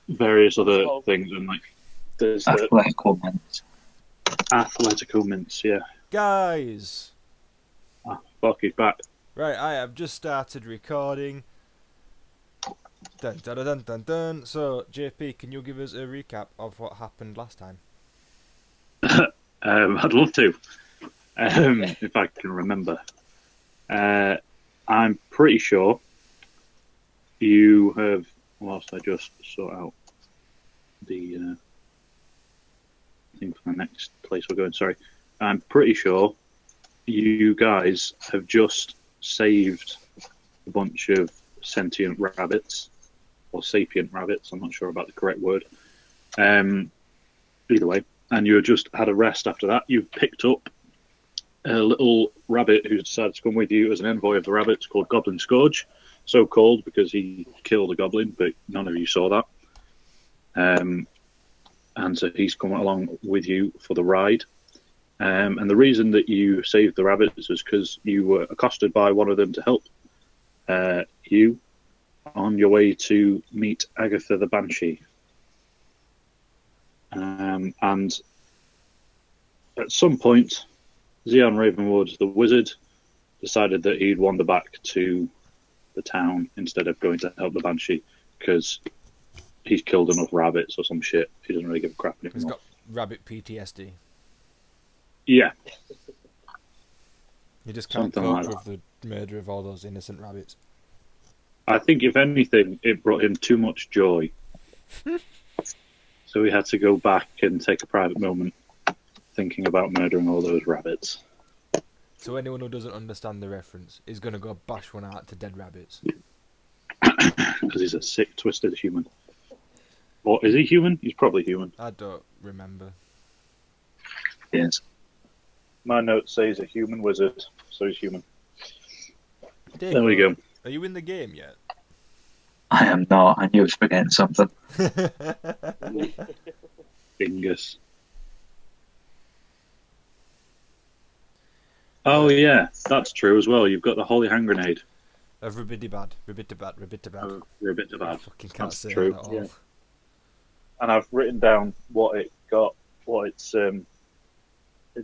various other things, and like there's the Athletic mints. Athletico mints. Yeah. Guys! Ah, fuck, he's back. Right, I have just started recording. Dun dun dun dun dun. So, JP, can you give us a recap of what happened last time? I'd love to, if I can remember. Uh, I'm pretty sure you have. Whilst I just sort out the thing for the next place we're going. Sorry, I'm pretty sure you guys have just saved a bunch of sentient rabbits or sapient rabbits. I'm not sure about the correct word. Either way, and you just had a rest after that. You've picked up a little rabbit who decided to come with you as an envoy of the rabbits called Goblin Scourge. So called because he killed a goblin, but none of you saw that. And so he's come along with you for the ride. And the reason that you saved the rabbits is because you were accosted by one of them to help you on your way to meet Agatha the Banshee. And at some point, Xeon Ravenwood, the wizard, decided that he'd wander back to the town instead of going to help the Banshee because he's killed enough rabbits or some shit. He doesn't really give a crap anymore. He's got rabbit PTSD. Yeah. You just can't Something cope like with the murder of all those innocent rabbits. I think, if anything, it brought him too much joy. So he had to go back and take a private moment thinking about murdering all those rabbits. So anyone who doesn't understand the reference is going to go bash one out to dead rabbits. Because he's a sick, twisted human. Or is he human? He's probably human. I don't remember. Yes. My notes say he's a human wizard, so he's human. Diego, There we go. Are you in the game yet? I am not. I knew I was forgetting something. Dingus. Oh yeah, that's true as well. You've got the holy hand grenade. Of ribbity bad, ribbity bad, ribbity bad. You're a bit I bad. fucking can't That's say true. that at all. Yeah. And I've written down what it got, what its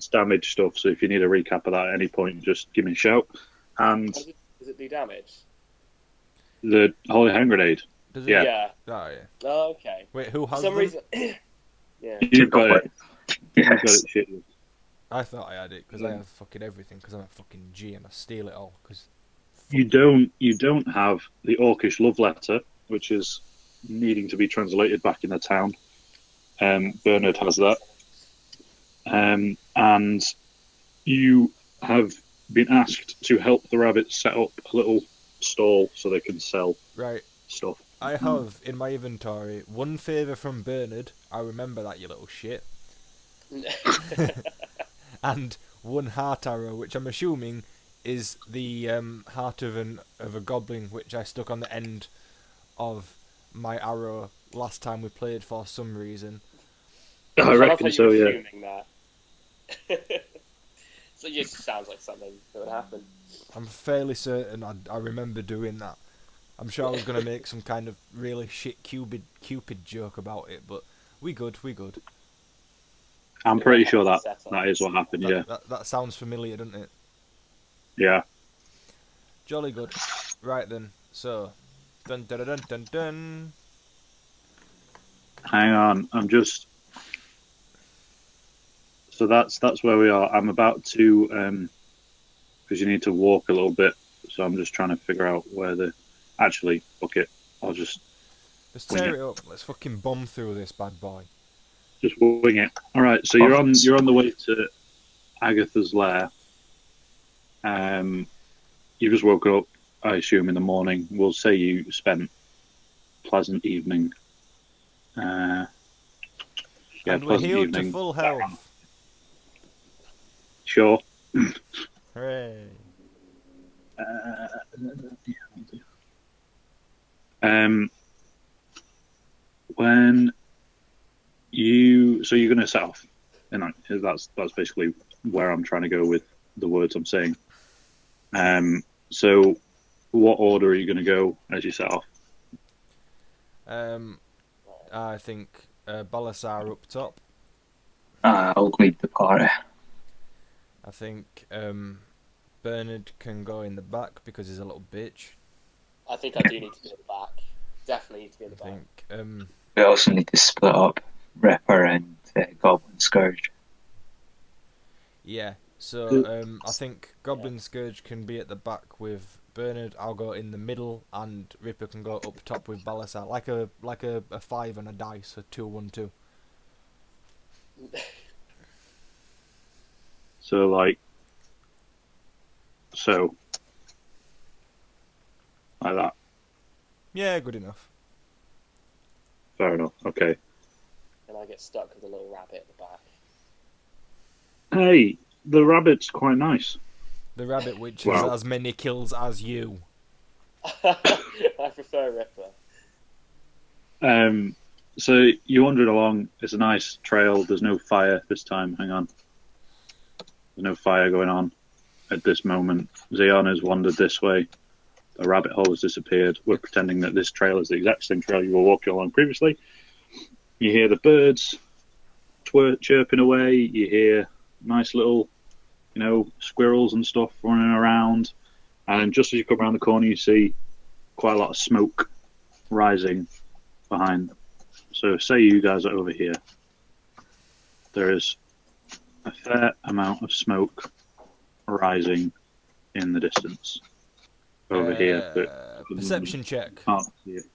damage stuff. So if you need a recap of that at any point, just give me a shout. And Does it do damage? the holy hand grenade. Does it? Yeah. Yeah. Oh, yeah. Oh, okay. Wait, who For has some them? reason. Yeah. You've got it. You've got Yes. it. Shit. I thought I had it because I have fucking everything because I'm a fucking G and I steal it all. Cause You don't have the Orcish love letter, which is needing to be translated back in the town. Bernard has that. And you have been asked to help the rabbits set up a little stall so they can sell right, stuff. I have in my inventory one favour from Bernard. I remember that, you little shit. And one heart arrow, which I'm assuming is the heart of a goblin, which I stuck on the end of my arrow last time we played for some reason. I reckon so, yeah. Assuming that. So it just sounds like something that would happen. I'm fairly certain I remember doing that. I'm sure I was going to make some kind of really shit Cupid joke about it, but we good. I'm pretty sure that is what happened, yeah. That sounds familiar, doesn't it? Yeah. Jolly good. Right then, so dun dun dun dun dun. Hang on, I'm just. So that's where we are. I'm about to, because you need to walk a little bit. So I'm just trying to figure out where the. Actually, fuck it. I'll just Tear it up. Let's fucking bomb through this bad boy. wing it. All right. So you're on the way to Agatha's lair. You just woke up, I assume, in the morning. We'll say you spent a pleasant evening. And we're healed to full health. Sure. Hooray. When you're going to set off, and that's basically where I'm trying to go with the words I'm saying. So what order are you going to go as you set off? I think Balasar up top. I'll lead the party. I think Bernard can go in the back because he's a little bitch. I think I do need to be at the back. Definitely need to be at I the back. think We also need to split up Ripper and Goblin Scourge. yeah. So I think Goblin Scourge can be at the back with Bernard. I'll go in the middle, and Ripper can go up top with Balasar, like a 5 and a dice, a 2-1-2. So like that. Yeah, good enough. Fair enough. Okay. And I get stuck with a little rabbit at the back. Hey, the rabbit's quite nice. The rabbit, which Wow. has as many kills as you. I prefer Ripper. So you wandered along. It's a nice trail. There's no fire this time. Hang on. There's no fire going on at this moment. Xeon has wandered this way. The rabbit hole has disappeared. We're pretending that this trail is the exact same trail you were walking along previously. You hear the birds chirping away. You hear nice little, squirrels and stuff running around. And just as you come around the corner, you see quite a lot of smoke rising behind. So say you guys are over here. There is a fair amount of smoke rising in the distance over here. But Perception check. can't see it.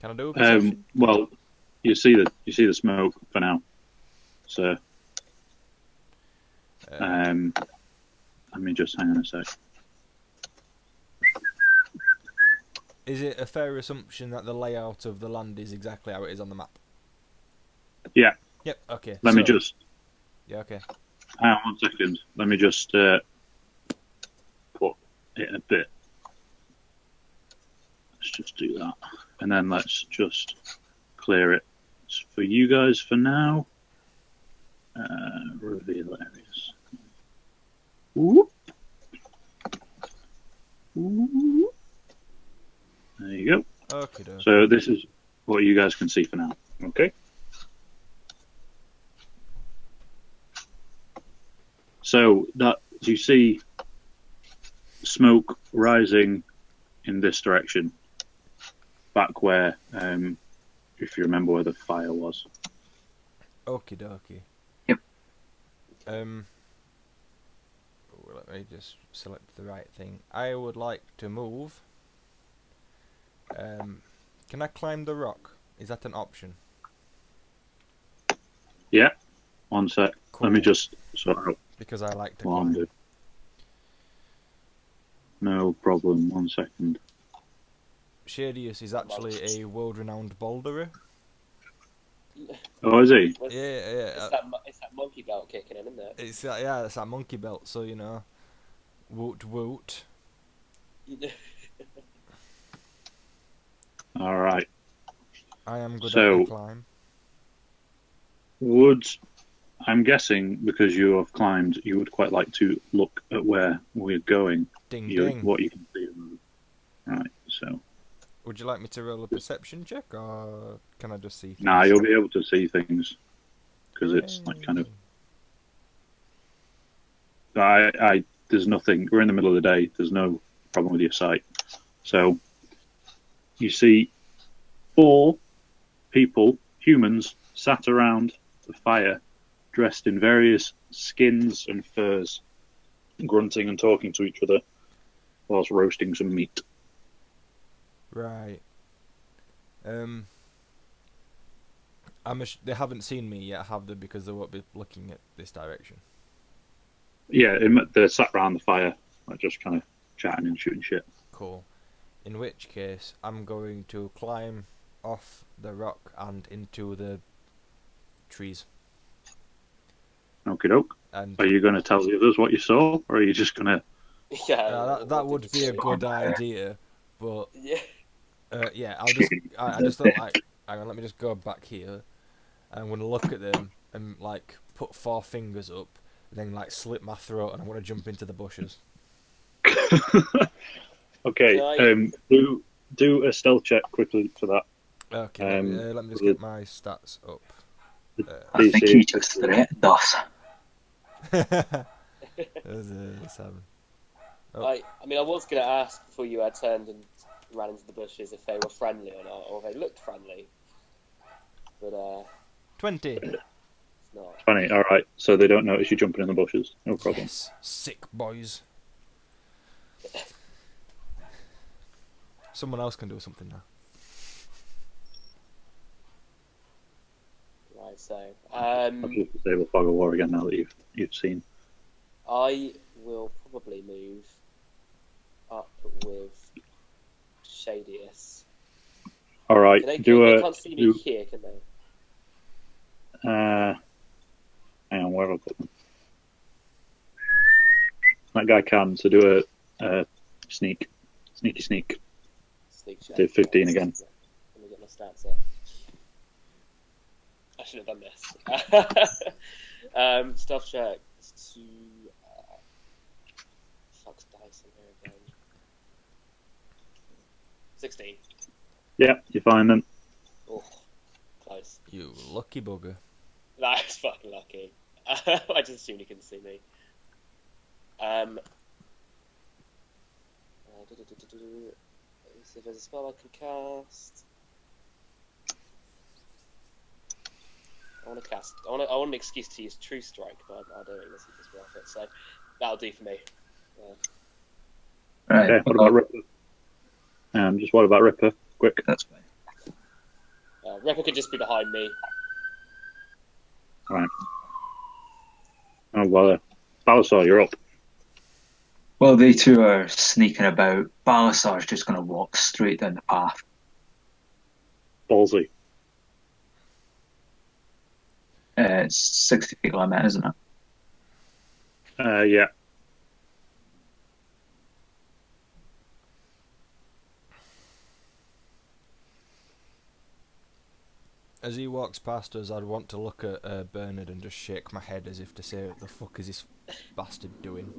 Can I do a perception? Well, you see the smoke for now. So let me just hang on a sec. Is it a fair assumption that the layout of the land is exactly how it is on the map? Yeah. Yep. Okay. Let me just Yeah. Okay. hang on 1 second. Let me just put it a bit. Let's just do that, and then let's just clear it for you guys for now. Reveal areas. Whoop. Whoop. There you go. Okay. So this is what you guys can see for now. Okay. So that you see smoke rising in this direction, back where, if you remember where the fire was. Okie dokie. Yep. Let me just select the right thing. I would like to move. Can I climb the rock? Is that an option? Yeah. 1 sec. Cool. Let me just sort out Because I like to what I'm climb. doing. No problem. 1 second. Shadius is actually a world-renowned boulderer. Oh, is he? Yeah. It's that monkey belt kicking in, isn't it? It's that monkey belt. So woot woot. All right. I am good So- at the climb. I'm guessing because you have climbed, you would quite like to look at where we're going. Ding ding. What you can see. Right. So. Would you like me to roll a perception check, or can I just see things? Nah, you'll be able to see things because it's like kind of. There's nothing. We're in the middle of the day. There's no problem with your sight. So you see 4 people, humans, sat around the fire, dressed in various skins and furs, grunting and talking to each other whilst roasting some meat. Right. They haven't seen me yet, have they? Because they won't be looking at this direction. Yeah, they're sat around the fire, like just kind of chatting and shooting shit. Cool. In which case, I'm going to climb off the rock and into the trees. Okie doke. And Are you going to tell the others what you saw, or are you just going to? Yeah. that would be a good idea, but Yeah. yeah, I just thought like, hang on, let me just go back here. I'm gonna look at them and like put 4 fingers up, and then like slit my throat, and I'm gonna jump into the bushes. Okay. Can I- Do a stealth check quickly for that. Okay, let me just get my stats up. I think he just threatened us. There's a 7. I mean, I was going to ask before you had turned and ran into the bushes if they were friendly or not, or if they looked friendly. But 20. it's not. 20. All right. So they don't notice you jumping in the bushes. No problem. Yes, sick boys. Someone else can do something now. Right, so I'll just disable Fog of War again now that you've seen. I will probably move up with Shadius. All right. They Do can't see me here, can they? Hang on, where have I put them? That guy can. So do a sneaky sneak. Sneak check. Do 15 again. Let me get my stats up. I should have done this. Stealth check to fuck's dice in here again. 16. Yeah, you find them. Oh, close. You lucky bugger. That is fucking lucky. I just assumed he couldn't see me. Let's see if there's a spell I can cast. I want an excuse to use True Strike, but I don't think this is worth it. So that'll do for me. Right. Okay. What about Ripper? Just what about Ripper? Quick. That's fine. Ripper could just be behind me. All right. Oh well, Balasar, you're up. Well, they two are sneaking about. Balasar's just going to walk straight down the path. Ballsy. It's 60 feet limit, isn't it? Yeah. As he walks past us, I'd want to look at Bernard and just shake my head as if to say, "What the fuck is this bastard doing?"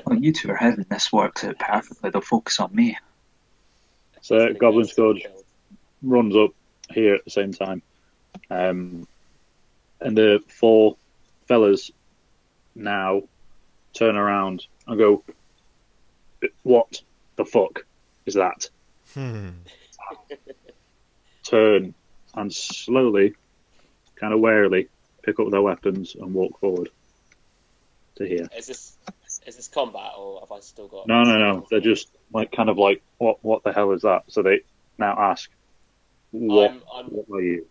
Well, you two are having this works out perfectly. They'll focus on me. So Goblin Scourge runs up here at the same time. And the 4 fellas now turn around and go, "What the fuck is that?" Turn and slowly, kind of warily, pick up their weapons and walk forward to here. Is this combat, or have I still got? No. They're just like kind of like, what the hell is that? So they now ask, what are you?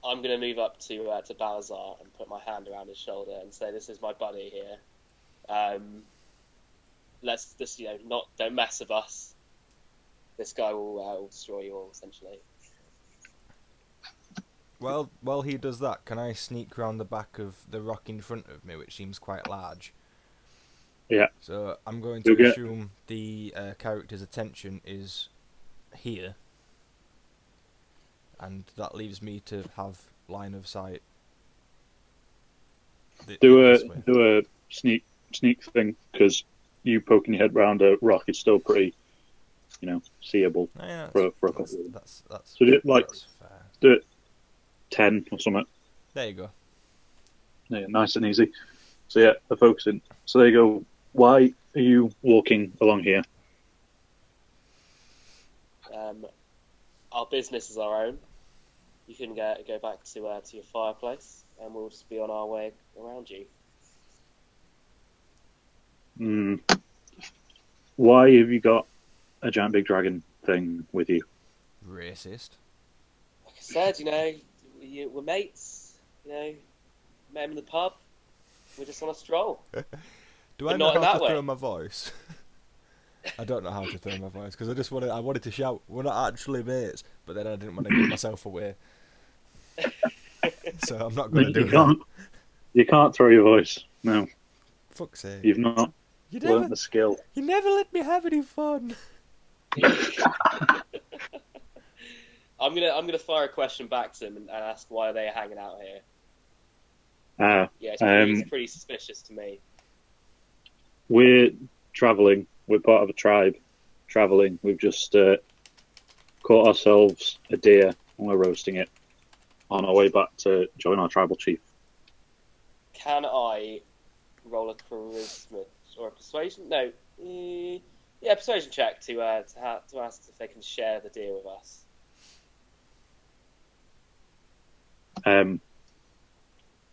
I'm going to move up to Balazar and put my hand around his shoulder and say, "This is my buddy here. Let's just, don't mess with us. This guy will destroy you all, essentially." Well, while he does that, can I sneak round the back of the rock in front of me, which seems quite large? Yeah. So I'm going to assume the character's attention is here, and that leaves me to have line of sight. Do a sneak thing, because you poking your head round a rock is still pretty, seeable for a couple of them. That's so that's fair. Do it 10 or something. There you go. Yeah, nice and easy. So yeah, they're focusing. So they go, "Why are you walking along here?" Our business is our own. You can go back to your fireplace, and we'll just be on our way around you. Why have you got a giant big dragon thing with you? Racist. Like I said, we're mates. Met him in the pub. We're just on a stroll. Do I But know not in how that to way. throw my voice? I don't know how to throw my voice because I wanted to shout, "We're not actually mates," but then I didn't want to give myself away. So I'm not going to do that. You can't throw your voice. No, Fuck's sake. you've not learned the skill. You never let me have any fun. I'm gonna fire a question back to him and ask why are they hanging out here. It's pretty suspicious to me. We're travelling. We're part of a tribe travelling. We've just caught ourselves a deer and we're roasting it on our way back to join our tribal chief. Can I roll a charisma or a persuasion? No. Yeah, persuasion check to ask if they can share the deal with us.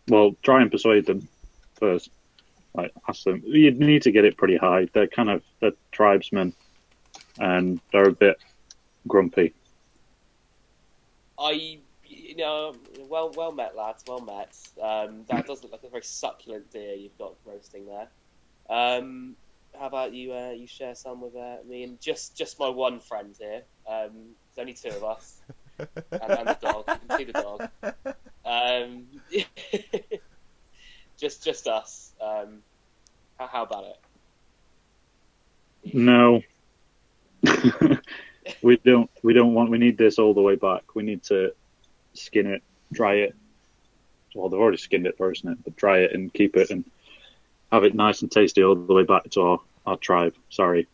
Well, try and persuade them first. Like, ask them. You'd need to get it pretty high. They're tribesmen, and they're a bit grumpy. Well met, lads. Well met. That does look like a very succulent deer you've got roasting there. How about you? You share some with me and just my one friend here. There's only two of us, and the dog. You can see the dog. Just us. How about it? No, we don't want. We need this all the way back. We need to skin it, dry it. Well, they've already skinned it first, isn't it? But dry it and keep it and have it nice and tasty all the way back to our tribe. Sorry.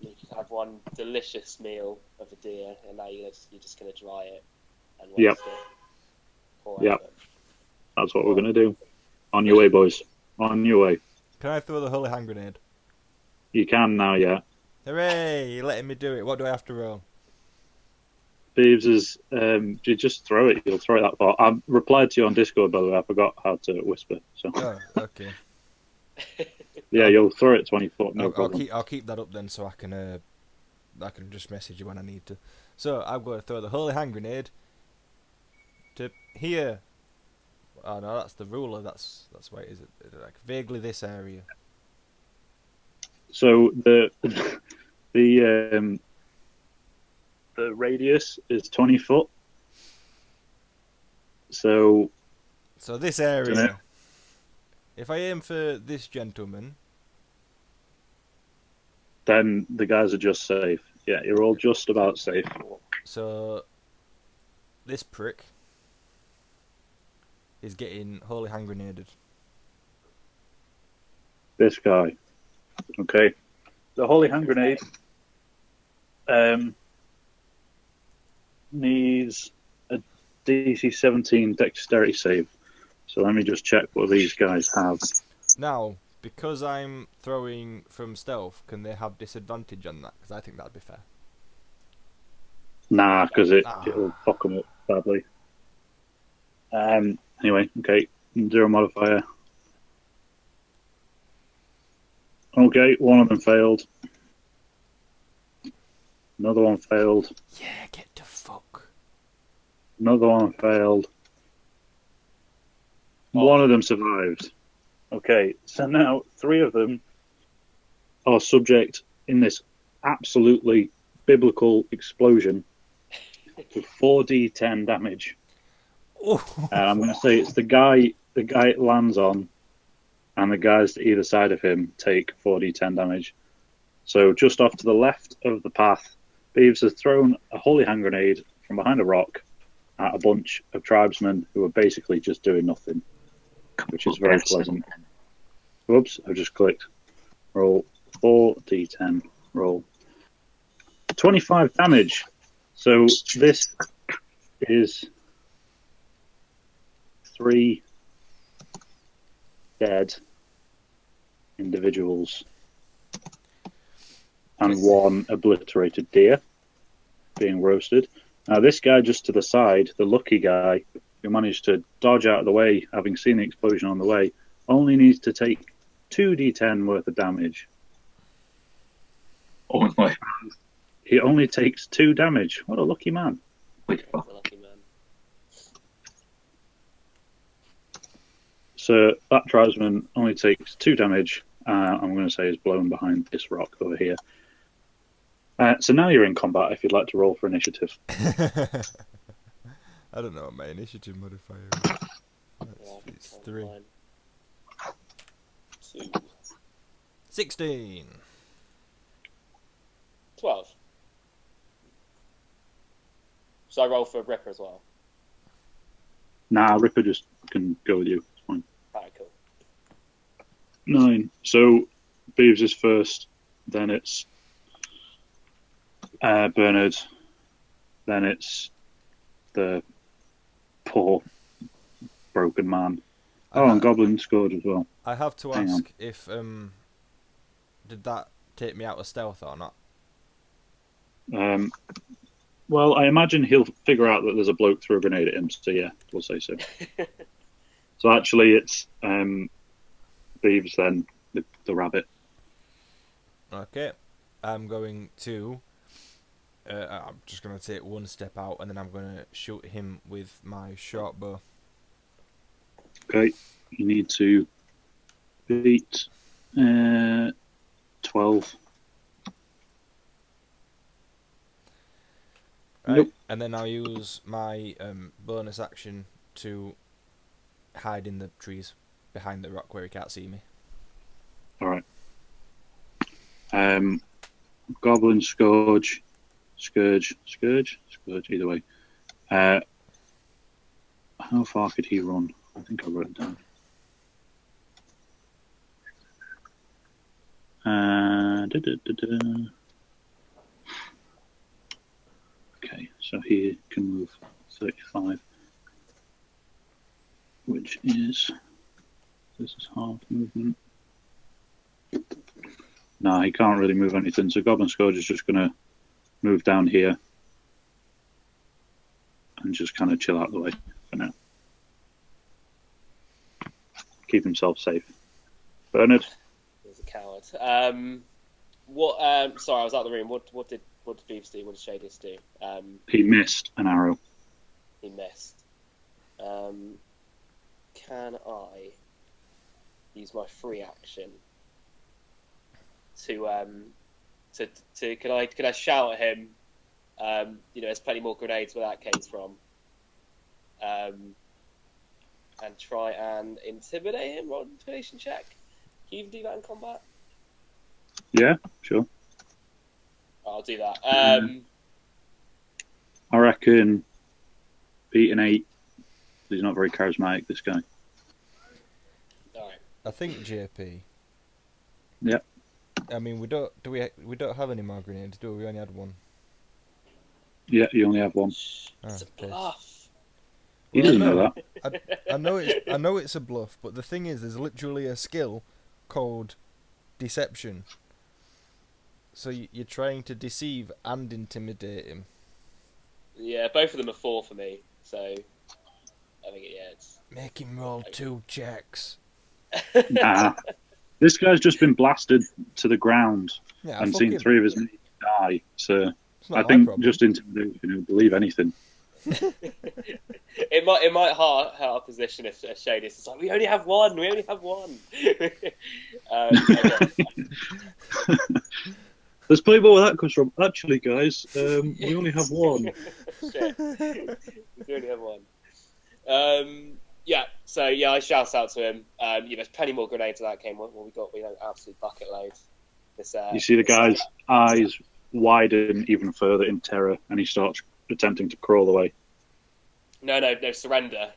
You have one delicious meal of a deer, and now you're just going to dry it and roast Yep. it. Yep. That's what we're going to do. On your way, boys. On your way. Can I throw the holy hand grenade? You can now, yeah. Hooray! You're letting me do it. What do I have to roll? Beeves is, you just throw it. You'll throw it that far. I replied to you on Discord, by the way. I forgot how to whisper. So Oh, okay. yeah, you'll throw it 20 foot. No problem. I'll keep that up then, so I can just message you when I need to. So I'm going to throw the holy hand grenade to here. Oh no, that's the ruler. That's why is it like vaguely this area. So the radius is 20 foot. So this area. If I aim for this gentleman, then the guys are just safe. Yeah, you're all just about safe. so this prick is getting holy hand grenaded. This guy. Okay. The holy hand grenade needs a DC 17 dexterity save. So let me just check what these guys have. Now, because I'm throwing from stealth, can they have disadvantage on that? Because I think that'd be fair. Nah, because it'll fuck them up badly. Anyway, okay. 0 modifier. Okay, one of them failed. Another one failed. Yeah, get to fuck. Another one failed. One of them survived. Okay, so now 3 of them are subject in this absolutely biblical explosion to 4d10 damage. I'm going to say it's the guy it lands on, and the guys to either side of him take 4d10 damage. So just off to the left of the path, Beeves has thrown a holy hand grenade from behind a rock at a bunch of tribesmen who are basically just doing nothing, which is very pleasant. Whoops, I've just clicked. Roll 4d10. Roll 25 damage. So this is 3 dead individuals and 1 obliterated deer being roasted. Now this guy just to the side, the lucky guy who managed to dodge out of the way, having seen the explosion on the way, only needs to take 2d10 worth of damage. Oh my. He only takes 2 damage. What a lucky man. Wait, A lucky man. So that tribesman only takes 2 damage. I'm going to say is blown behind this rock over here. So now you're in combat if you'd like to roll for initiative. I don't know what my initiative modifier is. It's 3. 2. 16. 12. So I roll for Ripper as well. Nah, Ripper just can go with you. It's fine. Alright, cool. 9. So Beeves is first, then it's Bernard. Then it's the poor broken man. Oh, and Goblin Scourge as well. I have to Hang ask if did that take me out of stealth or not? Well, I imagine he'll figure out that there's a bloke threw a grenade at him, so yeah, we'll say so. So actually it's Beeves then, the rabbit. Okay, I'm going to. I'm just going to take one step out and then I'm going to shoot him with my short bow. Okay, you need to beat 12. Right, Nope. and then I'll use my bonus action to hide in the trees behind the rock where he can't see me. All right. Goblin Scourge, Scourge, either way. How far could he run? I think I wrote it down. Okay, so he can move 35, which is, this is half movement. No, he can't really move anything, so Goblin Scourge is just going to move down here and just kind of chill out the way for now. Keep himself safe. Bernard? He's a coward. What? Sorry, I was out of the room. What did Beeves do? What did Shadis do? He missed an arrow. He missed. Can I use my free action to can I shout at him? There's plenty more grenades where that came from. And try and intimidate him. Roll an intimidation check. Can you even do that in combat? Yeah, sure. I'll do that. I reckon beat an 8. He's not very charismatic, this guy. All right. I think JP. Yep. I mean, we don't have any more grenades, do we? We only had one. Yeah, you only have one. It's a piss. bluff. He doesn't know that. I know it's a bluff, but the thing is, there's literally a skill called deception. So you're trying to deceive and intimidate him. Yeah, both of them are 4 for me. So I think it's Make him roll 2 checks. Nah. This guy's just been blasted to the ground Yeah, and fuck seen him. 3 of his mates die. So It's not I my think problem. just intimidation, believe anything. It might hurt our position if Shadis is like, we only have one. Okay. Let's play more where that comes from. Actually, guys, we only have one. Shit. We only have one. So I shout out to him. There's plenty more grenades than that came. What we got? We know absolute bucket loads. You see the guy's eyes widen even further in terror, and he starts attempting to crawl away. No, surrender.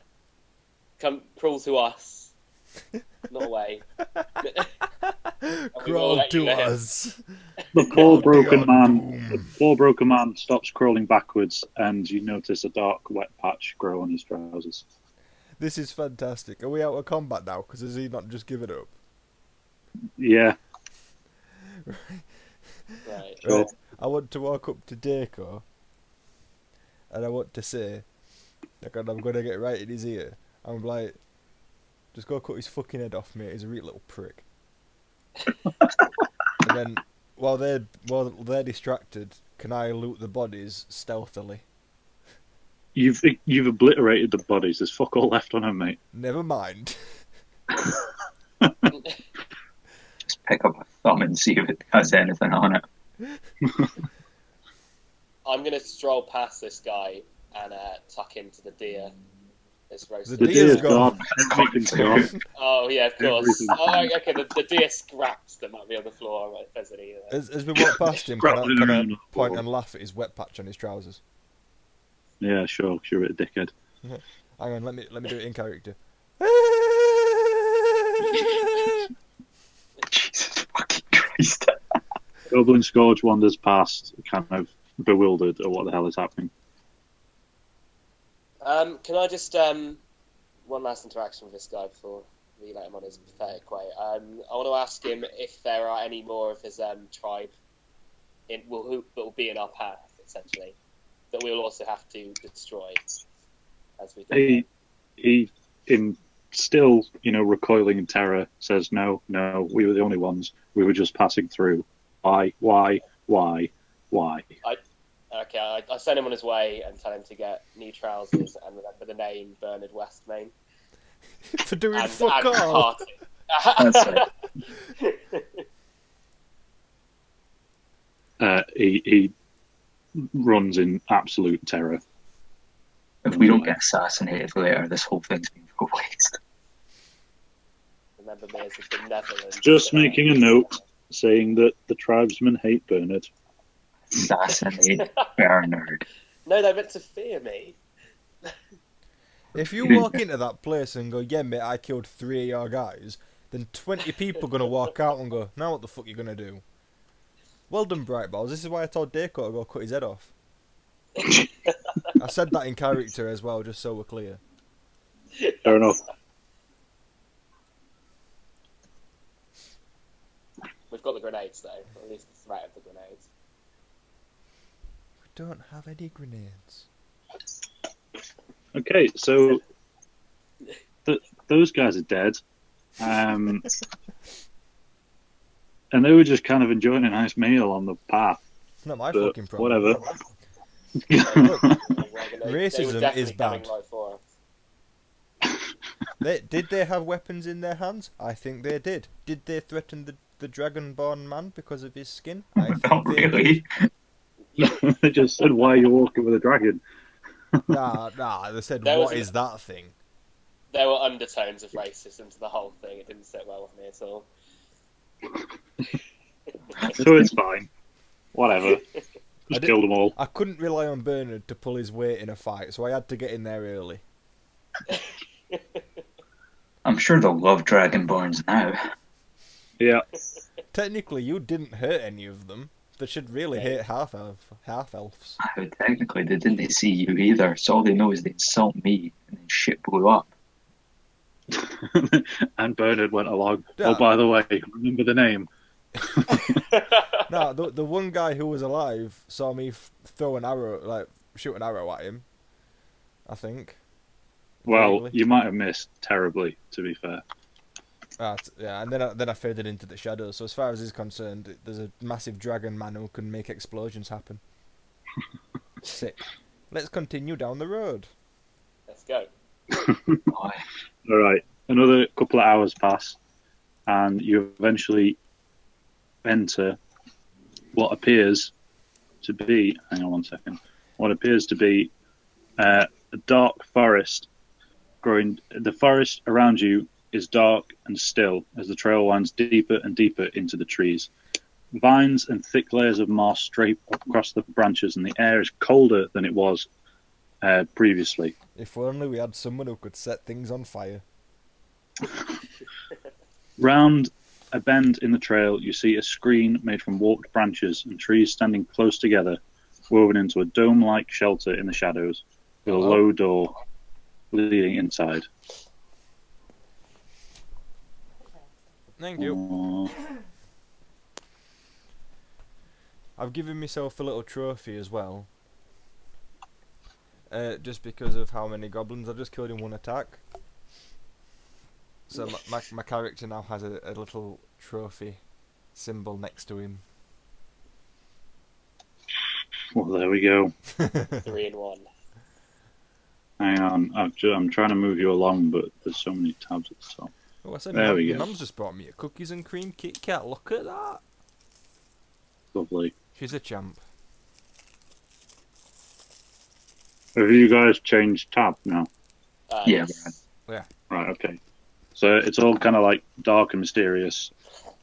Come crawl to us, not away. Crawl to us. The poor broken man stops crawling backwards, and you notice a dark, wet patch grow on his trousers. This is fantastic. Are we out of combat now? Because has he not just given up? Yeah. Right. Sure. Right. I want to walk up to Dako, and I want to say, like, I'm going to get right in his ear. I'm like, just go cut his fucking head off, mate. He's a real little prick. And then, while they're distracted, can I loot the bodies stealthily? You've obliterated the bodies. There's fuck all left on them, mate. Never mind. Just pick up a thumb and see if it has anything on it. I'm gonna stroll past this guy and tuck into the deer. It's roasted. The deer's gone. Everything's gone. Oh yeah, of course. Everything's Oh, okay. The deer scraps them at me on the floor. I'm like, if there's any. As we walk past him, Scrabbling can I around. point and laugh at his wet patch on his trousers? Yeah, sure. You're a dickhead. Hang on, let me do it in character. Jesus fucking Christ. Goblin Scourge wanders past, kind of bewildered at what the hell is happening. Can I just one last interaction with this guy before we let him on his pathetic way? I want to ask him if there are any more of his tribe that will be in our path, essentially, that we'll also have to destroy as we go. He in still, recoiling in terror, says, no, we were the only ones. We were just passing through. Why? Okay, I send him on his way and tell him to get new trousers and remember the name Bernard Westmain. For doing And fuck all. He runs in absolute terror. If we don't get assassinated later, this whole thing's been for waste. Remember me as the benevolent. Just making a note saying that the tribesmen hate Bernard. Assassinate Bernard. No, they're meant to fear me. If you walk into that place and go, yeah, mate, I killed 3 of your guys, then 20 people are going to walk out and go, now what the fuck are you going to do? Well done, Bright Balls. This is why I told Dayco to go cut his head off. I said that in character as well, just so we're clear. Fair enough. We've got the grenades, though. Or at least the threat of the grenades. We don't have any grenades. Okay, so those guys are dead. And they were just kind of enjoying a nice meal on the path. It's not my fucking problem. Whatever. Look, They racism were definitely is bad. coming right for us. Did they have weapons in their hands? I think they did. Did they threaten the dragonborn man because of his skin? I think Not they really. did. They just said, why are you walking with a dragon? Nah, they said, There was what is that thing? There were undertones of racism to the whole thing. It didn't sit well with me at all. So it's fine. Whatever. Just killed them all. I couldn't rely on Bernard to pull his weight in a fight, so I had to get in there early. I'm sure they'll love Dragonborns now. Yeah. Technically, you didn't hurt any of them. They should really hate half-elves. Technically, they didn't see you either, so all they know is they insult me, and then shit blew up. And Bernard went along. Yeah. Oh, by the way, remember the name? No, the one guy who was alive saw me throw an arrow, shoot an arrow at him. I think. Well, Vaguely. you might have missed terribly, to be fair. Yeah, and then I faded into the shadows. So as far as he's concerned, there's a massive dragon man who can make explosions happen. Sick. Let's continue down the road. Let's go. Boy. All right. Another couple of hours pass, and you eventually enter what appears to be. Hang on 1 second. What appears to be a dark forest. The forest around you is dark and still as the trail winds deeper and deeper into the trees. Vines and thick layers of moss drape across the branches, and the air is colder than it was previously. If only we had someone who could set things on fire. Round a bend in the trail, you see a screen made from warped branches and trees standing close together, woven into a dome-like shelter in the shadows, with a low door leading inside. Thank you. I've given myself a little trophy as well. Just because of how many goblins I've just killed in one attack. So my character now has a little trophy symbol next to him. Well, there we go. 3 in 1. Hang on, I'm trying to move you along, but there's so many tabs at the top. Oh, I said, There we go. Mum's just brought me a cookies and cream Kit Kat. Look at that. Lovely. She's a champ. Have you guys changed tab now? Yeah. Yeah. Right, okay. So it's all kind of like dark and mysterious,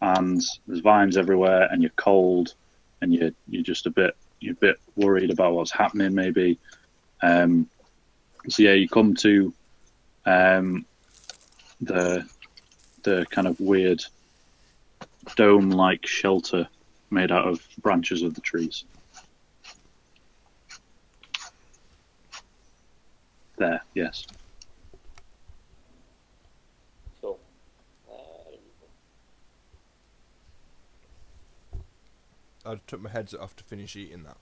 and there's vines everywhere, and you're cold, and you're just a bit worried about what's happening maybe. So yeah, you come to the kind of weird dome-like shelter made out of branches of the trees. There, yes. Cool. I took my headset off to finish eating that.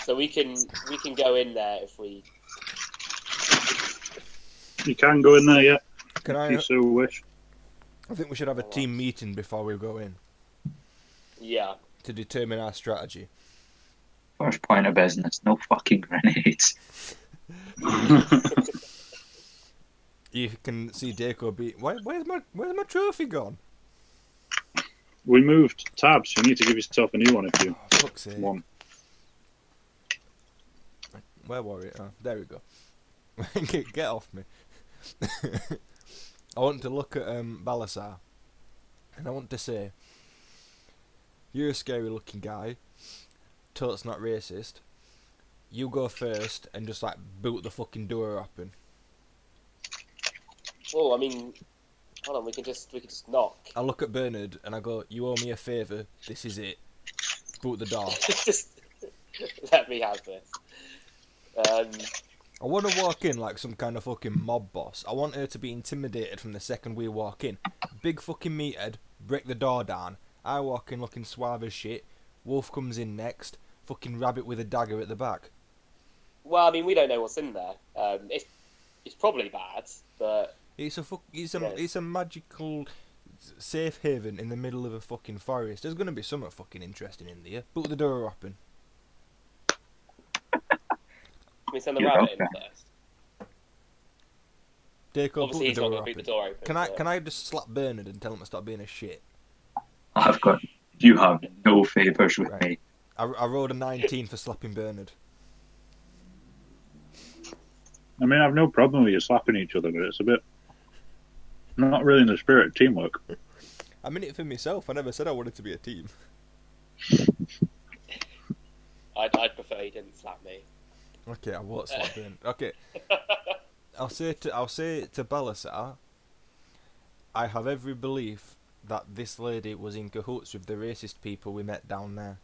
So we can go in there if we. You can go in there, yeah. Can if I? you so wish. I think we should have a team meeting before we go in Yeah. to determine our strategy. First point of business, no fucking grenades. You can see Deco be. Where's my trophy gone? We moved tabs. You need to give yourself a new one if you Oh, fuck's sake. want. Where were it? Oh, there we go. Get off me. I want to look at Balasar, and I want to say, you're a scary looking guy. Tote's not racist. You go first and just like boot the fucking door open. Oh, I mean, hold on. We can just knock. I look at Bernard and I go, "You owe me a favour. This is it. Boot the door." Just let me have this. I want to walk in like some kind of fucking mob boss. I want her to be intimidated from the second we walk in. Big fucking meathead, break the door down. I walk in looking suave as shit. Wolf comes in next. Fucking rabbit with a dagger at the back. Well, I mean, we don't know what's in there. It's probably bad, but It's a magical safe haven in the middle of a fucking forest. There's gonna be something fucking interesting in there. Boot the door open. can we send the You're rabbit in okay. first? Deco, Obviously, boot the he's not door going to beat the open. door open. Can I just slap Bernard and tell him to stop being a shit? You have no favours with Right. me. I rolled a 19 for slapping Bernard. I mean, I've no problem with you slapping each other, but it's a bit not really in the spirit of teamwork. I'm in it for myself. I never said I wanted to be a team. I'd prefer he didn't slap me. Okay, I won't slap Bernard. Okay, I'll say to Balasar, I have every belief that this lady was in cahoots with the racist people we met down there.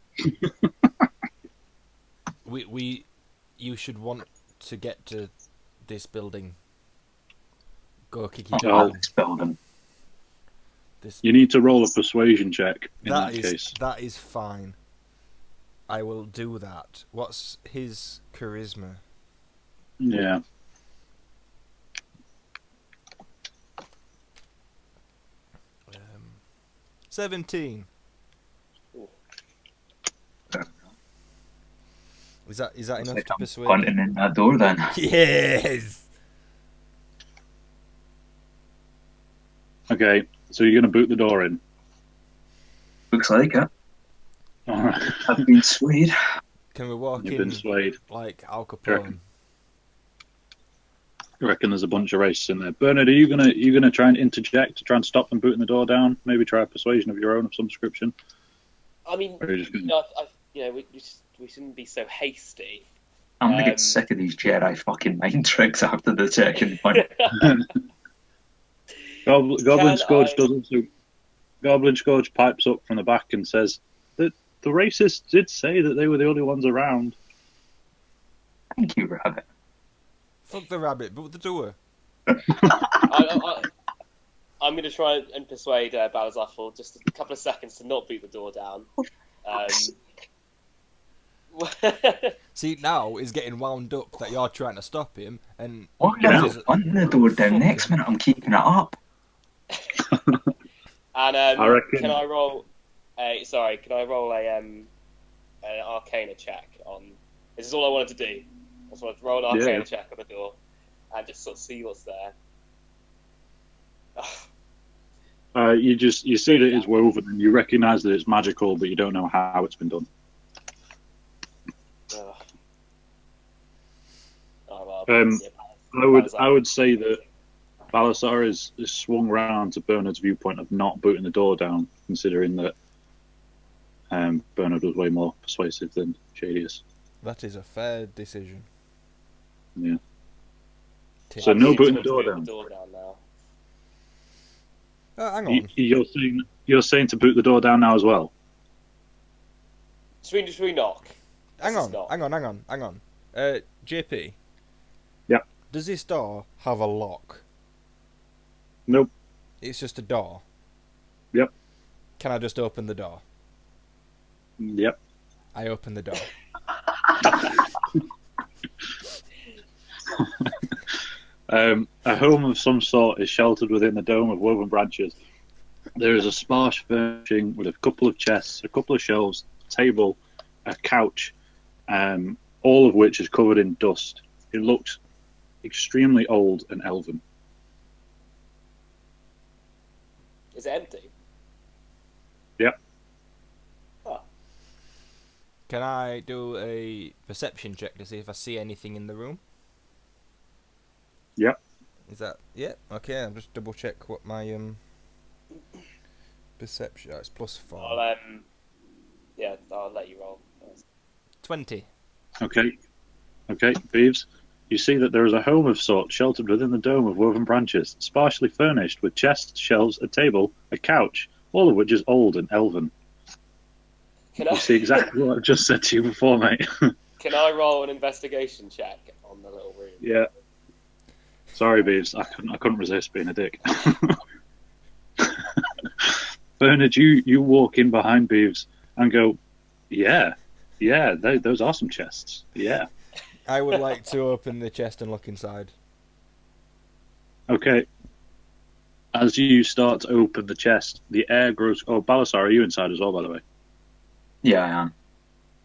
You should want to get to this building. Go kick it Oh. down. This building. You need to roll a persuasion check in that That case. is fine. I will do that. What's his charisma? Yeah. Um, 17. Is that Looks enough like to I'm persuade punting him? in that door then. Yes. Okay, so you're going to boot the door in. Looks like it. All right. I've been swayed. Can we walk You've in been swayed. like Al Sure. Capone? I reckon there's a bunch of racists in there. Bernard, are you gonna try and interject to try and stop them booting the door down? Maybe try a persuasion of your own of some description. I mean, Or are you just gonna... we shouldn't be so hasty. I'm gonna get sick of these Jedi fucking mind tricks after the second one. Goblin Scourge doesn't. So Goblin Scourge pipes up from the back and says that the racists did say that they were the only ones around. Thank you, Rabbit. Fuck the rabbit, boot the door. I'm going to try and persuade Balazar for just a couple of seconds to not boot the door down. See, now he's getting wound up that you're trying to stop him, and Why am I punting the door down? Next minute I'm keeping it up. And I reckon- can I roll an Arcana check on? This is all I wanted to do. I just wanted to roll an Arcana check on the door and just sort of see what's there. You see that it's woven and you recognise that it's magical, but you don't know how it's been done. Oh, well, I would say that Balasar is swung round to Bernard's viewpoint of not booting the door down, considering that Bernard was way more persuasive than Shadius. that is a fair decision. Yeah. Tim. So I'm no leaning booting the towards door down. now. Hang on. You're saying to boot the door down now as well? Should we knock? Hang This on. is not. Hang on. JP. Yep. Does this door have a lock? Nope. It's just a door. Yep. Can I just open the door? Yep. I open the door. A home of some sort is sheltered within the dome of woven branches. There is a sparse furnishing with a couple of chests, a couple of shelves, a table, a couch, all of which is covered in dust. It looks extremely old and elven. Is it empty? Yep. Oh. Can I do a perception check to see if I see anything in the room? Yep. Is that... Yeah, okay, I'll just double check what my perception... Oh, it's +4. I'll let you roll. 20. Okay, Beeves. You see that there is a home of sorts sheltered within the dome of woven branches, sparsely furnished with chests, shelves, a table, a couch, all of which is old and elven. You see exactly what I've just said to you before, mate. Can I roll an investigation check on the little room? Yeah. Sorry, Beeves. I couldn't resist being a dick. Bernard, you walk in behind Beeves and go, yeah, those are some chests. Yeah. I would like to open the chest and look inside. Okay. As you start to open the chest, the air grows... Oh, Balasar, are you inside as well, by the way? Yeah, I am.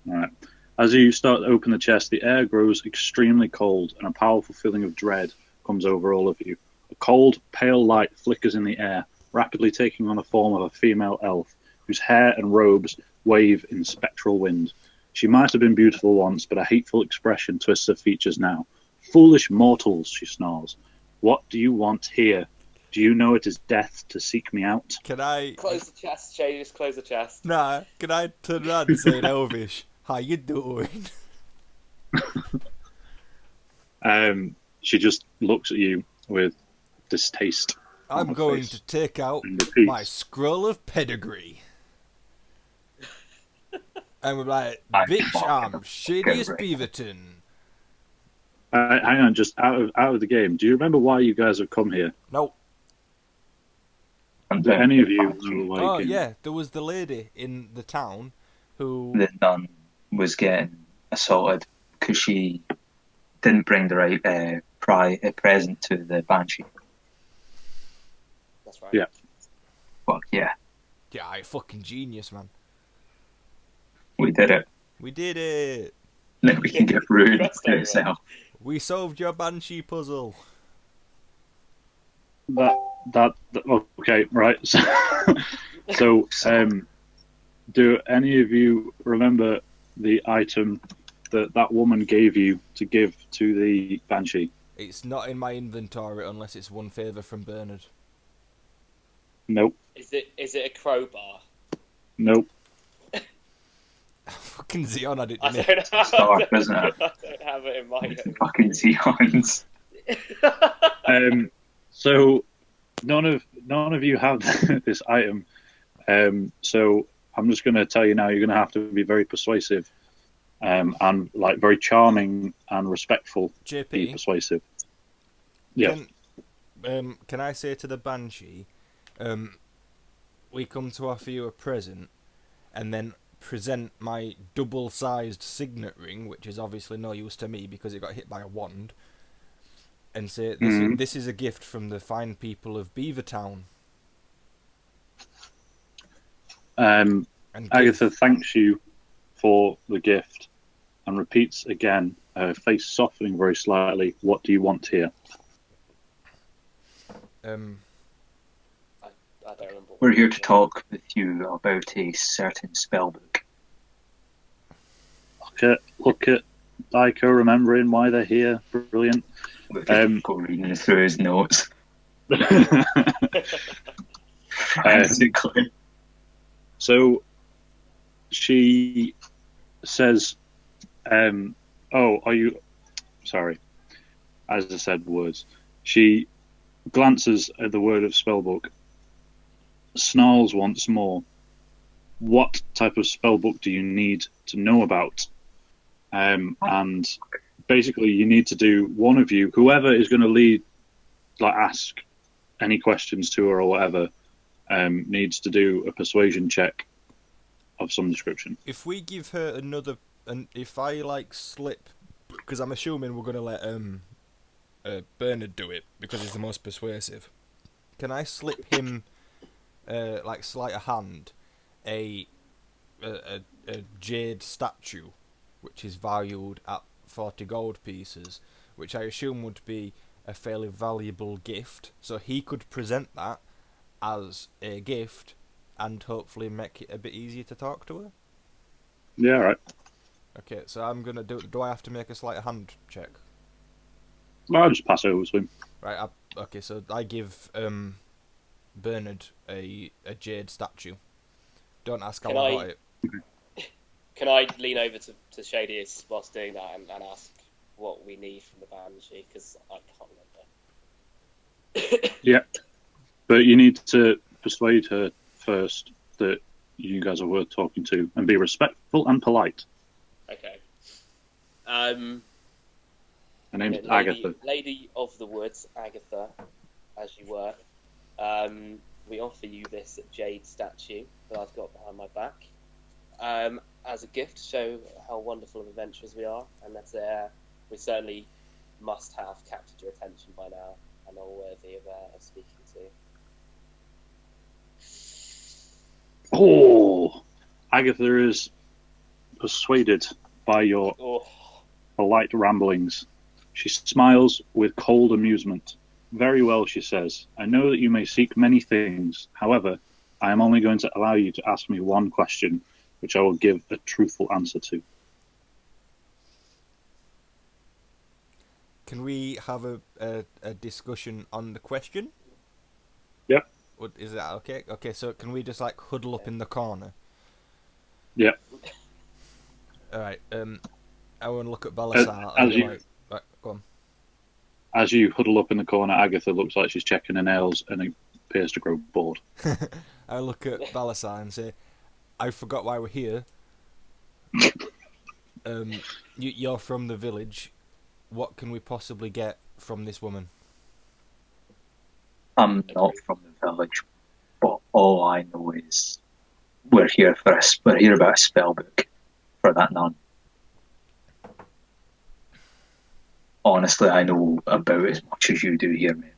All right. As you start to open the chest, the air grows extremely cold and a powerful feeling of dread comes over all of you. A cold, pale light flickers in the air, rapidly taking on the form of a female elf, whose hair and robes wave in spectral wind. She might have been beautiful once, but a hateful expression twists her features now. Foolish mortals, she snarls. What do you want here? Do you know it is death to seek me out? Can I... Close the chest, Shay, just close the chest. Nah, can I turn around and say in Elvish, how you doing? She just looks at you with distaste. I'm going to take out and repeats. my scroll of pedigree. And we're like, bitch, I'm Shadiest Beaverton. Hang on, just out of the game. Do you remember why you guys have come here? Nope. Do any of you know why you Oh, came? yeah, there was the lady in the town who... The nun was getting assaulted because she didn't bring the right present to the banshee. That's right. Yeah. Fuck yeah, Yeah, I fucking genius, man. we did it. We did it. Then we can get ruined Rest to over. itself. We solved your banshee puzzle. Okay, right. So, do any of you remember the item that woman gave you to give to the banshee? It's not in my inventory unless it's one favour from Bernard. Nope. Is it a crowbar? Nope. Fucking Xeon had it, I didn't don't have, Stark, isn't it? I don't have it in my Fucking Zeons. So none of you have this item. So I'm just going to tell you now. You're going to have to be very persuasive, and like very charming and respectful. Be JP, persuasive. Yeah. can I say to the banshee, we come to offer you a present, and then present my double-sized signet ring, which is obviously no use to me because it got hit by a wand, and say this is a gift from the fine people of Beavertown. And Agatha thanks you for the gift and repeats again, her face softening very slightly. What do you want here? I don't remember. We're here to talk with you about a certain spellbook. Look at Daiko remembering why they're here. Brilliant. Go reading through his notes. So she says, oh, are you... Sorry. As I said words. She glances at the word of spellbook, snarls once more. What type of spellbook do you need to know about? And basically, you need to do one of you, whoever is going to lead, like ask any questions to her or whatever, needs to do a persuasion check of some description. If we give her another, and if I like slip, because I'm assuming we're gonna let Bernard do it because he's the most persuasive. Can I slip him, like sleight of hand, a jade statue, which is valued at 40 gold pieces, which I assume would be a fairly valuable gift, so he could present that as a gift and hopefully make it a bit easier to talk to her? Yeah, all right. Okay, so I'm gonna do I have to make a sleight of hand check? Well, I'll just pass over to him. Right, okay, so I give Bernard a jade statue. Don't ask how I got it. Can I lean over to Shady whilst doing that and ask what we need from the Banshee? Because I can't remember. Yeah. But you need to persuade her first that you guys are worth talking to and be respectful and polite. Okay. Her name's Agatha. Lady of the Woods, Agatha, as you were. We offer you this jade statue that I've got behind my back as a gift to show how wonderful of adventurers we are, and that we certainly must have captured your attention by now and are worthy of speaking to. Oh, Agatha is persuaded by your polite ramblings. She smiles with cold amusement. Very well, she says. I know that you may seek many things. However, I am only going to allow you to ask me one question, which I will give a truthful answer to. Can we have a discussion on the question? Yep. Is that okay? Okay, so can we just like huddle up in the corner? Yeah. Alright, I want to look at Balasar and be like, right, go on. As you huddle up in the corner, Agatha looks like she's checking her nails and appears to grow bored. I look at Balasar and say, I forgot why we're here. You're from the village. What can we possibly get from this woman? I'm not from the village, but all I know is we're here about a spell book for that nun. Honestly, I know about as much as you do here, mate.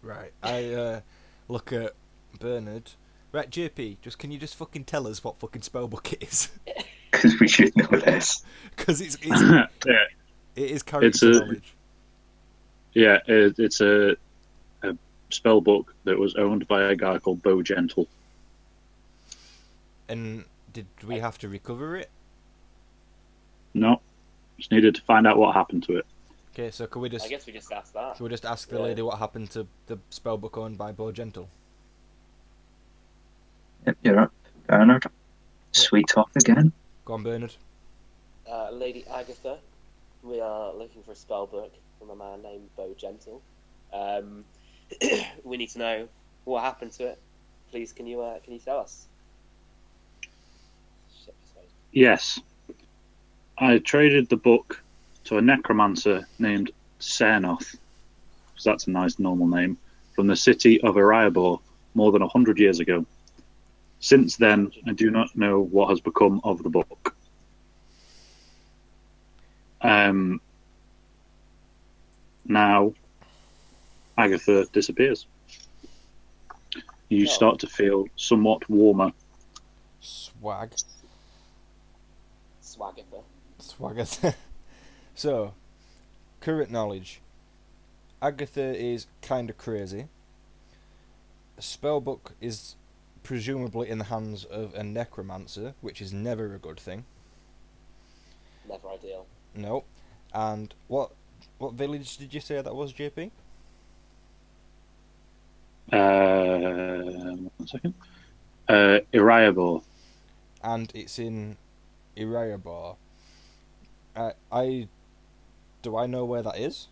Right, I look at Bernard. Right, JP, can you just fucking tell us what fucking spellbook it is? Because we should know this. Because it is character knowledge. Yeah, it's a spell book that was owned by a guy called Bo Gentle. And did we have to recover it? No, just needed to find out what happened to it. Okay, so can we just? I guess we just asked that. Should we just ask the lady what happened to the spell book owned by Bo Gentle? Yep, you're up, Bernard. Sweet talk again. Go on, Bernard. Lady Agatha, we are looking for a spell book from a man named Bo Gentle. We need to know what happened to it. Please, can you tell us? Yes. I traded the book to a necromancer named Sernoth, because that's a nice normal name, from the city of Ariabor more than 100 years ago. Since then, I do not know what has become of the book. Now, Agatha disappears. You start to feel somewhat warmer. Swagatha. So, current knowledge. Agatha is kinda crazy. A spellbook is presumably in the hands of a necromancer, which is never a good thing. Never ideal. No. And what village did you say that was, JP? 1 second. Ariabor. And it's in Iriabor. Do I know where that is?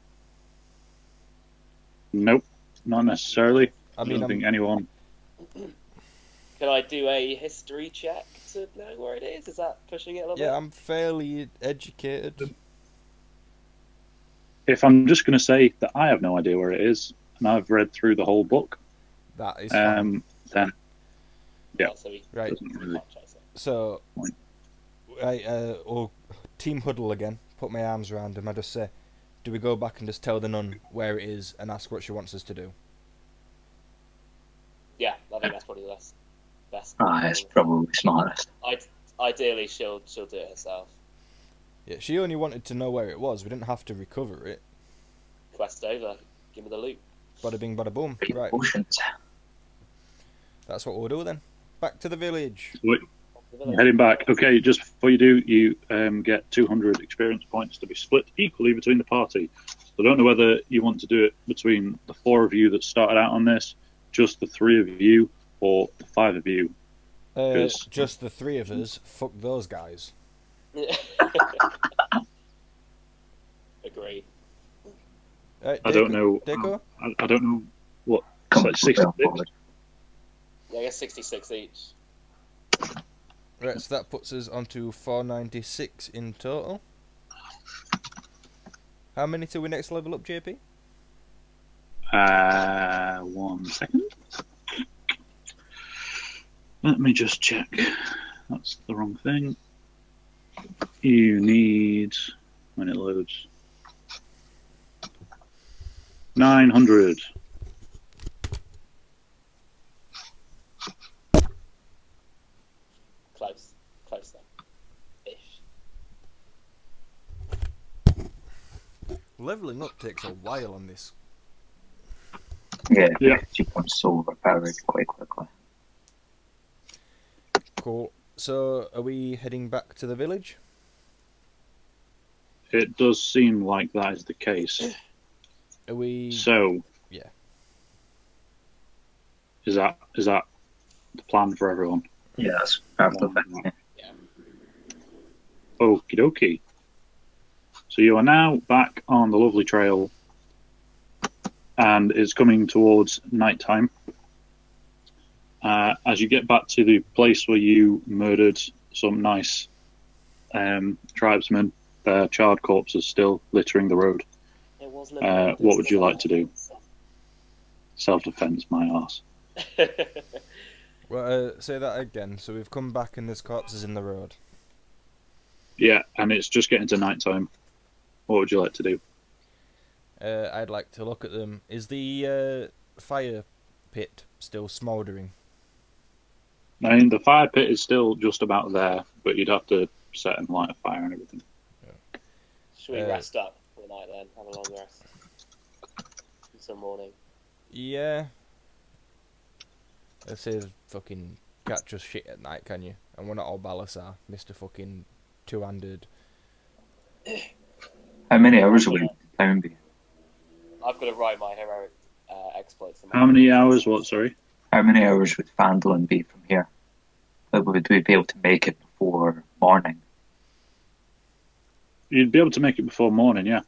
Nope, not necessarily. I mean, don't think anyone. Can I do a history check to know where it is? Is that pushing it a little bit? Yeah, I'm fairly educated. if I'm just going to say that I have no idea where it is, and I've read through the whole book, That is fine. then yeah, So we Right. doesn't really. can't chase it. So, or team huddle again. Put my arms around him. I just say, do we go back and just tell the nun where it is and ask what she wants us to do? Yeah, I think that's probably the best. It's probably smartest. Ideally, she'll do it herself. Yeah, she only wanted to know where it was. We didn't have to recover it. Quest over. Give me the loot. Bada bing, bada boom. Right, Potions. that's what we'll do then. Back to the village. Heading back. Okay, just before you do, you get 200 experience points to be split equally between the party. So I don't know whether you want to do it between the 4 of you that started out on this, just the 3 of you, or the 5 of you. Just the 3 of us. Fuck those guys. Agree. Right, I don't know. Deco? I don't know what. It's like 66. Yeah, I guess 66 each. Right, so that puts us onto 496 in total. How many till we next level up, JP? 1 second. Let me just check. That's the wrong thing. You need, when it loads, 900. Close though. Ish. Leveling up takes a while on this. Yeah, Yeah. she becomes so overpowered quite quickly. Cool. So, are we heading back to the village? It does seem like that is the case. Are we... So, Yeah. Is that the plan for everyone? Yeah, that's perfectly fine. Yeah. Okie dokie. So you are now back on the lovely trail, and it's coming towards nighttime. As you get back to the place where you murdered some nice tribesmen, their charred corpses still littering the road. It was What would you like to do? Self-defense, my arse. Well, say that again. So we've come back and there's corpses in the road. Yeah, and it's just getting to nighttime. What would you like to do? I'd like to look at them. Is the fire pit still smouldering? I mean, the fire pit is still just about there, but you'd have to set and light a fire and everything. Should we rest up for the night then? Have a long rest. Until morning. Yeah. I say fucking can't just shit at night, can you? And we're not all Balasar, Mr. fucking two-handed. How many hours will the town be? I've got to write my heroic exploits. How many hours? What, sorry? How many hours would Fandolin be from here? Like, would we be able to make it before morning? You'd be able to make it before morning, yeah.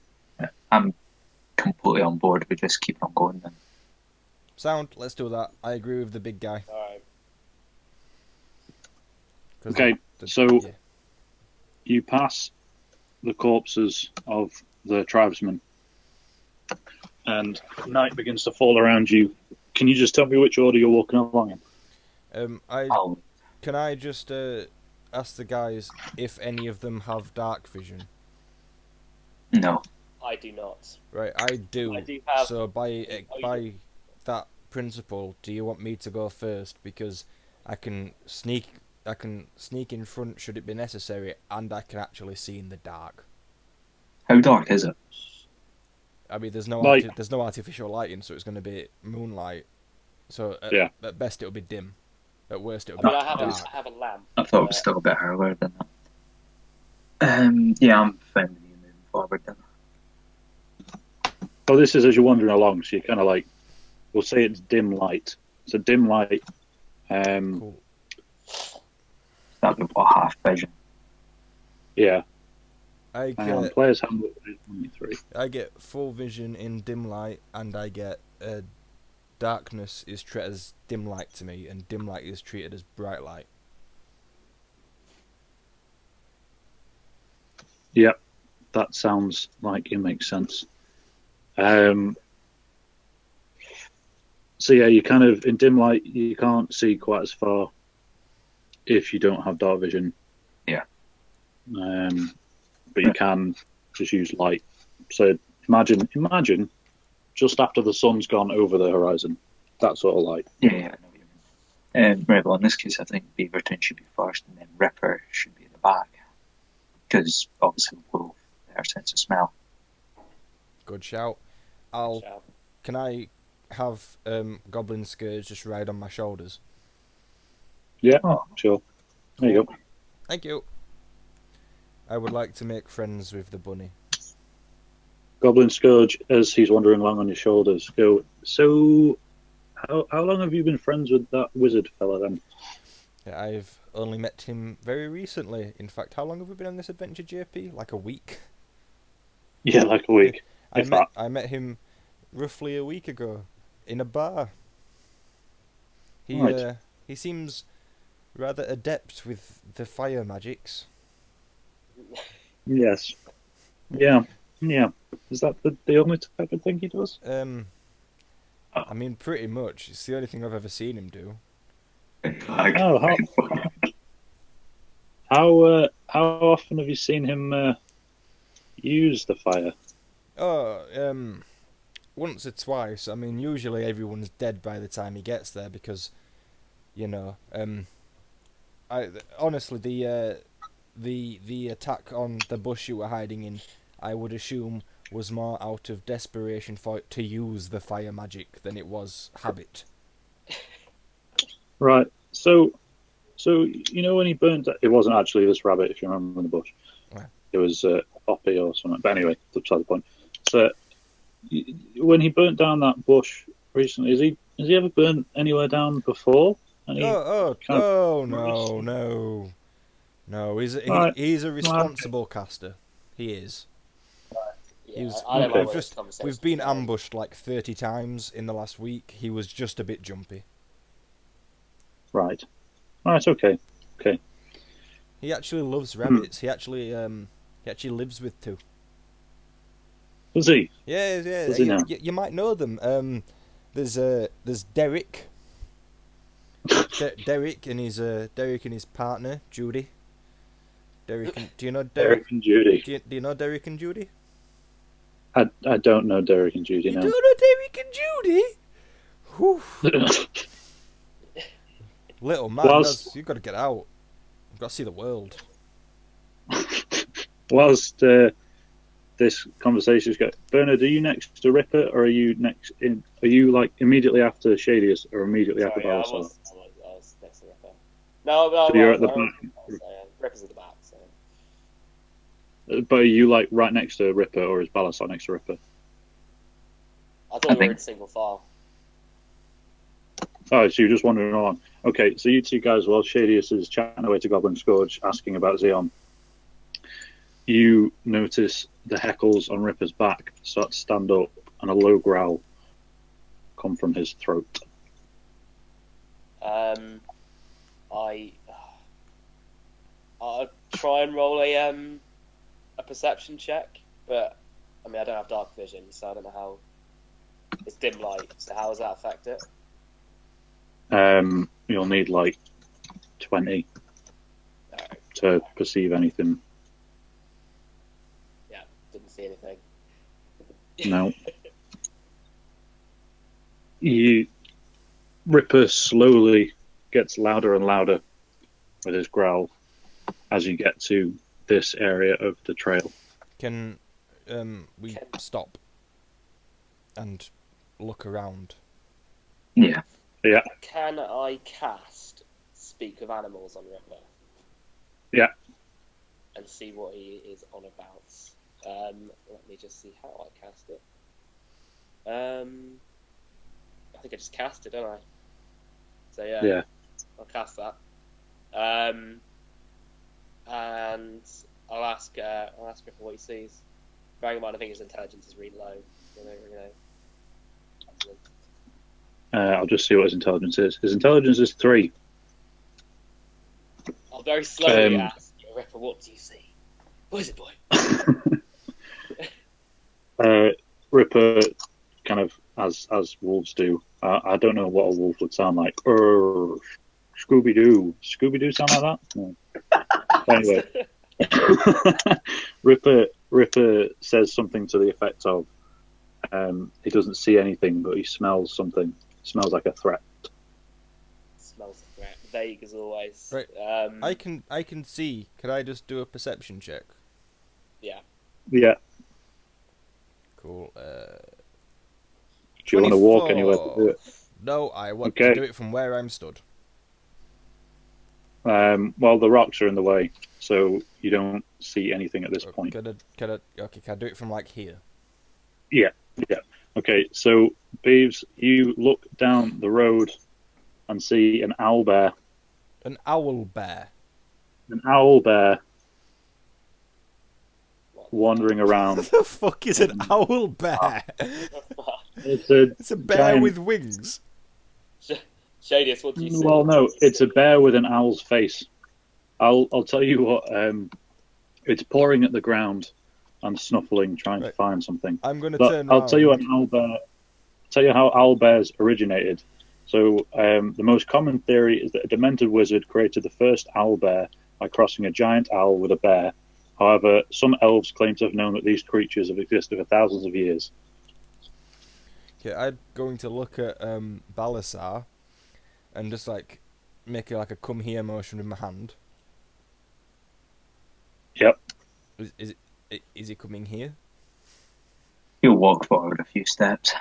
I'm completely on board. We just keep on going then. Sound, let's do that. I agree with the big guy. Alright. Okay, so yeah. you pass the corpses of the tribesmen, and night begins to fall around you. Can you just tell me which order you're walking along in? Can I just ask the guys if any of them have dark vision? No. I do not. Right, I do. I do have. So by that principle, do you want me to go first because I can sneak in front should it be necessary, and I can actually see in the dark. How dark is it? I mean, there's no Like- there's no artificial lighting, so it's going to be moonlight. So Yeah. at best it'll be dim. At worst it'll I be mean, I dark. have a lamp. I thought it was still a bit earlier than that. Yeah, I'm fine with you moving forward then. So this is as you're wandering along, so you're kind of like, we'll say it's dim light. It's a dim light. Cool. That'd be what, half vision? Yeah. I And players handbook page 23. I get full vision in dim light, and I get darkness is treated as dim light to me, and dim light is treated as bright light. Yep. That sounds like it makes sense. Um, so yeah, you kind of in dim light you can't see quite as far if you don't have dark vision. Yeah. But you can just use light. So imagine just after the sun's gone over the horizon, that sort of light. Yeah, I know what you mean. Right, well, in this case, I think Beaverton should be first, and then Ripper should be at the back, because obviously we'll our sense of smell. Good shout. Shout. Can I have Goblin Scourge just ride on my shoulders? Yeah, Oh. sure. There you go. Thank you. I would like to make friends with the bunny. Goblin Scourge, as he's wandering along on your shoulders, go. So, how long have you been friends with that wizard fella then? I've only met him very recently. In fact, how long have we been on this adventure, JP? Like a week? Yeah, like a week. I met him roughly a week ago in a bar. Right. He seems rather adept with the fire magics. Yes. Yeah. Is that the only type of thing he does? I mean, pretty much. It's the only thing I've ever seen him do. Oh, how often have you seen him use the fire? Oh, once or twice. I mean, usually everyone's dead by the time he gets there because, honestly, the attack on the bush you were hiding in, I would assume, was more out of desperation to use the fire magic than it was habit. Right. So when he burnt, it wasn't actually this rabbit, if you remember in the bush. Right. It was a poppy or something. But anyway, that's beside the point. So when he burnt down that bush recently, has he ever burnt anywhere down before? No. Right. He's a responsible caster. He is. Yeah, I don't know where this conversation We've been is going. ambushed like 30 times in the last week. He was just a bit jumpy. Right. Okay. He actually loves rabbits. He actually lives with two. Does he? Yeah. Does he now? You might know them. There's Derek. Derek and his partner Judy. Do you know Derek? Derek and Judy. Do you know Derek and Judy? I don't know Derek and Judy You now. don't know Derek and Judy? Whew. Little man, you've got to get out. You've got to see the world. Whilst this conversation is going, Bernard, are you next to Ripper, or are you like immediately after Shadius, or immediately after Sorry, I Balasar? was next to Ripper. No, So you're at the back. Ripper's at the back. So. But are you like right next to Ripper, or is Balasar next to Ripper? I thought we were in single file. Oh, so you're just wandering along. Okay, so you two guys, while Shadius is chatting away to Goblin Scourge, asking about Xeon, you notice the heckles on Ripper's back start to stand up, and a low growl come from his throat. I'll try and roll a perception check, but I mean I don't have dark vision, so I don't know how. It's dim light, so how does that affect it? You'll need like 20 Alright. to perceive anything. Yeah, didn't see anything. No. Ripper slowly gets louder and louder with his growl as you get to this area of the trail. Can we stop and look around? Yeah. Yeah. Can I cast Speak of Animals on Ripper? Yeah. And see what he is on about. Let me just see how I cast it. I think I just cast it, don't I? So yeah. I'll cast that. And I'll ask Ripper what he sees. Bearing in mind, I think his intelligence is really low. I'll just see what his intelligence is. His intelligence is 3. I'll very slowly ask Ripper, what do you see? What is it, boy? Ripper kind of, as wolves do. I don't know what a wolf would sound like. Scooby-Doo. Scooby-Doo sound like that? No. Anyway. Ripper says something to the effect of, he doesn't see anything, but he smells something. Smells like a threat. Smells a threat. Vague as always. Right. I can see. Can I just do a perception check? Yeah. Yeah. Cool. Do you want to walk anywhere to do it? No, I want to do it from where I'm stood. Well, the rocks are in the way, so you don't see anything at this point. Can I do it from like here? Yeah. Okay, so Beeves, you look down the road and see an owlbear. An owl bear. An owlbear wandering around. What the fuck is an owl bear? It's a bear giant... with wings. Shadius, what do you see? Well, no, it's a bear with an owl's face. I'll tell you what. It's pawing at the ground and snuffling, trying to find something. I'm going to turn around. I'll tell you an owlbear. Tell you how owlbears originated. So the most common theory is that a demented wizard created the first owlbear by crossing a giant owl with a bear. However, some elves claim to have known that these creatures have existed for thousands of years. Okay, I'm going to look at Balasar and just like make like a come here motion with my hand. Yep. Is he coming here? He'll walk forward a few steps.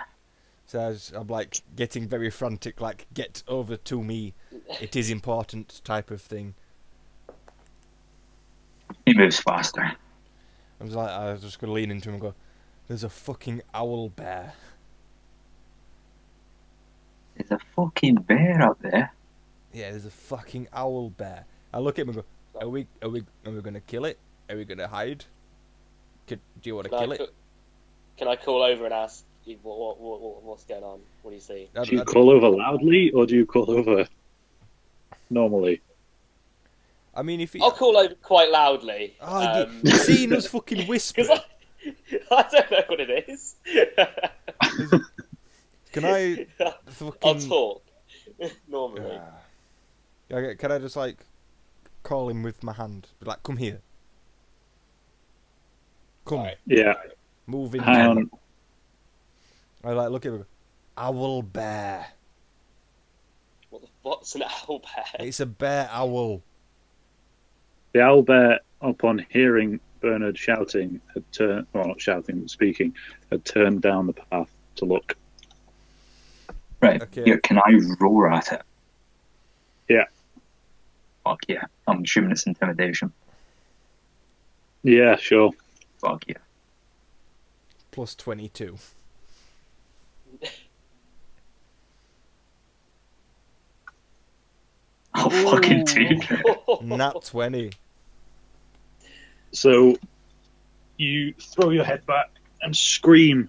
So I'm like getting very frantic, like get over to me. It is important type of thing. He moves faster. I was just gonna lean into him and go, "There's a fucking owl bear." There's a fucking bear up there. Yeah, there's a fucking owl bear. I look at him and go, "Are we gonna kill it? Are we gonna hide? Do you want to kill it?" Can I call over and ask what's going on? What do you see? Do you call over loudly or do you call over normally? I mean, I'll call over quite loudly. You've seen us fucking whisper. I don't know what it is. Can I fucking... I'll talk normally. Okay, can I just like call him with my hand? Be like, come here. Come. Right. Yeah. Move in. Hang on. I like look at him. Owl bear. What's an owl bear? It's a bear owl. The owlbear, upon hearing Bernard shouting, had turned, well, not shouting, but speaking, had turned down the path to look. Right. Okay. Yeah, can I roar at it? Yeah. Fuck yeah. I'm assuming it's intimidation. Yeah, sure. Fuck yeah. Plus 22. I'll fucking take it. Nat 20. So you throw your head back and scream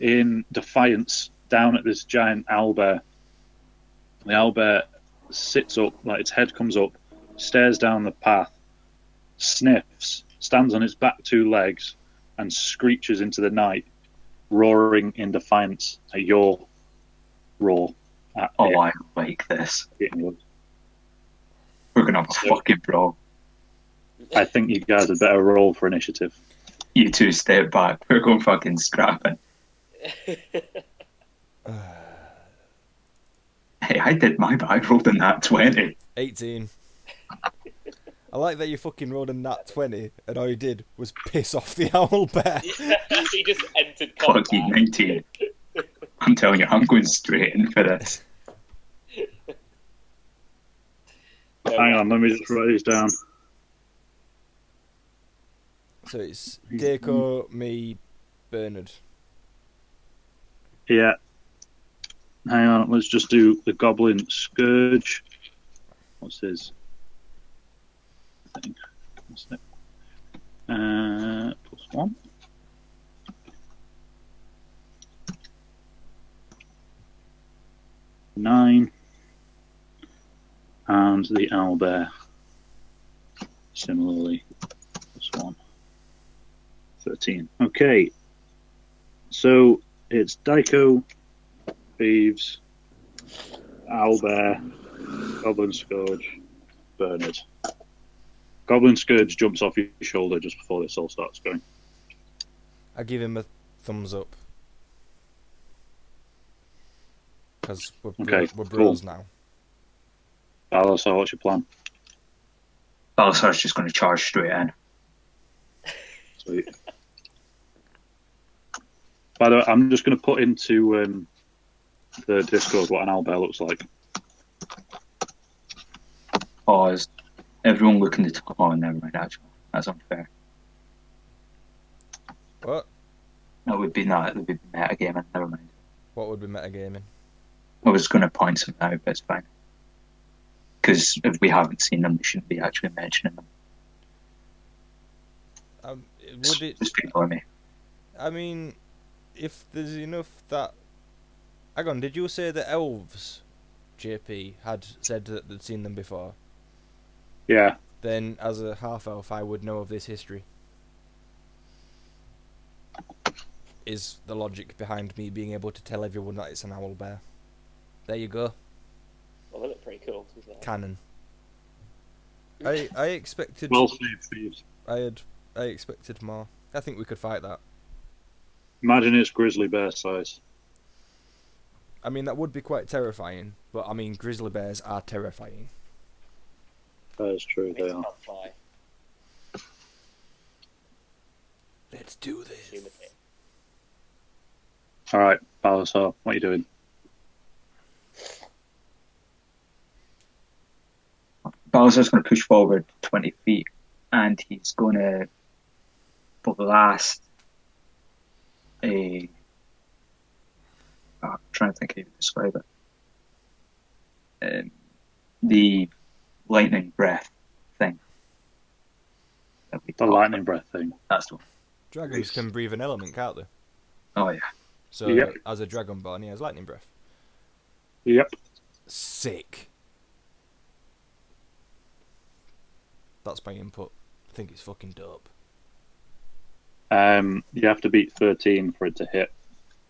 in defiance down at this giant owlbear. The owlbear sits up, like its head comes up, stares down the path, sniffs, stands on its back two legs, and screeches into the night, roaring in defiance at your roar. Oh, I like this. It. We're gonna have a fucking brawl. I think you guys had better roll for initiative. You two step back. We're going fucking scrapping. Hey, I did my bad. I rolled in that 20. 18. I like that you fucking rolled a nat 20 and all you did was piss off the owlbear. He just entered combat. Fucking 19. I'm telling you, I'm going straight in for this. Hang on, let me just write these down. So it's Deco, me, Bernard. Yeah. Hang on, let's just do the Goblin Scourge. What's his thing? What's it? +1. Nine. And the owlbear. Similarly, +1. 13. Okay. So it's Daiko, Thieves, Owlbear, Goblin Scourge, Bernard. Goblin Scourge jumps off your shoulder just before this all starts going. I give him a thumbs up. Because Okay, we're bros now. Balasar, what's your plan? Balasar's just going to charge straight in. Sweet. By the way, I'm just going to put into the Discord what an owlbear looks like. Oh, is everyone looking at the top? Oh, never mind, actually. That's unfair. What? That would be metagaming, never mind. What would be metagaming? I was going to point something out, but it's fine. Because if we haven't seen them, we shouldn't be actually mentioning them. Would it? Just ignore me. I mean, if there's enough that. Hang on, did you say that elves, JP, had said that they'd seen them before? Yeah. Then, as a half elf, I would know of this history. Is the logic behind me being able to tell everyone that it's an owlbear. There you go. Well, they look pretty cool. To be fair. Canon. I expected. Well saved, Thieves. I expected more. I think we could fight that. Imagine it's grizzly bear size. I mean, that would be quite terrifying, but I mean, grizzly bears are terrifying. That is true, they are. Can't fly. Let's do this. Human being. Alright, Balasar, what are you doing? Balasar's going to push forward 20 feet, and he's going to blast a... I'm trying to think how you would describe it. The lightning breath thing. The lightning breath thing. That's the one. Dragons can breathe an element, can't they? Oh, yeah. So, Yep. as a dragonborn, he has lightning breath. Yep. Sick. That's my input. I think it's fucking dope. You have to beat 13 for it to hit.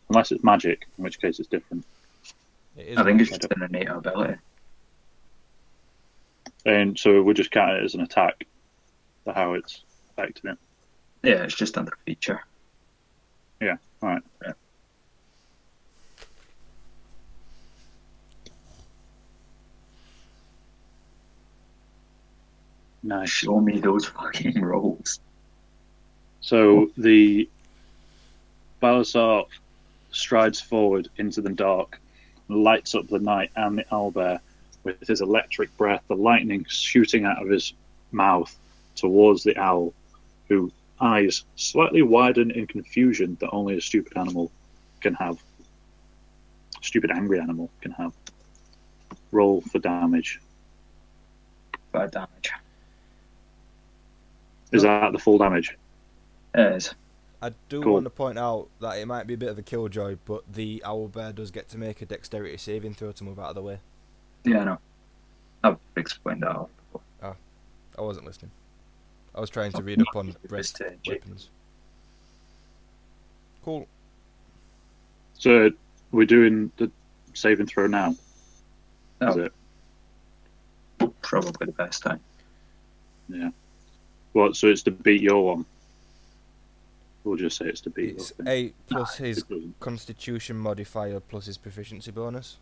Unless it's magic, in which case it's different. It is I think it's magic. just an innate ability. And so we'll just count it as an attack for how it's affecting it. Yeah, it's just under feature. Yeah, alright. Yeah. Nice. Show me those fucking rolls. So the Balasar strides forward into the dark, lights up the night and the owlbear with his electric breath, the lightning shooting out of his mouth towards the owl, who eyes slightly widen in confusion that only a stupid animal can have. Stupid angry animal can have. Roll for damage. Bad damage. Is that the full damage? It is. I do Cool. want to point out that it might be a bit of a killjoy, but the owlbear does get to make a dexterity saving throw to move out of the way. Yeah, I know. I've explained that all before. I wasn't listening. I was trying to read up on breast Just, weapons. Cool. So we're doing the saving throw now. Is Oh, it? probably the best time. Yeah. Well, so it's to beat your one. We'll just say it's to beat It's your thing. 8 plus his It doesn't. constitution modifier plus his proficiency bonus.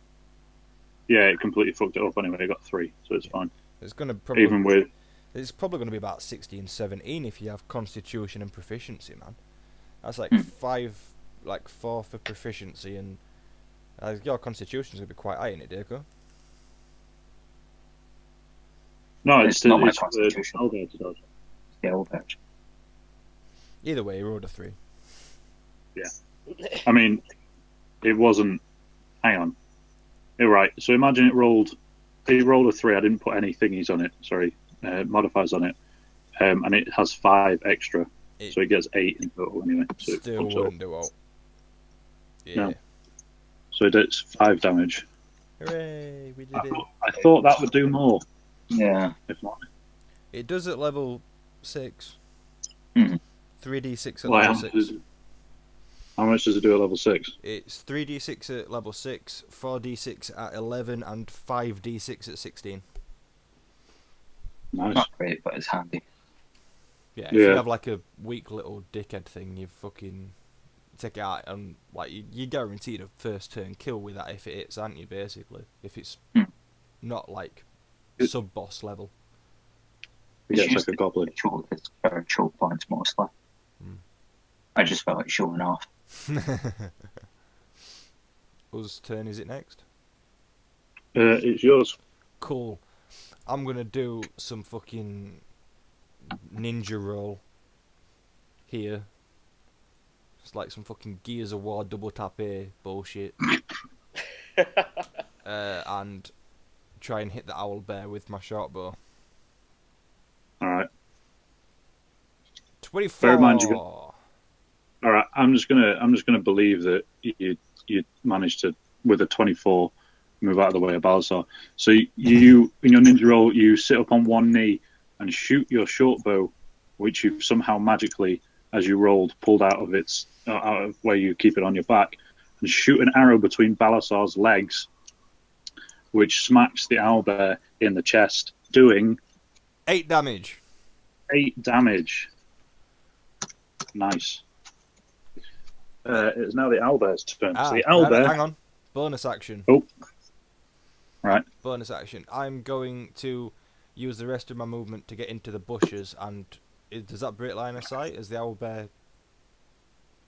Yeah, it completely fucked it up anyway. It got 3, so it's fine. It's gonna probably Even with It's probably going to be about 16, 17 if you have constitution and proficiency, man. That's like 4 for proficiency, and your constitution's going to be quite high in it, Deco. no, It's not my it's constitution. owlbear to dodge. The old edge. Either way, you rolled a 3. I mean, it wasn't. Hang on. You're right. So imagine it rolled a 3. I didn't put any thingies on it. Sorry, modifiers on it, and it has 5 extra, so it gets 8 in total anyway. So it Still bumps it up. wouldn't do well. Yeah. No. So it's 5 damage. Hooray, we did it. I thought that would do more. Yeah. If not, It does at level 6. Mhm. 3d6 at well, level 6. How much does it do at level 6? It's 3d6 at level 6, 4d6 at 11, and 5d6 at 16. Nice. Not great, but it's handy. Yeah, if you Yeah. have like a weak little dickhead thing, you fucking take it out and like you guaranteed a first turn kill with that if it hits, aren't you? Basically, if it's not like It- sub boss level. It gets like a goblin. It's for choke points mostly. I just felt like showing off. Whose turn is it next? It's yours. Cool. I'm gonna do some fucking ninja roll here. It's like some fucking Gears of War double tap A bullshit. And try and hit the owl bear with my short bow. Alright. 24. Bear in mind Alright, I'm just gonna believe that you managed to, with a 24, move out of the way of Balazar. So you in your ninja roll, you sit up on one knee and shoot your short bow, which you somehow magically, as you rolled, pulled out of where you keep it on your back, and shoot an arrow between Balazar's legs, which smacks the owlbear in the chest, doing 8 damage. 8 damage. Nice. It's now the owlbear's turn. So the owlbear. Hang on. Bonus action. Oh. Right. Bonus action. I'm going to use the rest of my movement to get into the bushes, and does that break line of sight? Is the owlbear?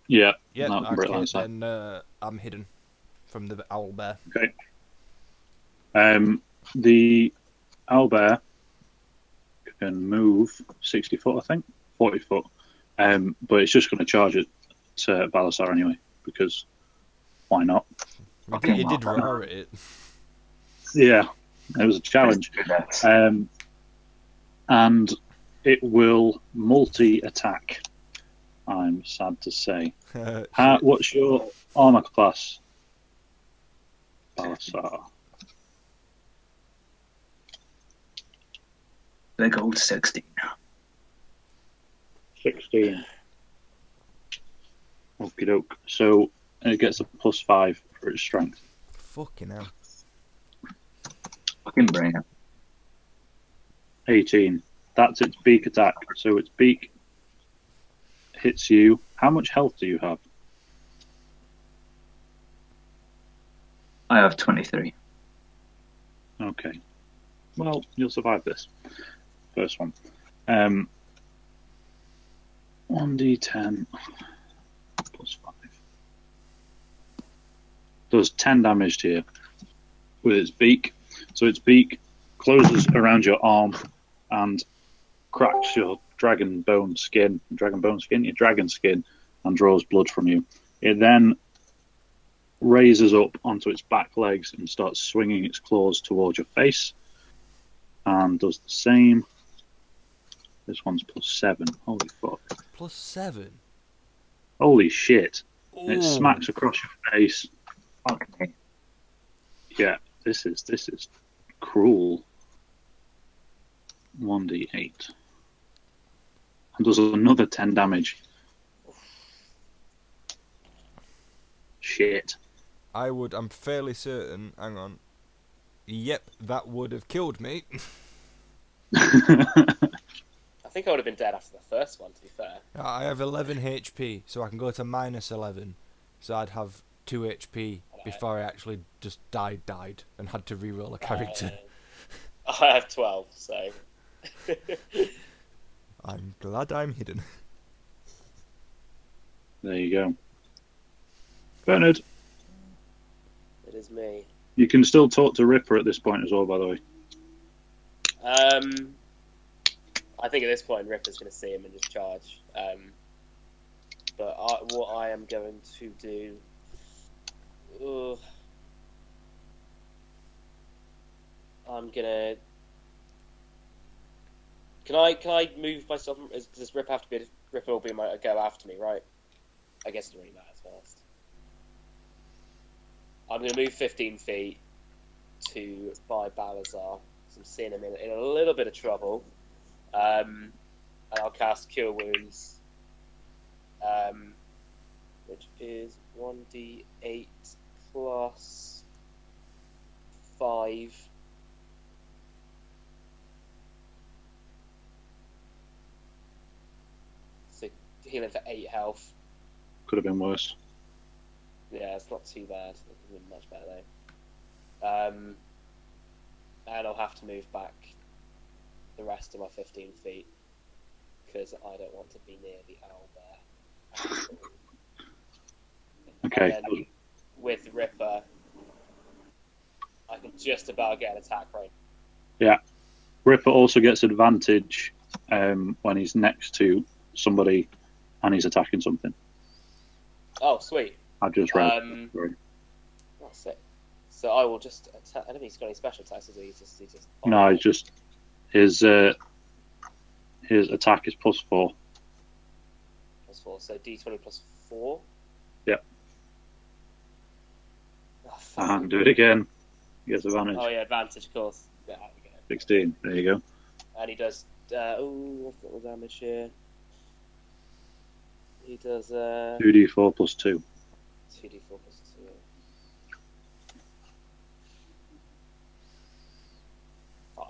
Yeah. Yeah. No, break line Okay, of sight. then I'm hidden from the owlbear. Okay. The owlbear can move 60 foot, I think, 40 foot. But it's just going to charge it to Balasar anyway, because why not? You did roar at it. Yeah, it was a challenge. And it will multi-attack, I'm sad to say. What's your armor class, Balasar? Big old 16. 16. Okie doke. So it gets a +5 for its strength. Fucking hell. Fucking brain. 18. That's its beak attack. So its beak hits you. How much health do you have? I have 23. Okay. Well, you'll survive this. First one. 1d10 +5. Does 10 damage to you with its beak. So its beak closes around your arm and cracks your dragon skin, and draws blood from you. It then raises up onto its back legs and starts swinging its claws towards your face, and does the same. This one's +7. Holy fuck. +7? Holy shit. Ooh. It smacks across your face. Fuck me. Yeah, this is cruel. 1d8. And does another 10 damage. Shit. I'm fairly certain, hang on. Yep, that would have killed me. I think I would have been dead after the first one, to be fair. I have 11 HP, so I can go to -11. So I'd have 2 HP before I actually just died and had to reroll a character. I have 12, so... I'm glad I'm hidden. There you go. Bernard, It is me. you can still talk to Ripper at this point as well, by the way. I think at this point Ripper's going to see him and just charge. But what I am going to do... I'm gonna... Can I move myself? Does Ripper have to be... Ripper will be my go after me, right? I guess it doesn't really matter first. I'm going to move 15 feet by Balazar. So I'm seeing him in a little bit of trouble. And I'll cast Cure Wounds. Which is 2d8 plus 5. So healing for 8 health. Could have been worse. Yeah, it's not too bad. It could have been much better though. And I'll have to move back the rest of my 15 feet because I don't want to be near the owlbear. Okay. And then with Ripper, I can just about get an attack range. Yeah. Ripper also gets advantage when he's next to somebody and he's attacking something. Oh, sweet. I just read. Sorry. That's it. So I will just attack. I don't think he's got any special attacks, is he? He's just No, he's just his attack is +4. +4. So D20 +4. Yep. Oh, fuck. And do it again. He gets advantage. Oh yeah, advantage, of course. Yeah, there we go. 16. There you go. And he does. What's the damage here? He does 2d4 +2. 2d4 +2. 5.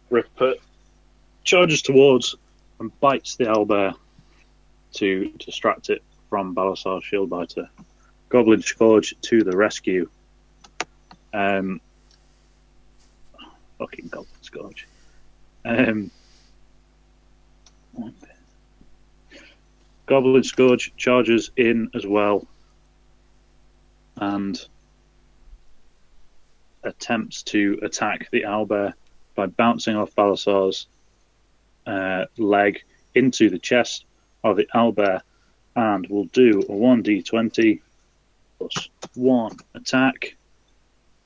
Ripper charges towards and bites the owlbear to distract it from Balasar's Shieldbiter. Goblin Scourge to the rescue. Fucking Goblin Scourge. Goblin Scourge charges in as well and attempts to attack the owlbear by bouncing off Balasar's leg into the chest of the owlbear, and will do a 1d20 +1 attack,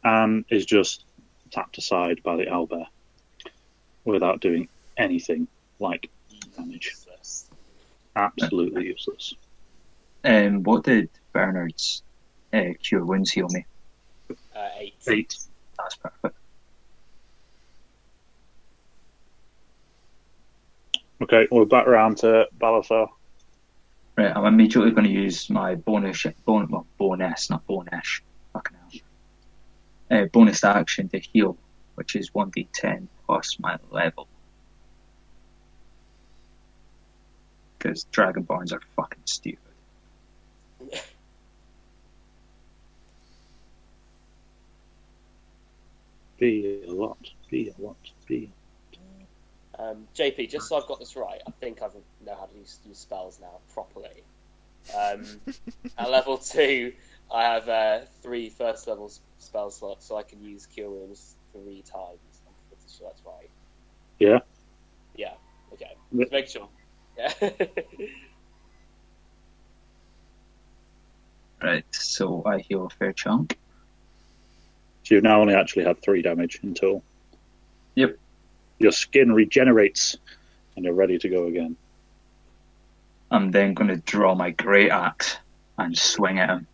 and is just tapped aside by the owlbear without doing anything like damage. Useless. Absolutely useless. What did Bernard's cure wounds heal me? 8. 8. That's perfect. Okay, we're back around to Balasar. Right, I'm immediately going to use my bonus, not bonus. Fucking hell. Bonus action to heal, which is 1d10 plus my level. Because Dragonborns are fucking stupid. Be a lot. JP, just so I've got this right, I think I know how to use spells now properly. At level 2, I have 3 first level spell slots, so I can use Cure Wounds 3 times. I'm pretty sure that's right. Yeah. Yeah, okay. Yeah. Just make sure. Yeah. Right, so I heal a fair chunk. So you've now only actually had 3 damage in total. Yep. Your skin regenerates and you're ready to go again. I'm then going to draw my great axe and swing at him.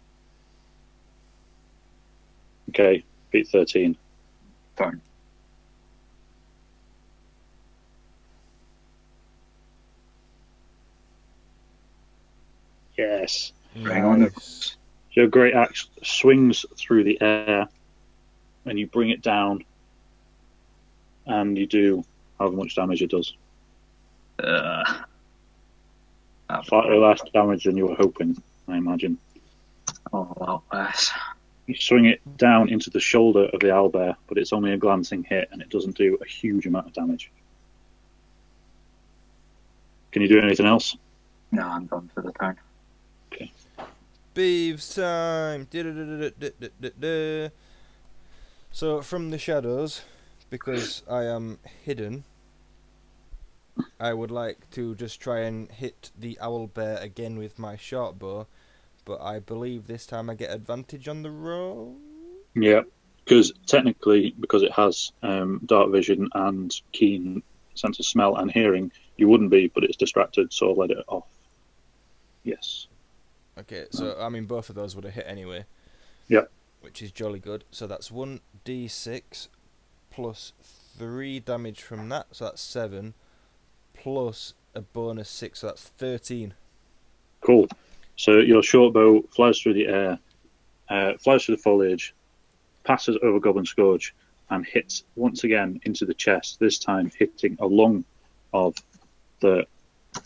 Okay, beat 13. Turn. Yes. Bring on the... Nice. Your great axe swings through the air and you bring it down and you do however much damage it does. Slightly less damage than you were hoping, I imagine. Oh, a lot less. You swing it down into the shoulder of the owlbear, but it's only a glancing hit and it doesn't do a huge amount of damage. Can you do anything else? No, I'm done for the turn. Okay. Beeves time! Du-du-du-du-du-du-du-du. So, from the shadows, because I am hidden, I would like to just try and hit the owlbear again with my short bow, but I believe this time I get advantage on the roll. Yeah, because technically, because it has dark vision and keen sense of smell and hearing, you wouldn't be, but it's distracted, so I'll let it off. Yes. Okay, so I mean both of those would have hit anyway. Yep. Which is jolly good. So that's 1d6 plus 3 damage from that, so that's 7, plus a bonus 6, so that's 13. Cool. So your short bow flies through the air, flies through the foliage, passes over Goblin Scourge, and hits once again into the chest, this time hitting a lung of the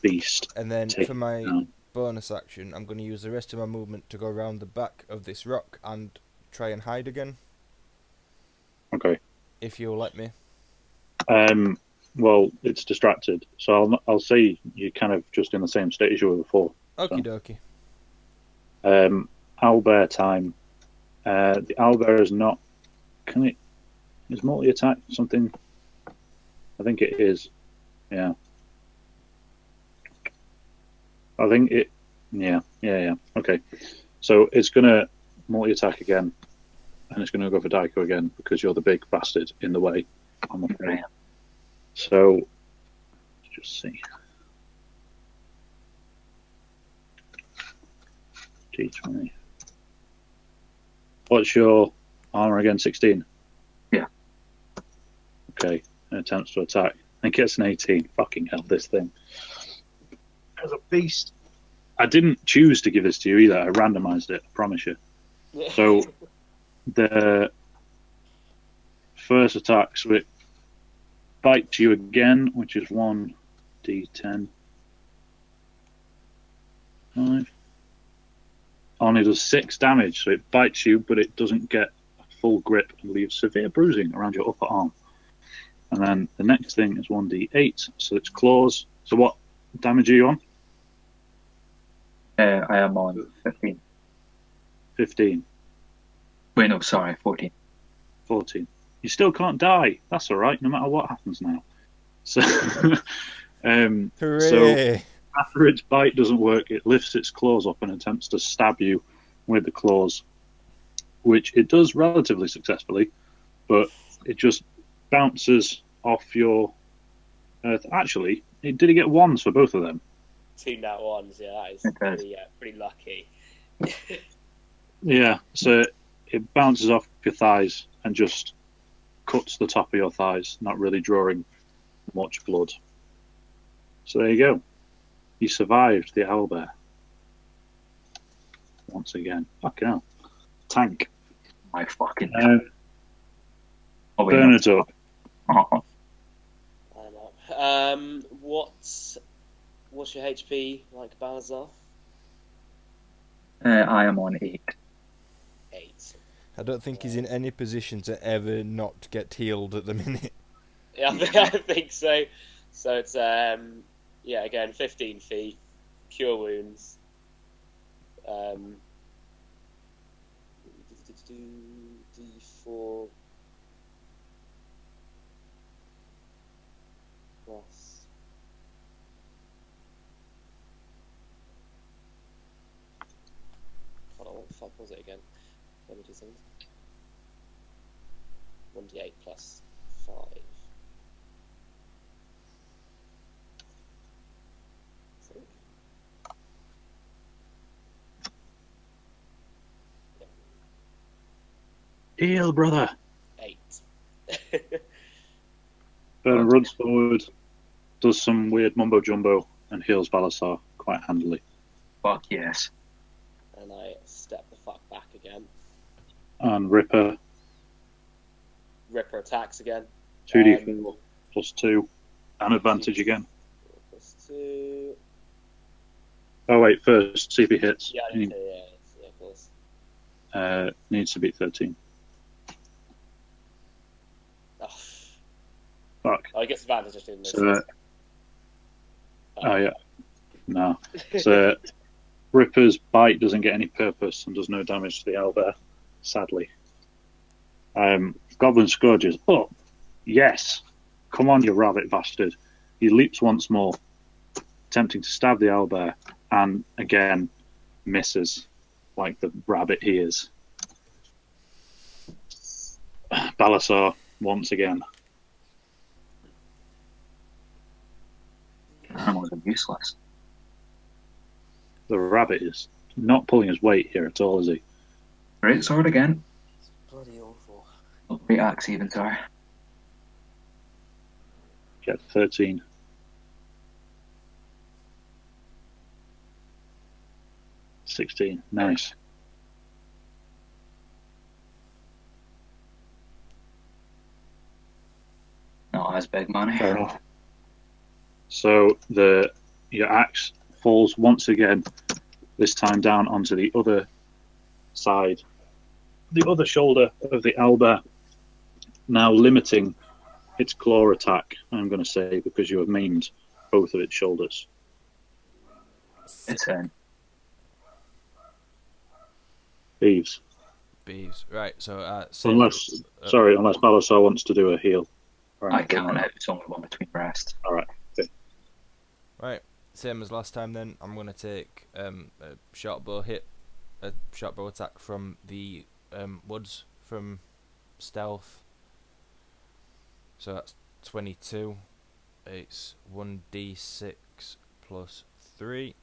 beast. And then Take for my it down. bonus action, I'm going to use the rest of my movement to go around the back of this rock and try and hide again, Okay. if you'll let me. Well, it's distracted, so I'll say you're kind of just in the same state as you were before. Okie dokie. Owlbear time. The owlbear is not. Can it? Is multi-attack something? I think it is. Yeah. I think it. Yeah. Okay. So it's gonna multi-attack again, and it's gonna go for Daiko again because you're the big bastard in the way. I'm afraid. So, let's just see. D20. What's your armor again? 16? Yeah. Okay. And attempts to attack. And gets an 18. Fucking hell, this thing. As a beast. I didn't choose to give this to you either. I randomized it, I promise you. So, the first attack, so it bites you again, which is 1d10. 5. Only does 6 damage, so it bites you, but it doesn't get a full grip and leaves severe bruising around your upper arm. And then the next thing is 1d8, so it's claws. So what damage are you on? I am on 15. 15. Wait, no, sorry, 14. 14. You still can't die. That's all right, no matter what happens now. So, Hooray! so after its bite doesn't work, it lifts its claws up and attempts to stab you with the claws, which it does relatively successfully, but it just bounces off your earth. Actually, did it get ones for both of them? 2 nat ones, yeah, that is pretty lucky. Yeah, so it bounces off your thighs and just cuts the top of your thighs, not really drawing much blood. So there you go. You survived the owlbear. Once again. Fucking hell. Tank. My fucking. Burn it up. Oh, I'm up. What's your HP like, Balazar? I am on 8. 8. I don't think he's in any position to ever not get healed at the minute. Yeah, I think so. So it's again 15 feet, cure wounds. D4 plus. Hold on, what the fuck was it again? Let me do something. 1d8 plus 5. Heal, brother. 8. Burn runs forward, does some weird mumbo jumbo, and heals Balasar quite handily. Fuck yes. And I step the fuck back again. And Ripper, Ripper attacks again. 2d4 plus 2, and advantage again. Plus 2. Oh wait, first see if he hits. Yeah, I need to, yeah, of course. Needs to beat 13. Oh, Fuck. I guess advantage just didn't. So, oh yeah, no. So Ripper's bite doesn't get any purpose and does no damage to the owlbear, sadly. Goblin Scourge is up. Yes, come on, you rabbit bastard. He leaps once more, attempting to stab the owlbear, and again misses, like the rabbit he is. Balasar once again. Animals are useless. The rabbit is not pulling his weight here at all, is he? Great sword again. It's bloody awful. Great axe even, sorry. Get 13. 16. Nice. Not as big money. Fair enough. So your axe falls once again, this time down onto the other side, the other shoulder of the owlbear, now limiting its claw attack, I'm going to say, because you have maimed both of its shoulders. It's in. Beeves. Right, so Unless Balasar wants to do a heal. I can't. It's only one between rest. All right. Okay. right, same as last time. Then I'm gonna take a short bow attack from the woods from stealth. So that's 22. It's 1d6 plus 3.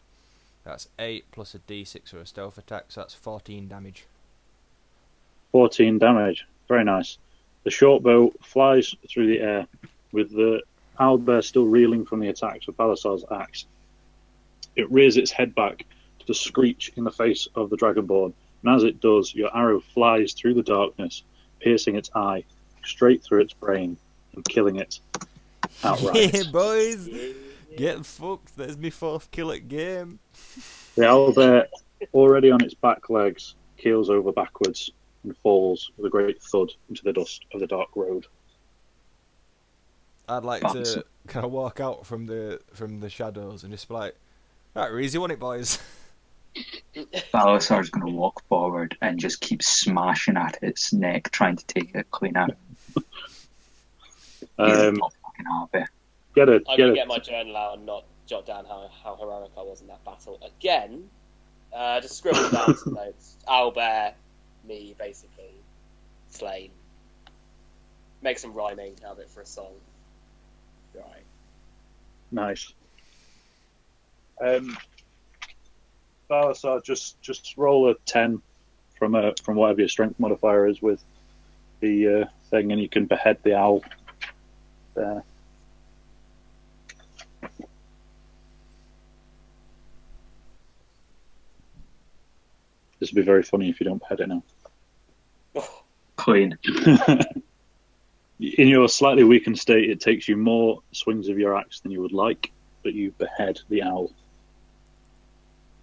That's 8 plus a d6 for a stealth attack. So that's 14 damage. 14 damage. Very nice. The short bow flies through the air, with the owlbear still reeling from the attacks of Balasar's axe. It rears its head back to screech in the face of the Dragonborn, and as it does, your arrow flies through the darkness, piercing its eye, straight through its brain, and killing it outright. Yeah, boys! Get fucked. There's my 4th kill at game. The owlbear, already on its back legs, keels over backwards and falls with a great thud into the dust of the dark road. I'd like to kind of walk out from the shadows and just be like, "Right, easy, wasn't it, boys?" Balasar's going to walk forward and just keep smashing at its neck, trying to take it clean out. Get I'm it. going to get my journal out and not jot down how heroic I was in that battle. Again, just scribble down some notes. Owlbear, me, basically, slain. Make some rhyming out of it for a song. Right. Nice. Balasar, just roll a 10 from whatever your strength modifier is with the thing, and you can behead the owl there. This would be very funny if you don't behead it now. Clean. In your slightly weakened state, it takes you more swings of your axe than you would like, but you behead the owl.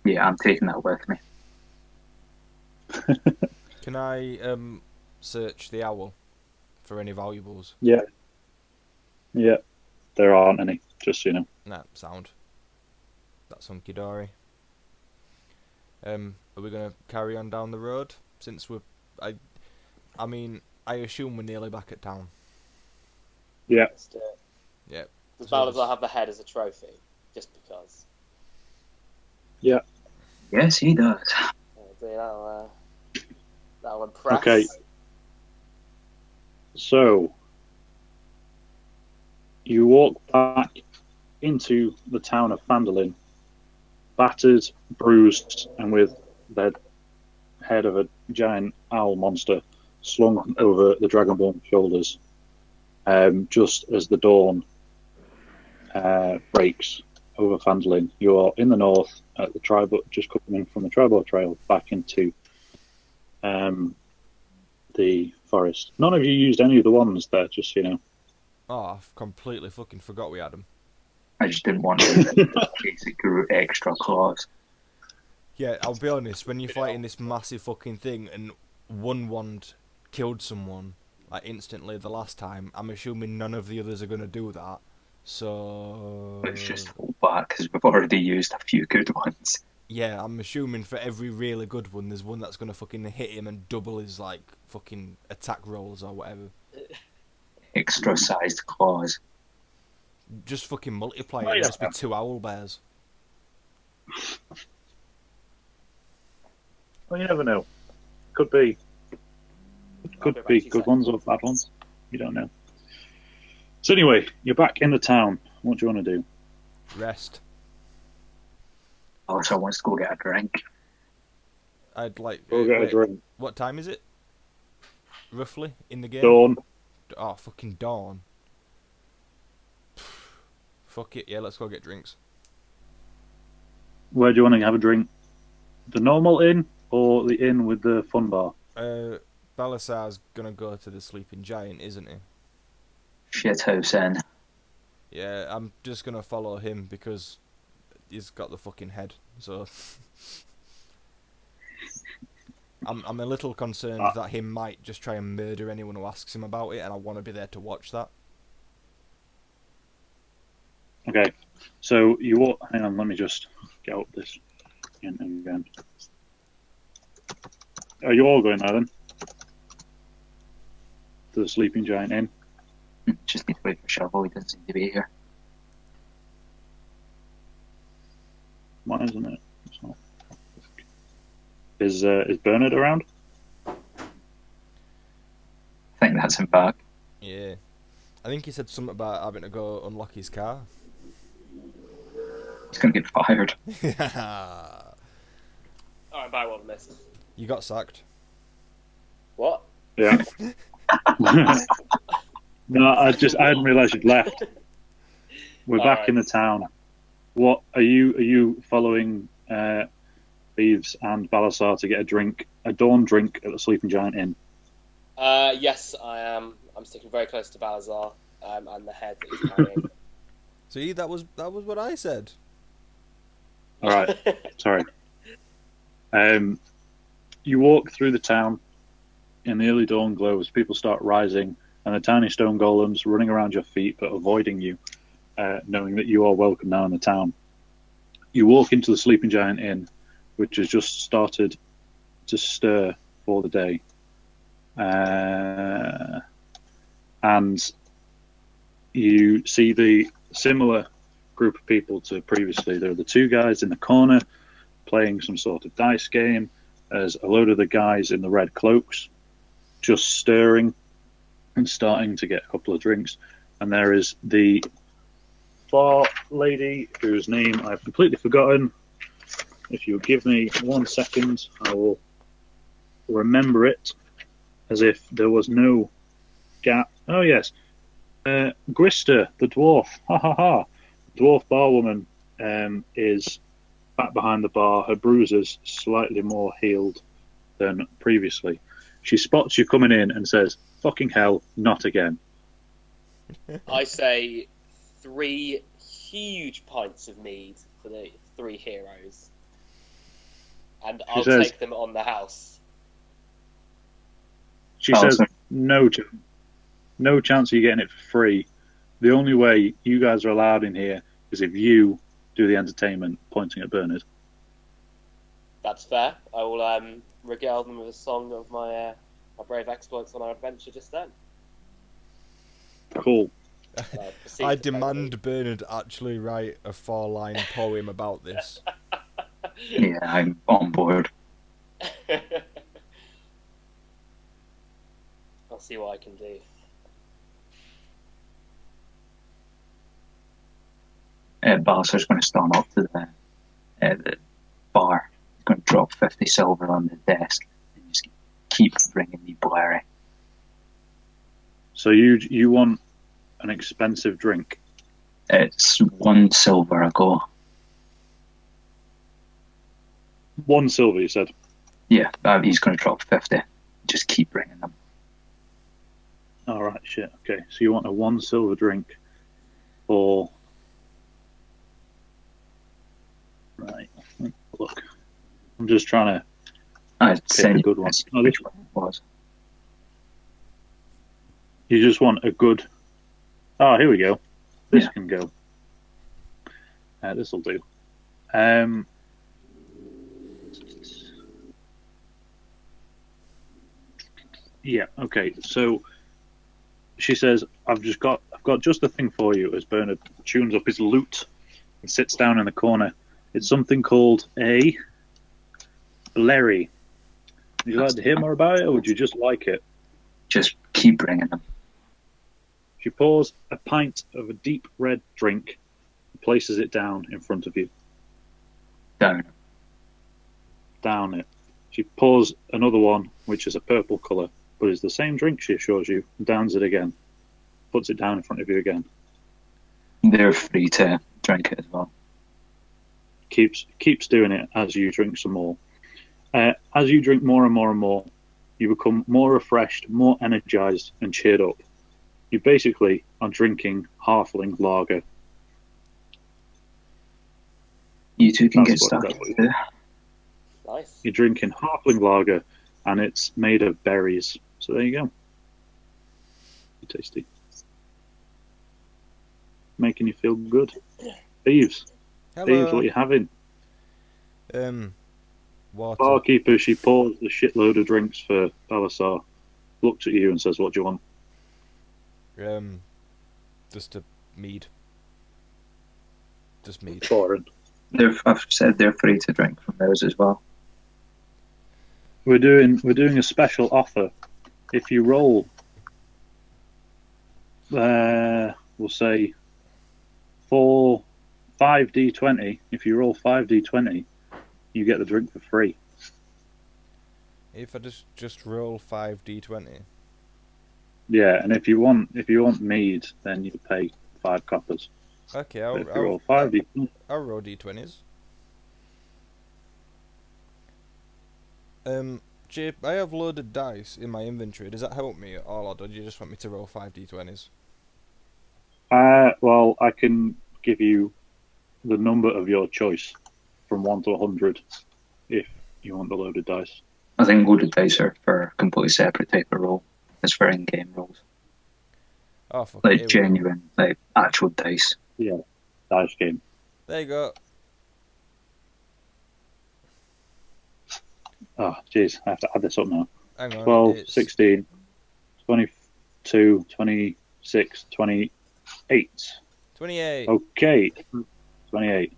Yeah, I'm taking that with me. Can I search the owl for any valuables? Yeah. There aren't any, just so you know. Nah, sound. That's hunky dory. Are we gonna carry on down the road? Since I mean, I assume we're nearly back at town. Yeah. Let's do it. Yeah. Does Balazar have the head as a trophy? Just because. Yeah. Yes, he does. That'll impress. Okay. So, you walk back into the town of Phandalin, battered, bruised, and with the head of a giant owl monster slung over the Dragonborn's shoulders, just as the dawn breaks over Phandalin. You are in the north at the tribal, just coming from the tribal trail back into the forest. None of you used any of the ones there, just so you know. Oh, I've completely fucking forgot we had them. I just didn't want to in case it grew extra claws. Yeah, I'll be honest, when you're fighting this massive fucking thing and one wand killed someone, like instantly the last time, I'm assuming none of the others are going to do that. So... Let's just hold back because we've already used a few good ones. Yeah, I'm assuming for every really good one, there's one that's going to fucking hit him and double his, like, fucking attack rolls or whatever. Extra sized claws. Just fucking multiply Oh, it. yeah. It must be 2 owl bears. Well, you never know. Could be. Could be good ones or bad ones. You don't know. So anyway, you're back in the town. What do you want to do? Rest. Also wants to go get a drink. I'd like... Go get a wait, drink. what time is it? Roughly? In the game? Dawn. Oh, fucking dawn. Fuck it, yeah, let's go get drinks. Where do you want to have a drink? The normal inn or the inn with the fun bar? Balasar's gonna go to the Sleeping Giant, isn't he? Shithouse Inn. Yeah, I'm just gonna follow him because he's got the fucking head. So I'm a little concerned that he might just try and murder anyone who asks him about it, and I want to be there to watch that. Okay, so you walk. Hang on, let me just get up this inn again. Are you all going there then? To the Sleeping Giant Inn? Just need to wait for Shovel. He doesn't seem to be here. Why isn't it? It's not. Is Bernard around? I think that's him back. Yeah, I think he said something about having to go unlock his car. He's gonna get fired. Alright, bye, one missed. You got sacked. What? Yeah. No, I hadn't realised you'd left. We're back Alright. in the town. What are you following Thieves and Balasar to get a dawn drink at the Sleeping Giant Inn? Yes, I am. I'm sticking very close to Balazar and the head that he's carrying. See, that was what I said. All right, sorry. You walk through the town in the early dawn glow as people start rising, and the tiny stone golems running around your feet but avoiding you, knowing that you are welcome now in the town. You walk into the Sleeping Giant Inn, which has just started to stir for the day. And you see the similar group of people to previously. There are the two guys in the corner playing some sort of dice game. There's a load of the guys in the red cloaks just stirring and starting to get a couple of drinks. And there is the bar lady whose name I've completely forgotten. If you'll give me 1 second, I will remember it as if there was no gap. Oh, yes. Grista, the dwarf. Ha ha ha. Dwarf barwoman is back behind the bar, her bruises slightly more healed than previously. She spots you coming in and says, "Fucking hell, not again." I say 3 huge pints of mead for the 3 heroes. And I'll says- take them on the house. She Oh, says, sorry. no chance of you getting it for free. The only way you guys are allowed in here is if you do the entertainment, pointing at Bernard. That's fair. I will regale them with a song of my brave exploits on our adventure just then. Cool. Proceed I to demand Bernard actually write a 4-line poem about this. Yeah, I'm on board. I'll see what I can do. Balasar's going to storm up to the bar. He's going to drop 50 silver on the desk and just keep bringing me blurry. So you want an expensive drink? It's 1 silver a go. 1 silver, you said? Yeah, he's going to drop 50. Just keep bringing them. All right, shit. Okay, so you want a 1 silver drink for... Right, look. I'm just trying to... I'd Pick a good one. Oh, which one it was. You just want a good... Oh, here we go. This Yeah. can go. This'll do. Yeah, okay. So she says, I've got just the thing for you, as Bernard tunes up his lute and sits down in the corner. It's something called a blerry. Would you like to hear more about it, or would you just like it? Just keep bringing them. She pours a pint of a deep red drink and places it down in front of you. Down. Down it. She pours another one, which is a purple colour, but is the same drink, she assures you, and downs it again. Puts it down in front of you again. They're free to drink it as well. Keeps doing it as you drink some more. As you drink more and more and more, you become more refreshed, more energized, and cheered up. You basically are drinking halfling lager. You two can That's get what- stuck that's what into. Nice. You're drinking halfling lager, and it's made of berries. So there you go. Tasty. Making you feel good. Thieves. Thieves, what are you having? Water. Barkeeper, she pours a shitload of drinks for Balasar, looks at you and says, what do you want? Just a mead. Just mead. Foreign. I've said they're free to drink from those as well. We're doing a special offer. If you roll, we'll say 5d20. If you roll 5d20, you get the drink for free. If I just roll 5d20. Yeah, and if you want mead, then you pay 5 coppers. Okay, But if you roll 5d20, I'll roll d20s. Jip, I have loaded dice in my inventory. Does that help me at all, or do you just want me to roll 5d20s? well, I can give you the number of your choice from 1 to 100 if you want the loaded dice. I think loaded dice are for a completely separate type of roll. It's for in-game rolls. Oh, fuck Like it, here we go. genuine, like actual dice. Yeah, dice game. There you go. Oh, jeez, I have to add this up now. Hang on. 12, it's 16, 22, 26, 28. 28. Okay, 28.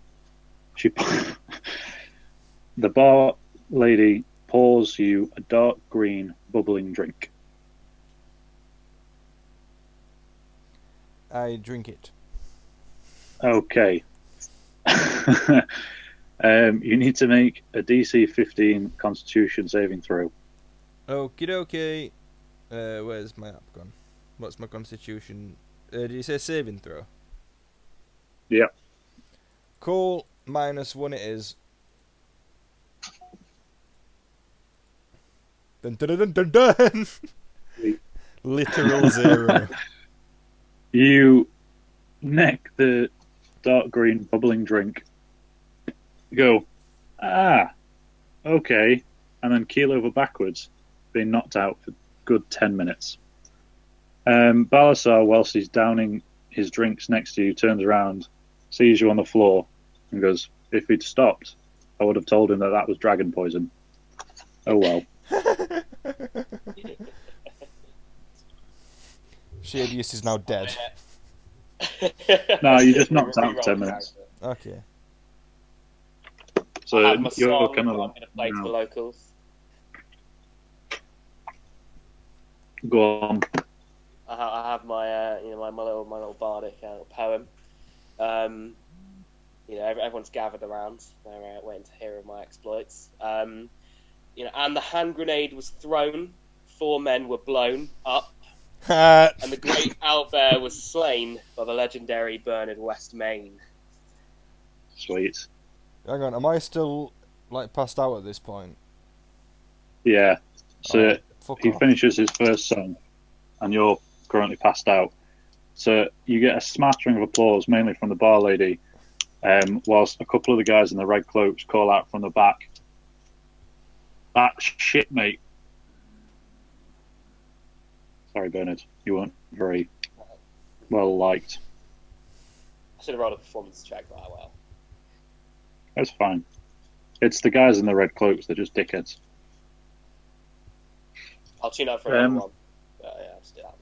The bar lady pours you a dark green bubbling drink. I drink it. Okay. You need to make a DC 15 Constitution saving throw. Okie dokie. Where's my app gone? What's my constitution? Did you say saving throw? Yeah. Cool. -1 it is. Dun dun dun dun dun. Literal 0. You neck the dark green bubbling drink. Go, okay, and then keel over backwards, being knocked out for a good 10 minutes. Balasar, whilst he's downing his drinks next to you, turns around, sees you on the floor, and goes, if he'd stopped, I would have told him that was dragon poison. Oh well. Shadius is now dead. No, you just knocked out for 10 minutes. Okay. So I have my you're song kind that of I'm going to play to the locals. go on. I have my my little bardic poem. Everyone's gathered around. They're waiting to hear of my exploits. And the hand grenade was thrown. 4 men were blown up, and the great owlbear was slain by the legendary Bernard Westmain. Sweet. Hang on, am I still passed out at this point? Yeah. So Fuck he off. finishes his first song, and you're currently passed out. So you get a smattering of applause, mainly from the bar lady, whilst a couple of the guys in the red cloaks call out from the back, "That's shit, mate." Sorry, Bernard. You weren't very well liked. I should have rolled a performance check that well. That's fine. It's the guys in the red cloaks. They're just dickheads. I'll tune up for another one. Yeah, I'll just do that.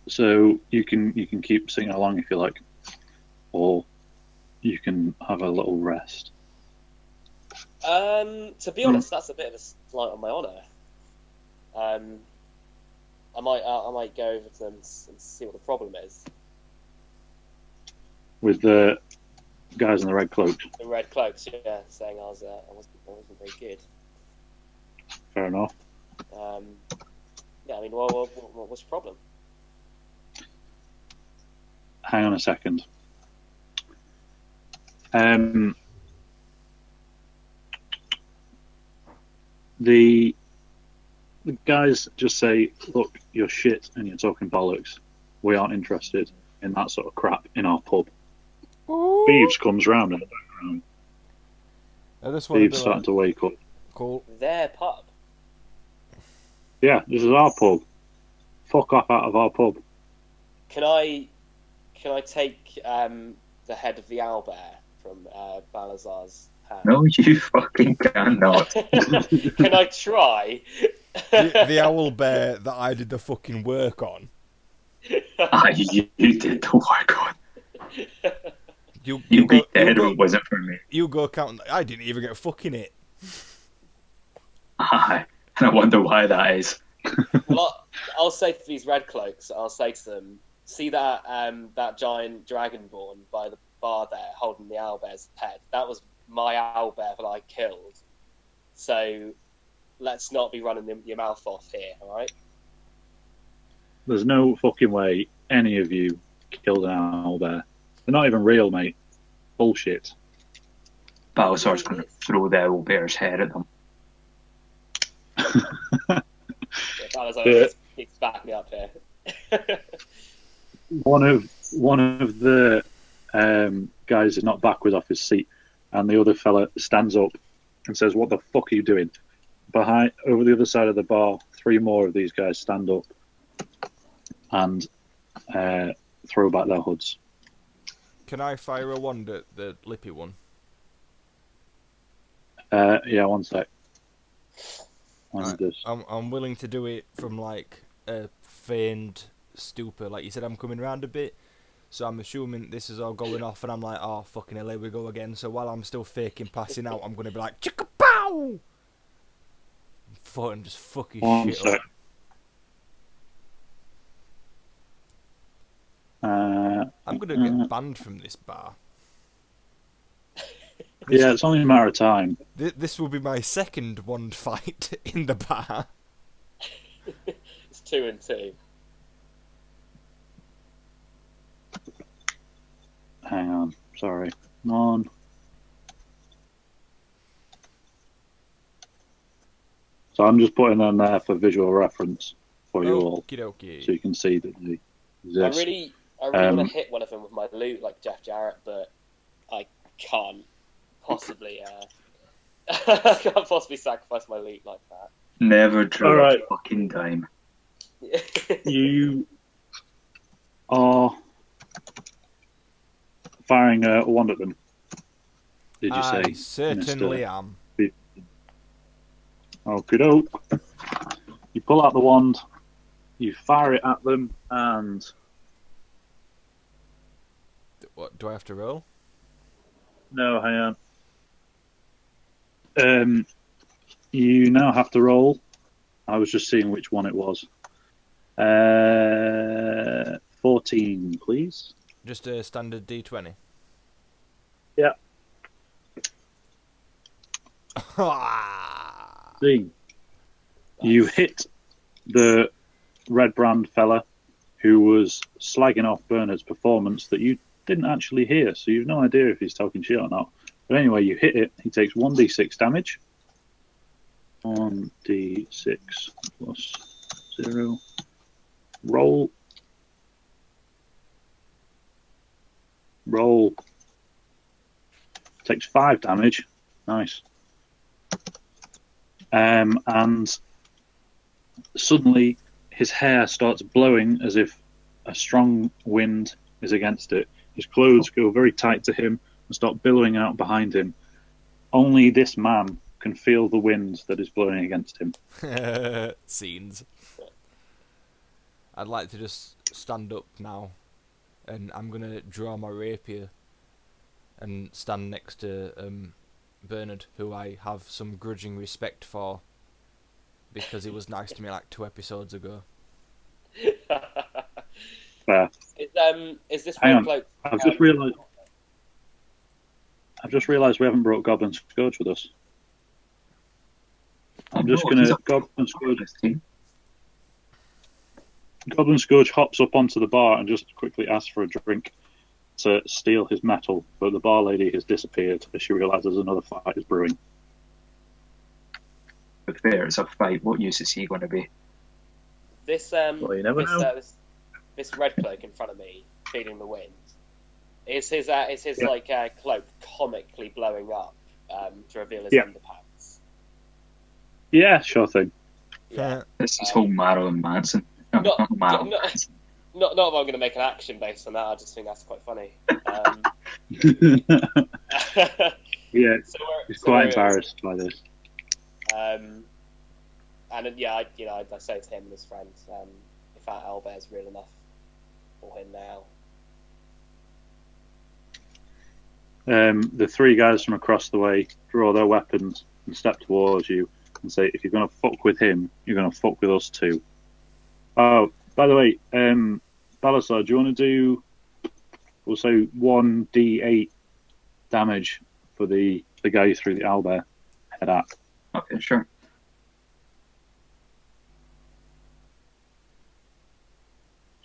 So you can keep singing along if you like, or you can have a little rest. To be honest, that's a bit of a slight on my honour. I might go over to them and see what the problem is. With the guys in the red cloaks. The red cloaks, yeah, saying I wasn't very good. Fair enough. Yeah, I mean, what's the problem? Hang on a second. The guys just say, "Look, you're shit and you're talking bollocks. We aren't interested in that sort of crap in our pub." Thieves comes round in the background. I just want to Thieves be starting like, to wake up. cool. Their pub. Yeah, this is our pub. Fuck off out of our pub. Can I take the head of the owlbear from Balazar's hand? No, you fucking cannot. Can I try? The owl bear that I did the fucking work on. You did the work on. You You go, beat the head if it wasn't for me. you go count. I didn't even get fucking it. Aye. And I wonder why that is. Well, I'll say to these red cloaks, I'll say to them, see that that giant dragonborn by the bar there holding the owlbear's head? That was my owlbear that I killed. So let's not be running your mouth off here, alright? There's no fucking way any of you killed an owlbear. They're not even real, mate. Bullshit. Balazar's going to throw the owl bear's head at them. Yeah, Balazar keeps backing me up here. One of the guys is knocked backwards off his seat, and the other fella stands up and says, "What the fuck are you doing?" Behind, over the other side of the bar, 3 more of these guys stand up and throw back their hoods. Can I fire a wand at the lippy one? Yeah, one sec. I'm willing to do it from like a feigned stupor. Like you said, I'm coming around a bit, so I'm assuming this is all going off, and I'm like, oh fucking hell, here we go again. So while I'm still faking passing out, I'm gonna be like, chicka pow, and just fucking One shit sec. up. I'm gonna get banned from this bar. Yeah, it's only a matter of time. This will be my second wand fight in the bar. It's 2 and 2. Hang on, sorry. On. So I'm just putting them there for visual reference for you all, Okie dokie. so you can see that they I exist. really want to hit one of them with my loot like Jeff Jarrett, but I can't possibly. I can't possibly sacrifice my loot like that. Never drew Alright. a fucking dime. You are firing a wand at them. Did you say? I certainly Mr. am. Okie doke. You pull out the wand, you fire it at them, and What do I have to roll? no, hang on. You now have to roll. I was just seeing which one it was. 14, please. Just a standard D20. Yeah. See. You hit the red brand fella who was slagging off Bernard's performance that you didn't actually hear, so you've no idea if he's talking shit or not. But anyway, you hit it. He takes 1d6 damage. 1d6 plus 0. Roll. Roll. Takes 5 damage. Nice. And suddenly his hair starts blowing as if a strong wind is against it. His clothes go very tight to him and start billowing out behind him. Only this man can feel the wind that is blowing against him. Scenes. I'd like to just stand up now, and I'm gonna draw my rapier and stand next to Bernard, who I have some grudging respect for because he was nice to me like 2 episodes ago. Fair. Is this Hang red on. cloak? I've just realised we haven't brought Goblin Scourge with us. I'm just going to... Goblin Scourge hops up onto the bar and just quickly asks for a drink to steal his metal, but the bar lady has disappeared as she realises another fight is brewing. If there's a fight, what use is he going to be? This Well, you never know. This red cloak in front of me, feeling the wind. Is his Yeah. like cloak comically blowing up to reveal his Yeah. underpants? Yeah, sure thing. Yeah. This is whole Marilyn Manson. No, Not- not Marilyn not- Manson. Not that I'm going to make an action based on that. I just think that's quite funny. Yeah, So he's so quite we're- embarrassed by this. And yeah, I say to him and his friend, if that owlbear's real enough for him now. The three guys from across the way draw their weapons and step towards you and say, if you're going to fuck with him, you're going to fuck with us too. Oh, by the way, Balasar, do you want to do also 1d8 damage for the guy who threw the owlbear head at? Okay, sure.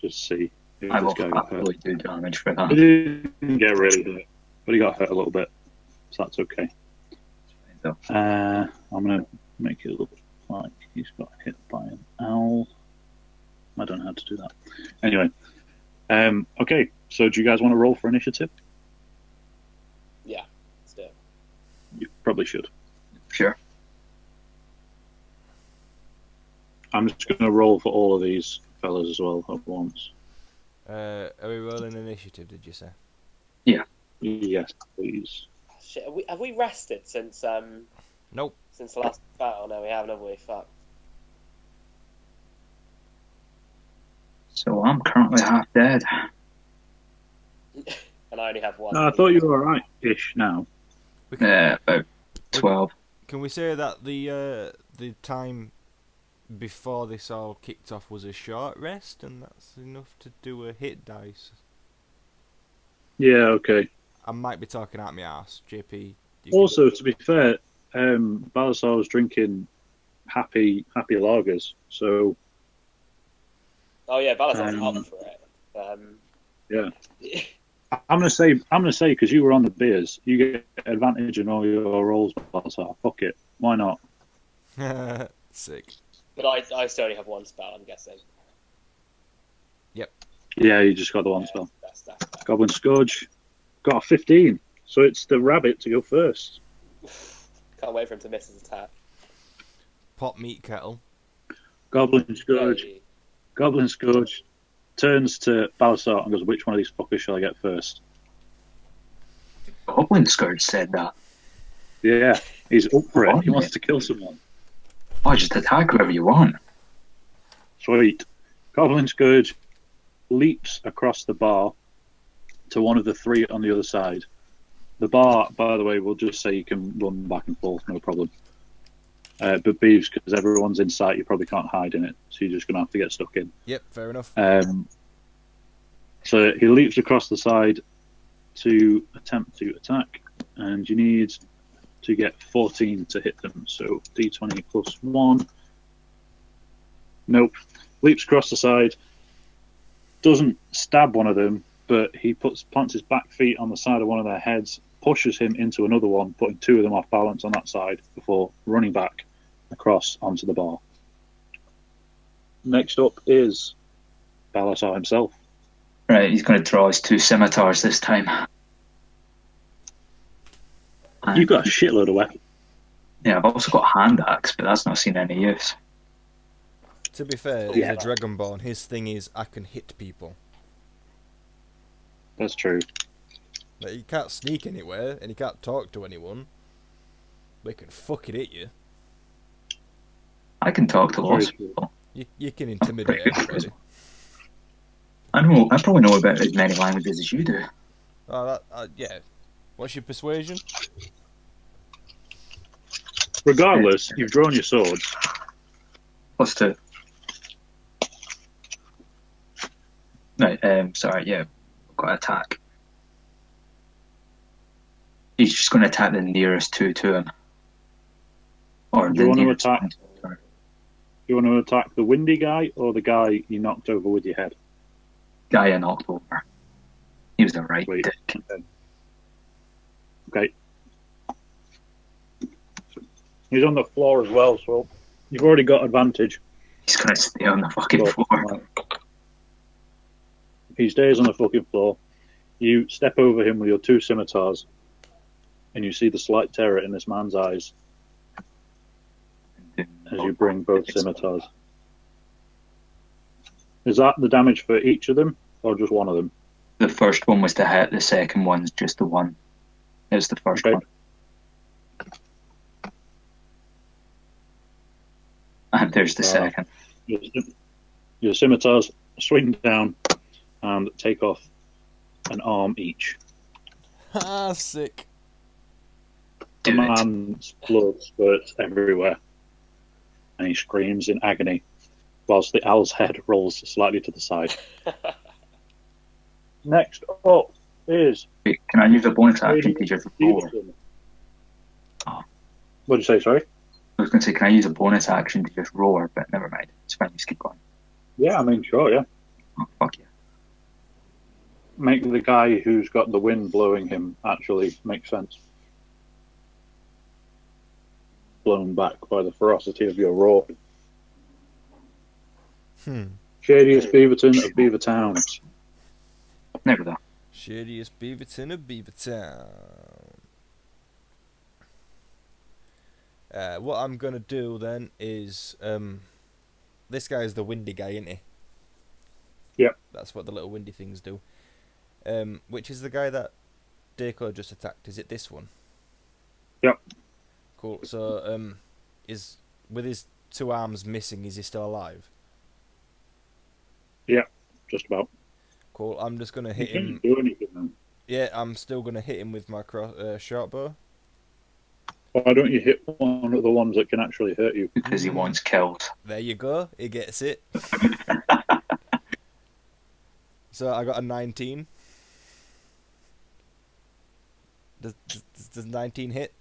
Just see if I this will guy got hurt. happily do damage for He that. didn't get really hurt, but he got hurt a little bit, so that's okay. So, I'm going to make it look like he's got hit by an owl. I don't know how to do that. Anyway, okay, so do you guys want to roll for initiative? Yeah, let's do it. You probably should. sure. I'm just going to roll for all of these fellas as well at once. Are we rolling initiative, did you say? Yes, please. Shit, have we rested since Nope. since the last battle? No, we haven't, have we? Fuck. So I'm currently half dead. And I only have one. No, I thought you were alright-ish now. We can, About 12. can we say that the time before this all kicked off was a short rest, and that's enough to do a hit dice? Yeah, okay. I might be talking out my ass, JP. Also, to be fair, Balasar was drinking happy lagers, so Oh yeah, Balazar's Um, up for it. yeah. I'm gonna say because you were on the beers, you get advantage in all your rolls, Balasar. Fuck it, why not? Sick. But I still only have one spell, I'm guessing. Yeah, you just got the one spell. That's Goblin Scourge got a 15, so it's the rabbit to go first. Can't wait for him to miss his attack. Pot meat kettle. Goblin Scourge, Yay. Goblin Scourge turns to Balasar and goes, "Which one of these fuckers shall I get first?" Goblin Scourge said that. Yeah, he's up for it. He wants to kill someone. Oh, just attack whoever you want. Sweet. Goblin Scourge leaps across the bar to one of the three on the other side. The bar, by the way, will just say you can run back and forth, no problem. But Beeves, because everyone's in sight, you probably can't hide in it, so you're just going to have to get stuck in. Yep, fair enough. So he leaps across the side to attempt to attack, and you need to get 14 to hit them, so d20 plus 1. Nope. Leaps across the side, doesn't stab one of them, but he plants his back feet on the side of one of their heads, pushes him into another one, putting two of them off balance on that side before running back across onto the bar. Next up is Balasar himself. Right, he's going to draw his 2 scimitars this time. And, You've got a shitload of weapons. yeah, I've also got a hand axe, but that's not seen any use. To be fair, Yeah. he's a Dragonborn. His thing is, I can hit people. That's true. Like, he can't sneak anywhere, and he can't talk to anyone. But he can fucking hit you. I can talk to lots of Very people. You can intimidate everybody. I probably know about as many languages as you do. Oh, yeah. What's your persuasion? Regardless, you've drawn your swords. Plus 2. Right, sorry, yeah. I've got to attack. He's just going to attack the nearest 2 to him. Or Do the you want to nearest attack? one. You want to attack the windy guy or the guy you knocked over with your head? Guy I knocked over. He was a right Sweet. dick. Okay. He's on the floor as well, so you've already got advantage. He's gonna stay on the fucking But, floor. right. He stays on the fucking floor. You step over him with your 2 scimitars, and you see the slight terror in this man's eyes as you bring both scimitars. Is that the damage for each of them, or just one of them? The first one was to hit, the second one's just the one. It was the first Okay. one. And there's the second. Your scimitars swing down and take off an arm each. Ah, sick. The Do it. man's blood spurts everywhere, and he screams in agony, whilst the owl's head rolls slightly to the side. Next up is Wait, can I use a bonus action to just roar? Stevenson. Oh. What did you say, sorry? I was going to say, can I use a bonus action to just roar? But never mind. It's fine, just keep going. Yeah, I mean, sure, yeah. Oh, fuck yeah. Make the guy who's got the wind blowing him actually make sense. Blown back by the ferocity of your roar. Shadiest Beaverton of Beavertown. Never that. Shadiest Beaverton of Beavertown. What I'm gonna do then is this guy is the windy guy, isn't he? Yep. That's what the little windy things do. Which is the guy that Dako just attacked? Is it this one? Yep. Cool. So is with his 2 arms missing, is he still alive? Yeah, just about. Cool. I'm just gonna hit You him. can't do anything then. Yeah, I'm still gonna hit him with my short bow. Why don't you hit one of the ones that can actually hurt you? Because he wants killed. There you go. He gets it. So I got a 19. Does 19 hit?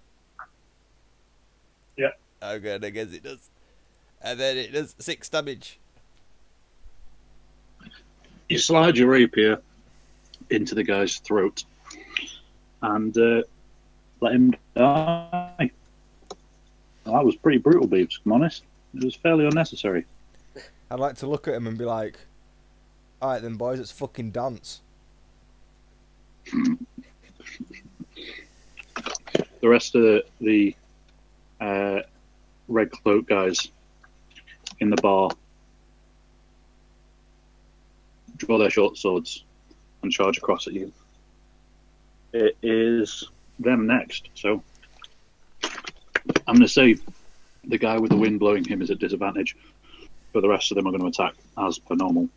Yeah. Oh good, I guess it does. And then it does 6 damage. You slide your rapier into the guy's throat and let him die. Well, that was pretty brutal, Beeves, if I'm honest. It was fairly unnecessary. I'd like to look at him and be like, alright then boys, it's fucking dance. The rest of the red cloak guys in the bar draw their short swords and charge across at you. It is them next, so I'm going to say the guy with the wind blowing him is at disadvantage, but the rest of them are going to attack as per normal.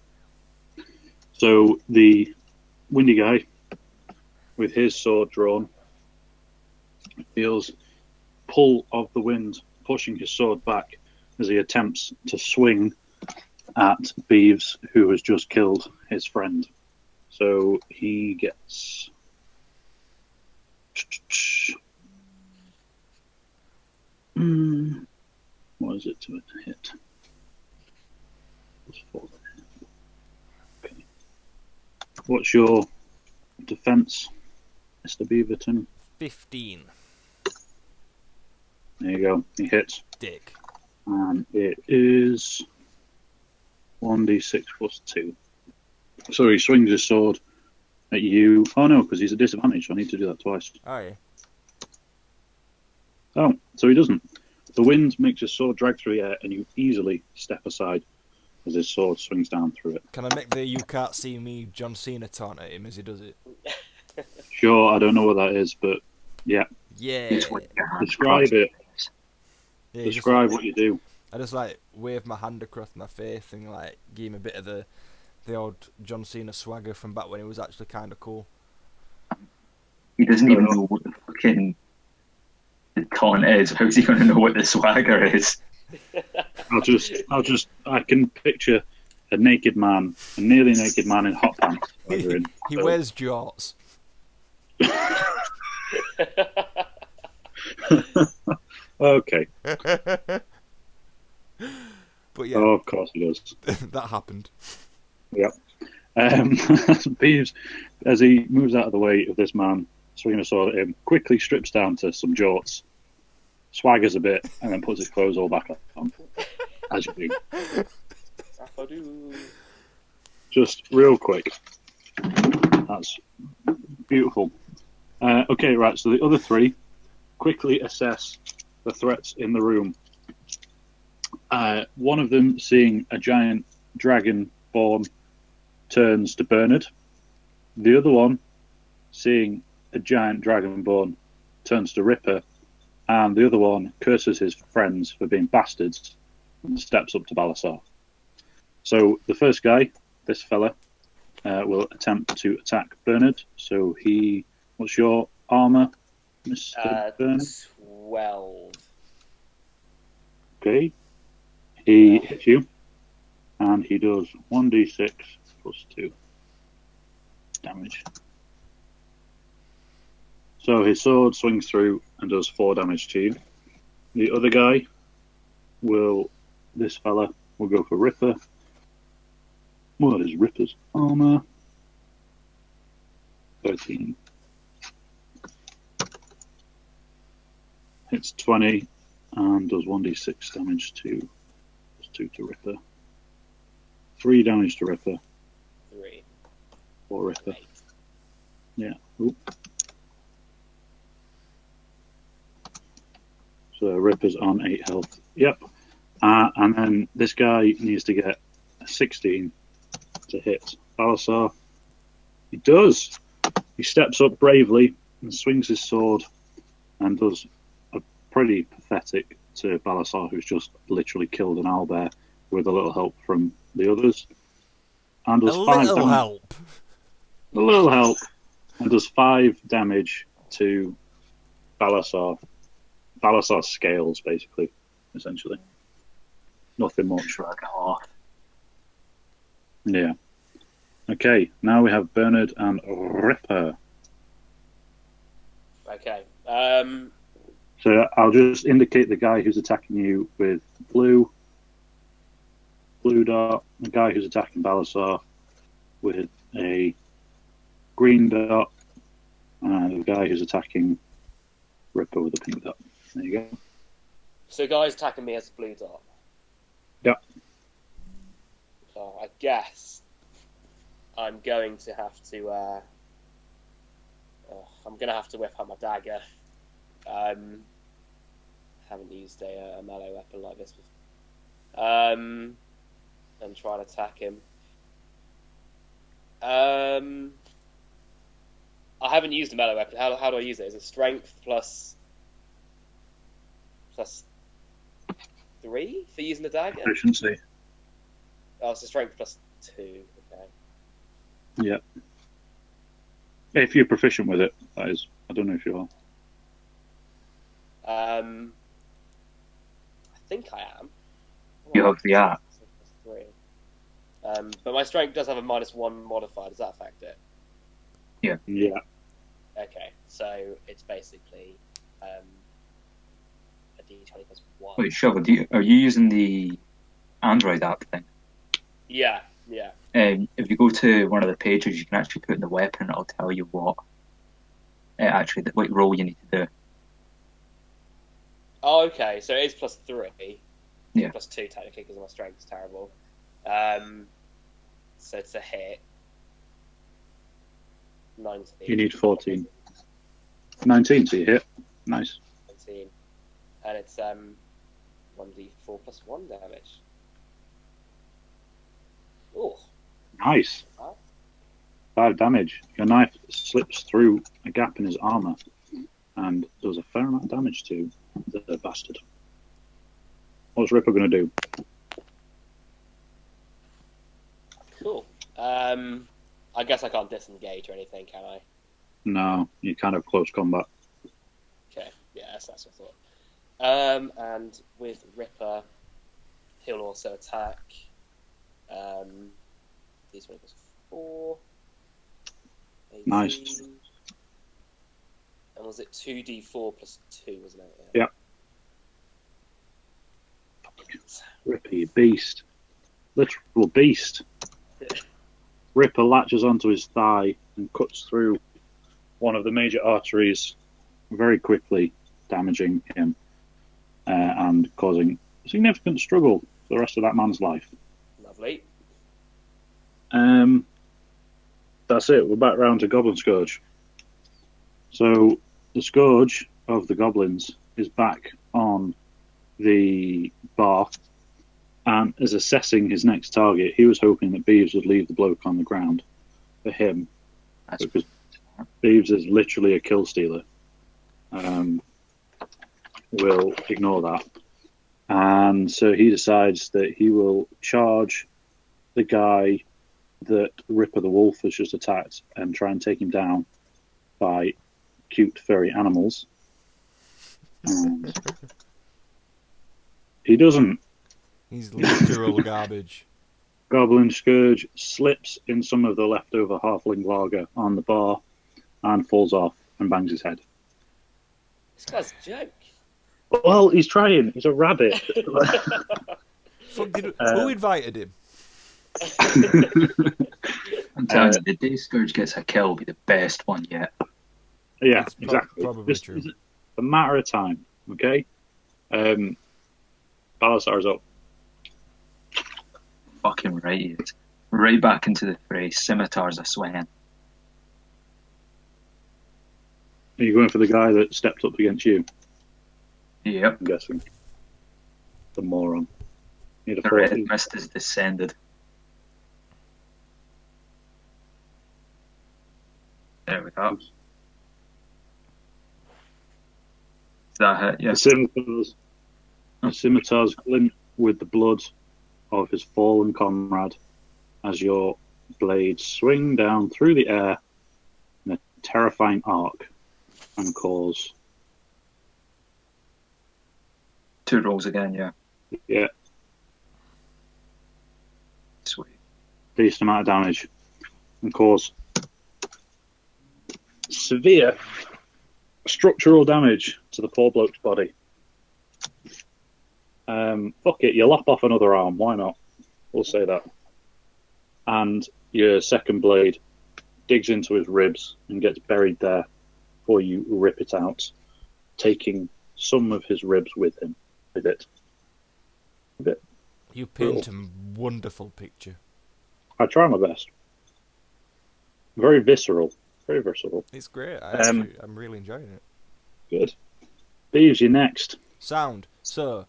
So the windy guy with his sword drawn feels pull of the wind pushing his sword back as he attempts to swing at Beeves, who has just killed his friend. So he gets what is it to hit? Okay. What's your defense, Mr. Beaverton? 15. There you go. He hits. Dick. And it is 1d6 plus 2. So he swings his sword at you. Oh no, because he's at disadvantage, so I need to do that twice. Oh yeah. Oh, so he doesn't. The wind makes his sword drag through the air, and you easily step aside as his sword swings down through it. Can I make the "you can't see me" John Cena taunt at him as he does it? Sure, I don't know what that is, but yeah. Yeah. Describe it. Yeah, Describe what you do. I just like wave my hand across my face and like give him a bit of the old John Cena swagger from back when he was actually kind of cool. He doesn't even know what the fucking the taunt is. How's he going to know what the swagger is? I can picture a naked man, a nearly naked man in hot pants. He wears jorts. Okay. But yeah. Oh, of course he does. That happened. Yep. Beeves, as he moves out of the way of this man swinging a sword at him, quickly strips down to some jorts swaggers a bit, and then puts his clothes all back on. As you do. Just real quick. That's beautiful. Okay, right, so the other three quickly assess the threats in the room. One of them, seeing a giant dragonborn, turns to Bernard. The other one, seeing a giant dragonborn, turns to Ripper. And the other one curses his friends for being bastards and steps up to Balasar. So the first guy, this fella, will attempt to attack Bernard. So what's your armor, Mr. Bernard? 12. Okay. He hits you, and he does 1d6 plus 2 damage. So his sword swings through and does 4 damage to you. The other guy this fella will go for Ripper. What is Ripper's armor? 13. Hits 20 and does 1d6 damage to 2 to Ripper. 3 damage to Ripper. 3. 4 Ripper. 8. Yeah. Oop. So Ripper's on 8 health. Yep. And then this guy needs to get a 16 to hit Balasar. He does. He steps up bravely and swings his sword and does a pretty pathetic to Balasar, who's just literally killed an owlbear with a little help from the others. And does A 5 little damage. help. A little help. And does 5 damage to Balasar. Balasar's scales, basically, essentially. Nothing much. Like half. Yeah. Okay, now we have Bernard and Ripper. Okay. So I'll just indicate the guy who's attacking you with blue dot, the guy who's attacking Balasar with a green dot, and the guy who's attacking Ripper with a pink dot. There you go. So guys attacking me as a blue dot. Yep. So I guess I'm going to have to. I'm going to have to whip out my dagger. Haven't used a melee weapon like this before. And try and attack him. I haven't used a melee weapon. How do I use it? Is it strength plus 3 for using the dagger? Efficiency. Oh, it's a strength plus 2. Okay. Yeah. If you're proficient with it, that is. I don't know if you are. I think I am. You have the art. Plus 3. But my strength does have a -1 modifier. Does that affect it? Yeah. Okay, so it's basically a d20 plus 1. Wait, Shovel, are you using the Android app thing? Yeah. If you go to one of the pages, you can actually put in the weapon. It'll tell you what roll you need to do. Oh, okay. So it is plus 3. Yeah. Plus 2 technically because my strength is terrible. So it's a hit. 19. You need 14. 19, so you hit. Nice. 19. And it's 1d4 plus 1 damage. Oh. Nice. 5 damage. Your knife slips through a gap in his armor and does a fair amount of damage to the bastard. What's Ripper going to do? Cool. I guess I can't disengage or anything, can I? No, you kind of close combat. Okay, yes, that's what I thought. And with Ripper, he'll also attack. These one equals 4. 18. Nice. And was it 2d4 plus 2, wasn't it? Yeah. Ripper, you beast. Literal beast. Ripper latches onto his thigh and cuts through one of the major arteries very quickly, damaging him. and causing significant struggle for the rest of that man's life. Lovely. That's it. We're back round to Goblin Scourge. So the Scourge of the Goblins is back on the bar and is assessing his next target. He was hoping that Beeves would leave the bloke on the ground for him, because Beeves is literally a kill stealer. We'll ignore that. And so he decides that he will charge the guy that Ripper the Wolf has just attacked and try and take him down by cute furry animals. And he doesn't. He's literal garbage. Goblin Scourge slips in some of the leftover halfling lager on the bar and falls off and bangs his head. This guy's a joke. Well, he's trying. He's a rabbit. Fuck, who invited him? I'm telling you, the day Scourge gets a kill will be the best one yet. Yeah, That's exactly. probably Just true. a matter of time, okay? Balasar's up. Fucking right he is. Right back into the fray. Scimitars are swinging. Are you going for the guy that stepped up against you? Yep. I'm guessing. The moron. Need a The red 40. mist has descended. There we go. Is that hit? The Yes. scimitars glint with the blood of his fallen comrade as your blades swing down through the air in a terrifying arc and cause 2 rolls again, yeah. Sweet. decent amount of damage and cause severe structural damage to the poor bloke's body. Fuck it, you lop off another arm, why not? We'll say that. And your second blade digs into his ribs and gets buried there before you rip it out, taking some of his ribs with him. With it. You paint a wonderful picture. I try my best. Very visceral. Very visceral. It's great. I'm really enjoying it. Good. Beeves, you're next. Sound. So,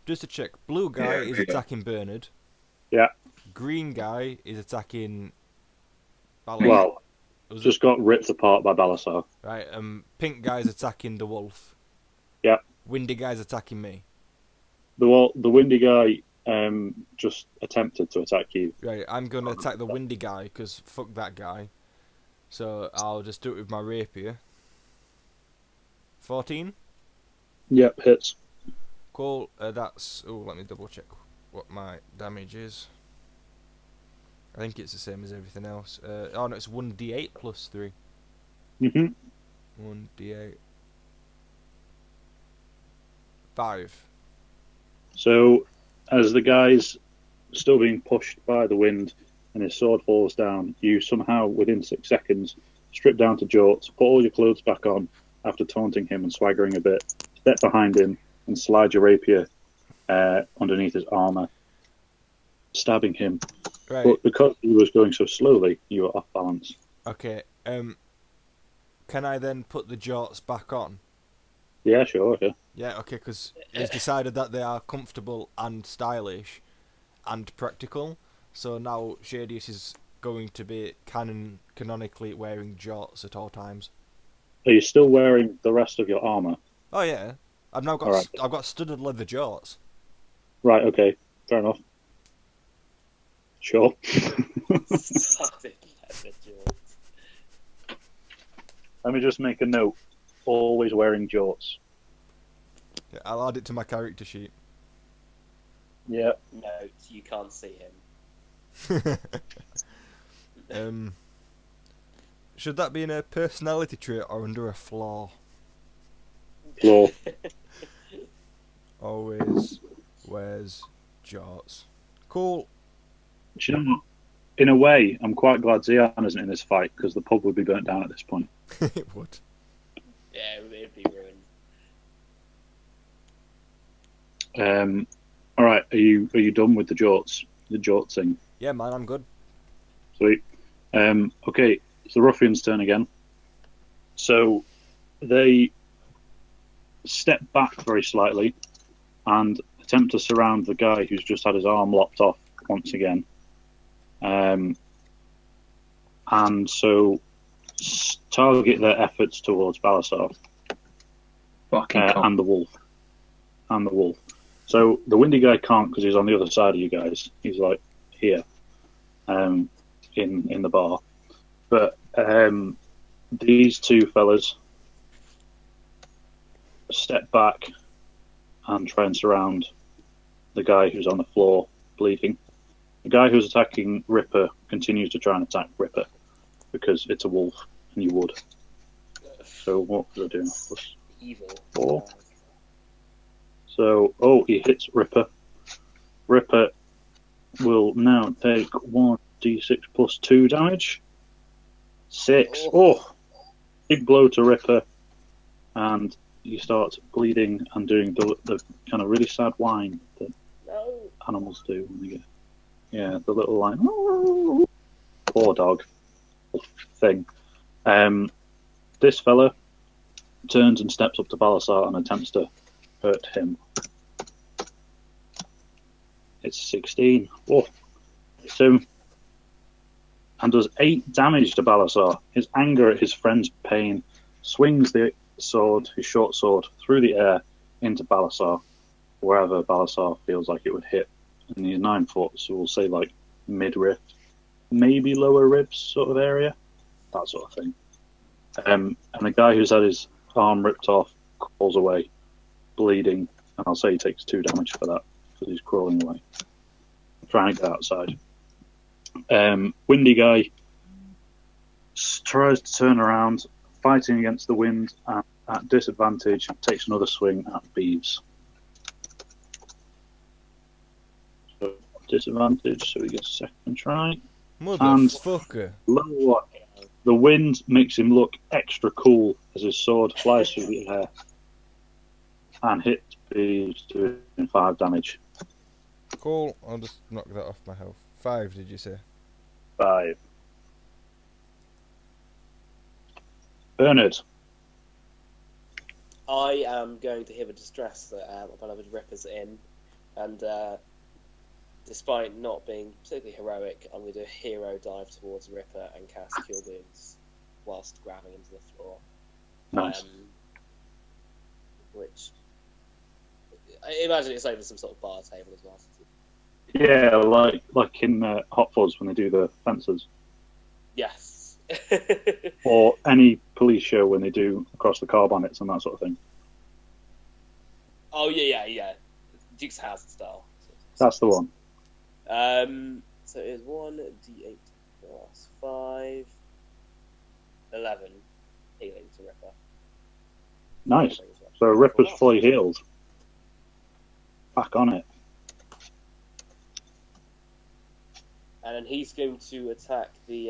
just to check, blue guy is attacking Bernard. Yeah. Green guy is attacking Well, just got ripped apart by Balasar. Right, pink guy's attacking the wolf. Yeah. Windy guy's attacking me. The windy guy just attempted to attack you. Right, I'm going to attack the windy guy, because fuck that guy. So, I'll just do it with my rapier. 14? Yep, hits. Cool, that's... Oh, let me double check what my damage is. I think it's the same as everything else. Oh no, it's 1d8 plus 3. 1d8. 5. So, as the guy's still being pushed by the wind and his sword falls down, you somehow, within 6 seconds, strip down to Jort, put all your clothes back on after taunting him and swaggering a bit, step behind him and slide your rapier underneath his armour, stabbing him. Right. But because he was going so slowly, you were off balance. Okay, can I then put the jorts back on? Yeah, sure, yeah. Yeah, okay, because it's decided that they are comfortable and stylish and practical. So now Shadius is going to be canonically wearing jorts at all times. Are you still wearing the rest of your armour? Oh yeah, I've now got Alright. I've got studded leather jorts. Right, okay, fair enough. Sure. Let me just make a note. Always wearing jorts. Yeah, I'll add it to my character sheet. Yeah. No, you can't see him. Should that be in a personality trait or under a flaw? Flaw. Always wears jorts. Cool. Do you know what? In a way, I'm quite glad Zion isn't in this fight because the pub would be burnt down at this point. It would. Yeah, it'd be ruined. All right, are you done with the jorts? The jort thing. Yeah, man, I'm good. Sweet. Okay, it's the ruffian's turn again. So they step back very slightly and attempt to surround the guy who's just had his arm lopped off once again. And so target their efforts towards Balasar and the wolf. So the windy guy can't because he's on the other side of you guys. He's like here, in the bar. But these two fellas step back and try and surround the guy who's on the floor bleeding. The guy who's attacking Ripper continues to try and attack Ripper because it's a wolf and you would. So what do I do? Plus Evil. 4. So, he hits Ripper. Ripper will now take 1d6 plus 2 damage. 6. Oh, big blow to Ripper. And you start bleeding and doing the kind of really sad whine that animals do when they get... Yeah, the little line. Poor dog thing. This fella turns and steps up to Balasar and attempts to hurt him. It's 16. Oh, hits him and does 8 damage to Balasar. His anger at his friend's pain swings the sword, his short sword, through the air into Balasar, wherever Balasar feels like it would hit. And he's 9 foot, so we'll say like midriff, maybe lower ribs sort of area, that sort of thing. And the guy who's had his arm ripped off crawls away, bleeding, and I'll say he takes 2 damage for that because he's crawling away, trying to get outside. Windy guy tries to turn around, fighting against the wind, and at disadvantage takes another swing at Beeves. So disadvantage, so he gets a second try. Motherfucker. Lower. The wind makes him look extra cool as his sword flies through the air and hits Beeves, doing 5 damage. Cool, I'll just knock that off my health. 5, did you say? 5. Bernard. I am going to hear the distress that my beloved Ripper's in, and despite not being particularly heroic, I'm going to do a hero dive towards Ripper and cast Cure Wounds whilst grabbing into the floor. Nice. Which I imagine it's over some sort of bar table as well. Yeah, like in Hot Fuzz when they do the fences. Yes. Or any police show when they do across the car bonnets and that sort of thing. Oh yeah. Duke's House style. That's the one. So it is 1d8 plus 5, 11 healing to Ripper. Nice. So Ripper's fully healed. Back on it. And then he's going to attack the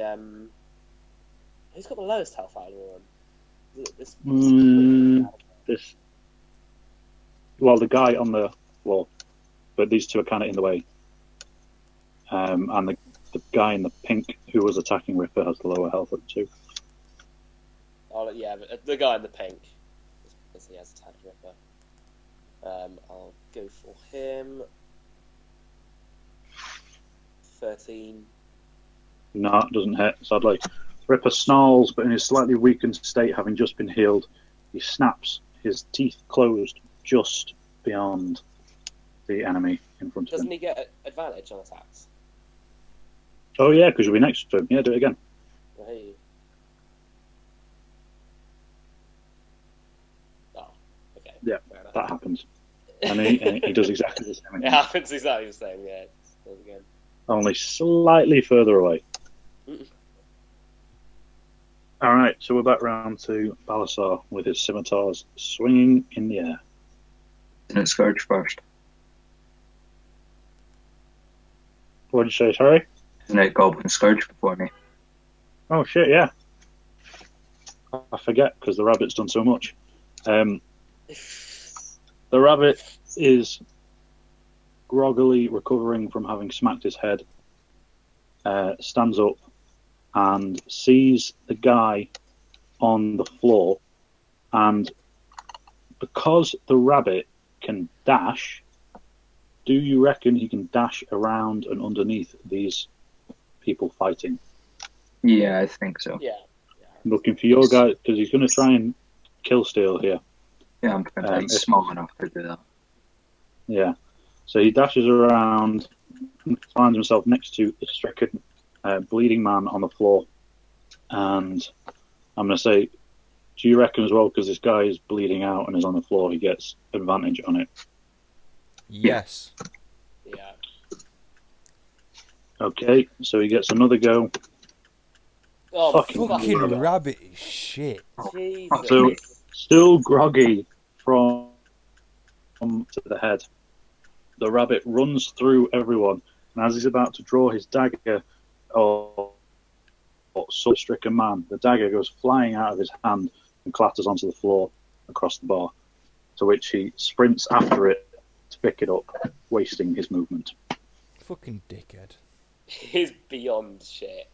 who's got the lowest health out of everyone? Is it this? Well, the guy on the wall, but these two are kind of in the way. And the guy in the pink who was attacking Ripper has the lower health of the two. Oh yeah, but the guy in the pink, because he has attacked Ripper. I'll go for him. 13. No, it doesn't hit, sadly. Ripper snarls, but in his slightly weakened state, having just been healed, he snaps, his teeth closed just beyond the enemy in front of him. Doesn't he get advantage on attacks? Oh yeah, because you'll be next to him. Yeah, do it again. Hey. Oh, okay. Yeah, that happens. And he does exactly the same It again. happens exactly the same, yeah. It does again. Only slightly further away. Alright, so we're back round to Balasar with his scimitars swinging in the air. Isn't it Scourge first? What did you say, sorry? Isn't it Goblin Scourge before me? Oh shit, yeah. I forget because the rabbit's done so much. The rabbit is groggily recovering from having smacked his head, stands up and sees the guy on the floor, and because the rabbit can dash, do you reckon he can dash around and underneath these people fighting? Yeah, I think so. Yeah. Looking for your guy, because he's going to try and kill steal here. Yeah, I'm convinced he's small enough to do that. Yeah. So he dashes around and finds himself next to a stricken, bleeding man on the floor. And I'm going to say, do you reckon as well, because this guy is bleeding out and is on the floor, he gets advantage on it? Yes. Yeah. Okay, so he gets another go. Oh, Fucking Fucking rabbit. rabbit is shit. Jesus. So, still groggy from to the head, the rabbit runs through everyone, and as he's about to draw his dagger, so stricken man, the dagger goes flying out of his hand and clatters onto the floor across the bar, to which he sprints after it to pick it up, wasting his movement. Fucking dickhead. He's beyond shit.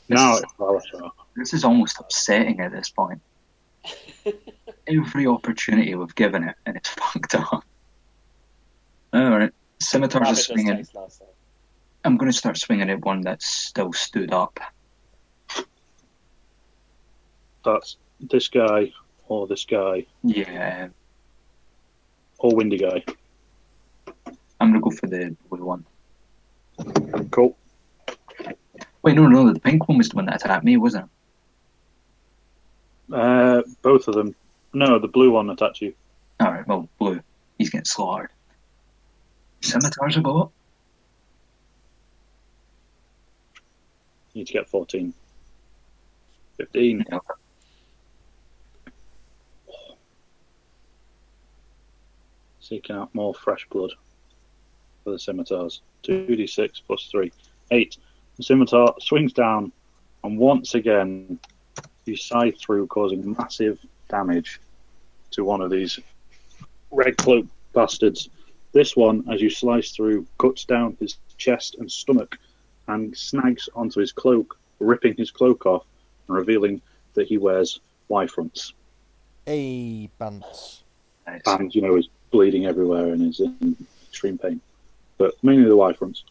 Now it's Balasar. This is almost upsetting at this point. Every opportunity we've given it, and it's fucked up. Alright, scimitars Rabbit are does swinging. taste nice, though. I'm going to start swinging at one that's still stood up. That's this guy, or this guy, Yeah, or Windy guy. I'm going to go for the blue one. Cool. Wait, no, the pink one was the one that attacked me, wasn't it? Both of them. No, the blue one attacked you. Alright, well, blue. He's getting slaughtered. Scimitars are go up. You need to get 14. 15. Yeah. Seeking out more fresh blood for the scimitars. 2d6 plus 3. 8. The scimitar swings down, and once again, you scythe through, causing massive damage to one of these red cloak bastards. This one, as you slice through, cuts down his chest and stomach and snags onto his cloak, ripping his cloak off and revealing that he wears Y-fronts. Hey, Bants. Nice. And, is bleeding everywhere and is in extreme pain. But mainly the Y-fronts.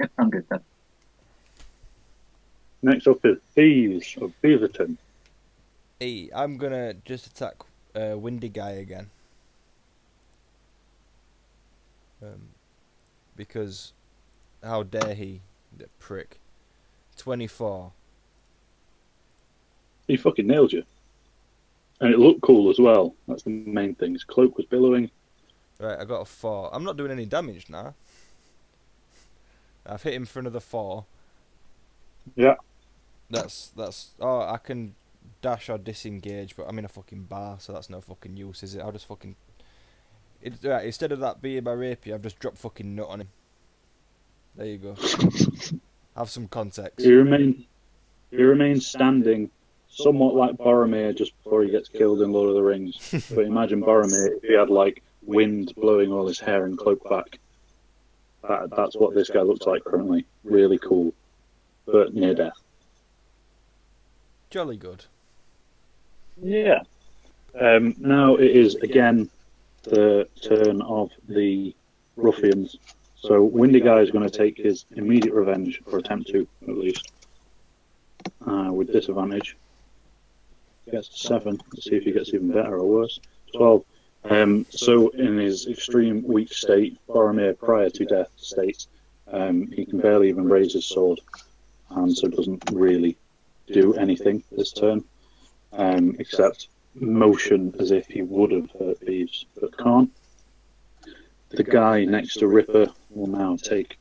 Yep, I'm good then. Next up is Thieves of Beaverton. Hey, I'm gonna just attack Windy Guy again. Because how dare he, the prick. 24. He fucking nailed you. And it looked cool as well. That's the main thing. His cloak was billowing. Right, I got a 4. I'm not doing any damage now. I've hit him for another 4. Yeah. That's oh, I can dash or disengage, but I'm in a fucking bar, so that's no fucking use, is it? I'll just fucking right, instead of that being my rapier, I've just dropped fucking nut on him. There you go. Have some context. He remains standing, somewhat like Boromir just before he gets killed in Lord of the Rings. But imagine Boromir if he had like wind blowing all his hair and cloak back. That's what this guy looks like currently. Really cool, but near death. Jolly good. Yeah. Now it is again the turn of the ruffians. So Windy Guy is going to take his immediate revenge, or attempt to, at least, with disadvantage. He gets 7. Let's see if he gets even better or worse. 12. So in his extreme weak state, Boromir prior to death states, he can barely even raise his sword, and so doesn't really do anything this turn, except motion as if he would have hurt thieves, but can't. The guy next to Ripper will now take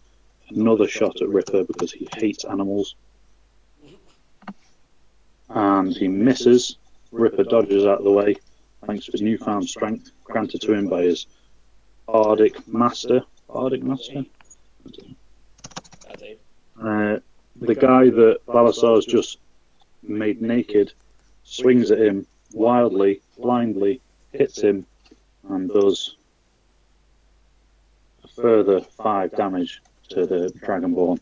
another shot at Ripper because he hates animals. And he misses. Ripper dodges out of the way, thanks to his newfound strength granted to him by his Bardic Master. I do. The the guy that Balasar's just made naked swings at him wildly, blindly, hits him, and does a further 5 damage to the Dragonborn,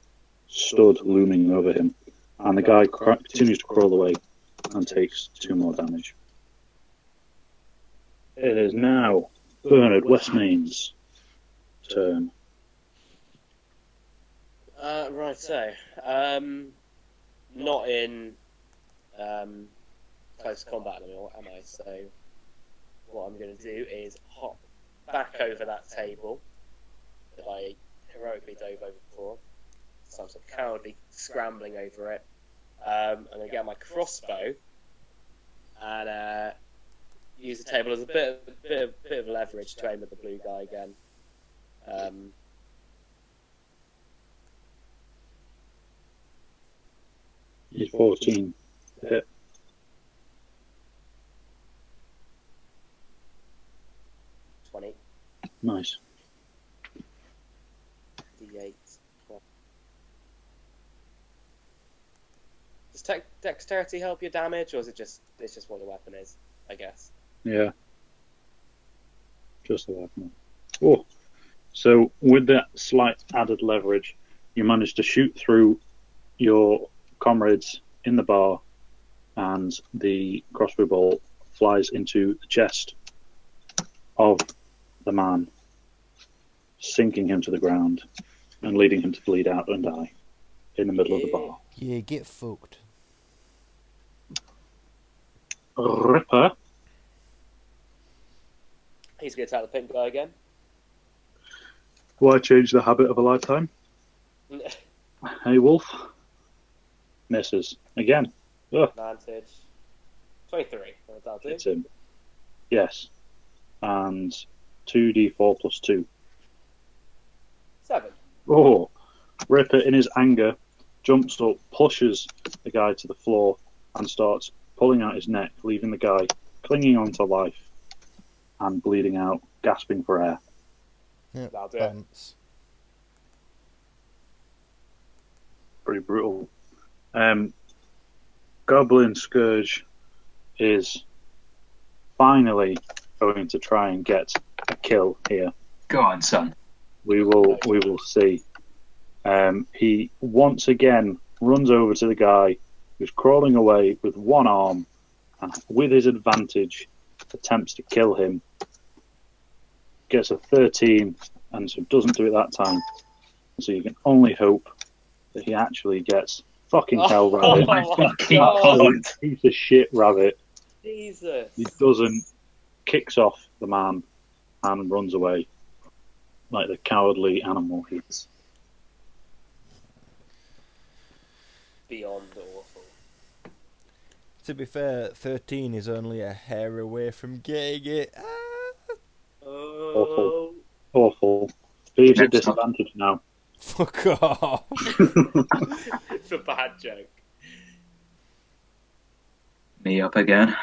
stood looming over him. And the guy continues to crawl away and takes 2 more damage. It is now Bernard Westmain's turn. Right, so not in close combat anymore, am I? So what I'm going to do is hop back over that table that I heroically dove over before. So I'm sort of cowardly scrambling over it. I'm going to get my crossbow and use the table as a bit of leverage to aim at the blue guy again. He's 14 to hit. Nice. D8. Does dexterity help your damage, or is it's just what the weapon is? I guess. Yeah. Just the weapon. Oh, so with that slight added leverage, you managed to shoot through your comrades in the bar, and the crossbow bolt flies into the chest of the man, sinking him to the ground and leading him to bleed out and die in the middle of the bar. Yeah, get fucked. Ripper. He's going to attack the pink guy again. Why change the habit of a lifetime? Hey, Wolf. Misses. Again. Ugh. Advantage. 23. That'll do. Hits him. Yes. And 2d4 plus 2. 7. Oh. Ripper, in his anger, jumps up, pushes the guy to the floor, and starts pulling out his neck, leaving the guy clinging on to life and bleeding out, gasping for air. Yep, That'll do it. Pretty brutal. Goblin Scourge is finally going to try and get a kill here. Go on, son. We will see. He once again runs over to the guy who's crawling away with one arm, and with his advantage attempts to kill him. Gets a 13, and so doesn't do it that time. So you can only hope that he actually gets fucking hell rabbit. God. Piece of shit rabbit. Jesus. He doesn't, kicks off the man and runs away like the cowardly animal he is. Beyond awful. To be fair, 13 is only a hair away from getting it. Oh. Awful. Steve's at disadvantage now. Fuck off. It's a bad joke. Me up again.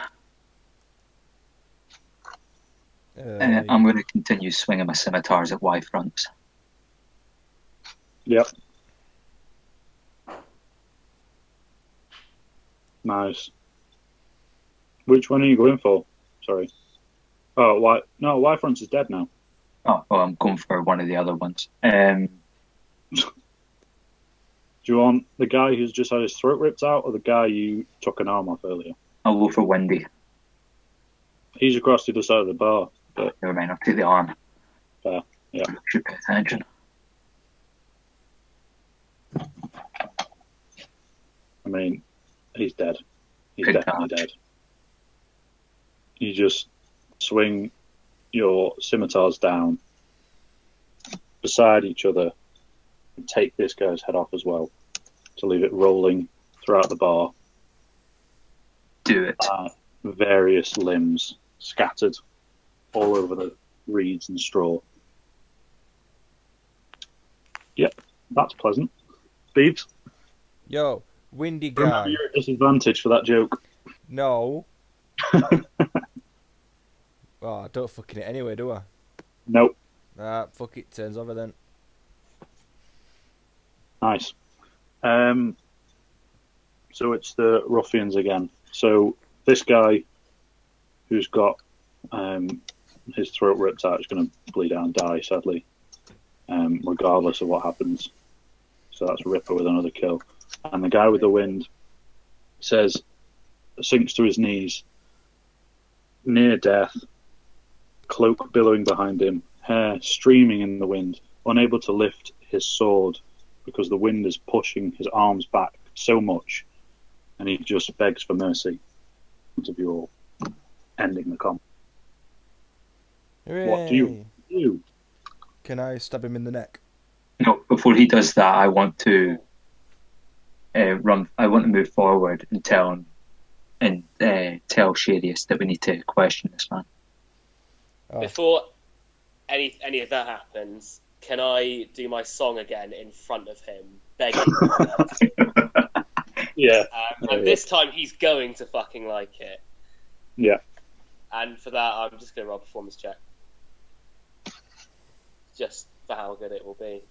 I'm going to continue swinging my scimitars at Y-fronts. Yep. Nice. Which one are you going for? Sorry. Oh, why? No, Y-fronts is dead now. Oh, well, I'm going for one of the other ones. Do you want the guy who's just had his throat ripped out, or the guy you took an arm off earlier? I'll go for Wendy. He's across the other side of the bar. But Never mind, I'll take the arm. yeah. Should pay attention. I mean, he's dead. He's Big definitely damage. dead. You just swing your scimitars down beside each other and take this guy's head off as well to leave it rolling throughout the bar. Do it. Various limbs scattered all over the reeds and straw. Yep, that's pleasant. Beebs, Yo, windy remember guy. you're at disadvantage for that joke. No. Oh, I don't fucking it anyway, do I? Nope. Fuck it, turns over then. Nice. So it's the ruffians again. So this guy who's got his throat ripped out is going to bleed out and die, sadly, regardless of what happens. So that's Ripper with another kill. And the guy with the wind sinks to his knees, near death, cloak billowing behind him, hair streaming in the wind, unable to lift his sword because the wind is pushing his arms back so much, and he just begs for mercy of you all, ending the combat. Hooray. What do you do? Can I stab him in the neck? No, before he does that, I want to run. I want to move forward and tell Shadius that we need to question this man. Oh. Before any of that happens, can I do my song again in front of him, begging? Yeah. And this time he's going to fucking like it. Yeah. And for that, I'm just going to roll a performance check. Just for how good it will be.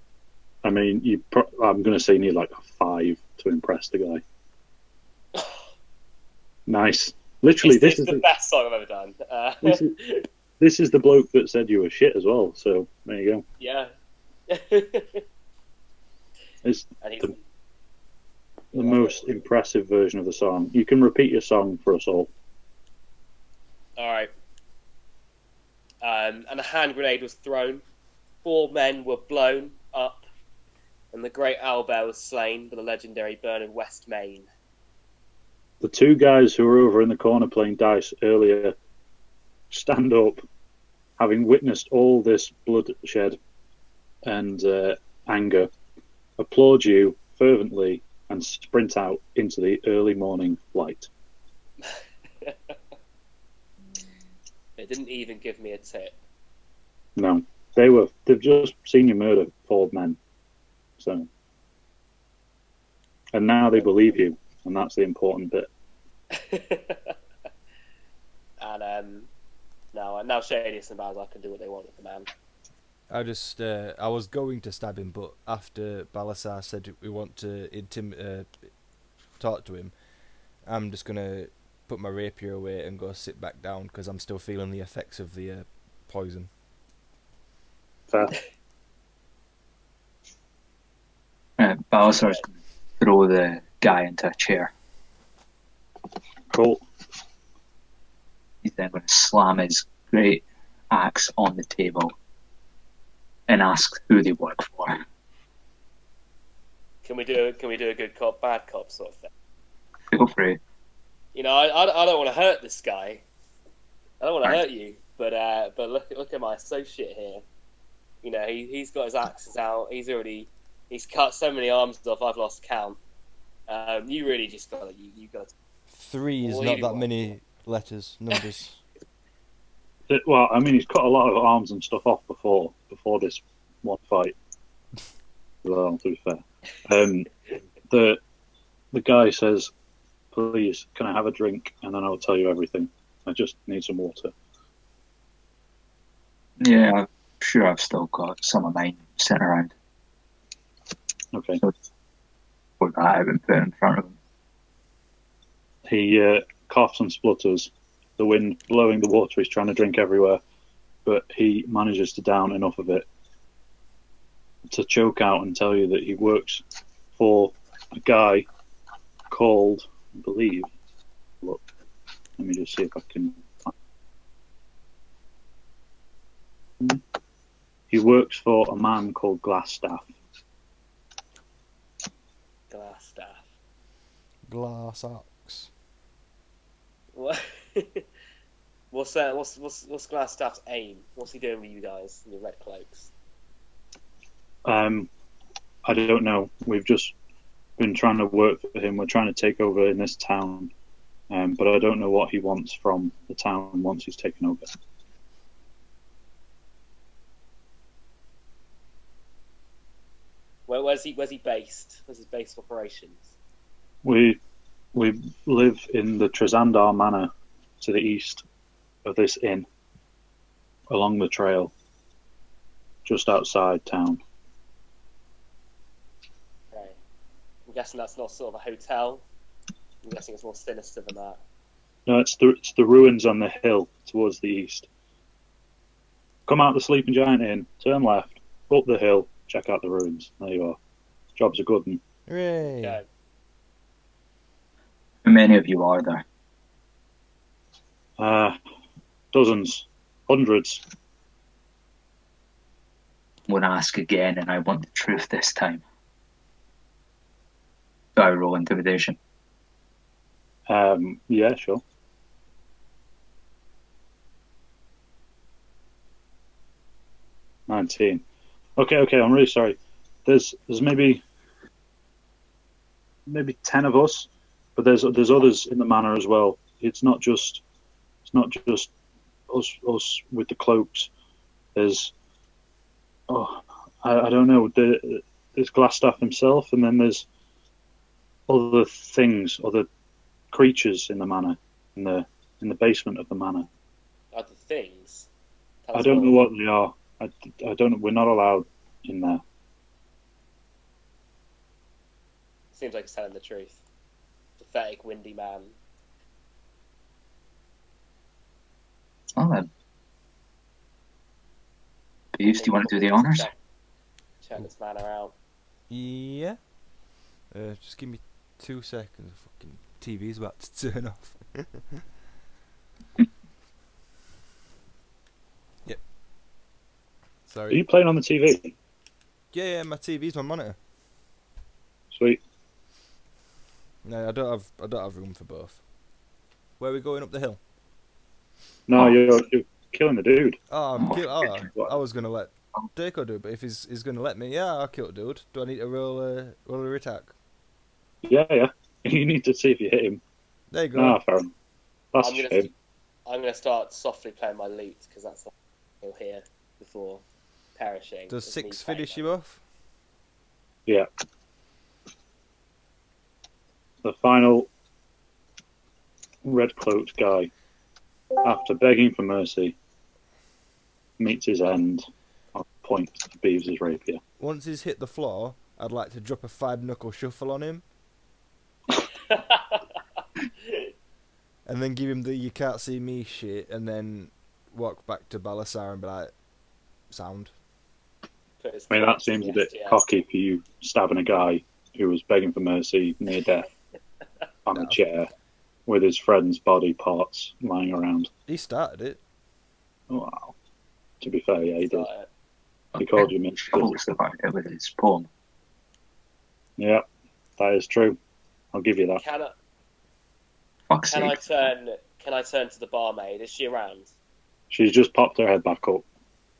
I mean, I'm going to say you need like a 5 to impress the guy. Nice. Literally, this is the best song I've ever done. This is the bloke that said you were shit as well, so there you go. Yeah. It's the most impressive version of the song. You can repeat your song for us all. Alright. And a hand grenade was thrown. 4 men were blown up. And the great owlbear was slain by the legendary burn of West Main. The 2 guys who were over in the corner playing dice earlier stand up, having witnessed all this bloodshed and anger, applaud you fervently, and sprint out into the early morning light. They didn't even give me a tip. No, they've just seen you murder 4 men. So, and now they believe you, and that's the important bit. And now Shadius and Balazar can do what they want with the man. I was going to stab him, but after Balasar said we want to talk to him, I'm just gonna put my rapier away and go sit back down because I'm still feeling the effects of the poison. Fair. Balasar's going to throw the guy into a chair. Cool. He's then going to slam his great axe on the table and ask who they work for. Can we do a good cop, bad cop sort of thing? Feel free. You know, I don't want to hurt this guy. I don't want to hurt you, but look at my associate here. You know, he's got his axes out. He's cut so many arms off. I've lost count. You really just got you got. 3 is not that many numbers. Well, I mean, he's cut a lot of arms and stuff off before this one fight. Well, to be fair, the guy says, "Please, can I have a drink? And then I'll tell you everything. I just need some water." Yeah, I'm sure I've still got some of mine sitting around. Okay. So put that out and put it in front of him. He coughs and splutters, the wind blowing the water he's trying to drink everywhere, but he manages to down enough of it to choke out and tell you that he works for a guy called, I believe, look, let me just see if I can. He works for a man called Glassstaff. Glass axe. What? What's Glassstaff's aim? What's he doing with you guys in your red cloaks? I don't know. We've just been trying to work for him. We're trying to take over in this town, but I don't know what he wants from the town once he's taken over. Where's he based? Where's his base of operations? We live in the Trezandar Manor to the east of this inn, along the trail, just outside town. Okay. I'm guessing that's not sort of a hotel. I'm guessing it's more sinister than that. No, it's the ruins on the hill towards the east. Come out the Sleeping Giant Inn, turn left, up the hill, check out the ruins. There you are. Job's a good one. Hooray! Okay. How many of you are there? Dozens, hundreds. I'm going to ask again, and I want the truth this time. Do I roll intimidation? Yeah, sure. $19. Okay, I'm really sorry. There's maybe 10 of us, but there's others in the manor as well. It's not just us with the cloaks. There's I don't know. There's Glassstaff himself, and then there's other things, other creatures in the manor, in the basement of the manor. Other things. Tell I us don't know more. what they are. I don't know. We're not allowed in there. Seems like he's telling the truth. Pathetic, windy man. Well then. Beeves, do you want to do the honours? Check this manor out. Yeah. Just give me 2 seconds. Fucking TV's about to turn off. Yep. Are Sorry. you playing on the TV? Yeah, my TV's my monitor. Sweet. No, I don't have room for both. Where are we going up the hill? No, you're killing the dude. I was gonna let Deco do it, but if he's gonna let me, yeah, I'll kill the dude. Do I need to roll a attack? Yeah. You need to see if you hit him. There you go. No, fair enough. That's a shame. I'm gonna start softly playing my lute because that's what you'll hear before perishing. Does It's me 6 playing finish them. you off? Yeah. The final red-cloaked guy, after begging for mercy, meets his end on a point to Beeves' rapier. Once he's hit the floor, I'd like to drop a 5-knuckle shuffle on him, and then give him the "you can't see me" shit, and then walk back to Balasar and be like, "Sound." Put his I mean, that thoughts seems a in bit the STS. cocky for you stabbing a guy who was begging for mercy near death on a No. chair with his friend's body parts lying around. He started it. Wow. To be fair, yeah, he did. Start it. He called you Mr. Talks about it with his poem. Yeah, that is true. I'll give you that. Fuck's Can I sake. turn to the barmaid? Is she around? She's just popped her head back up.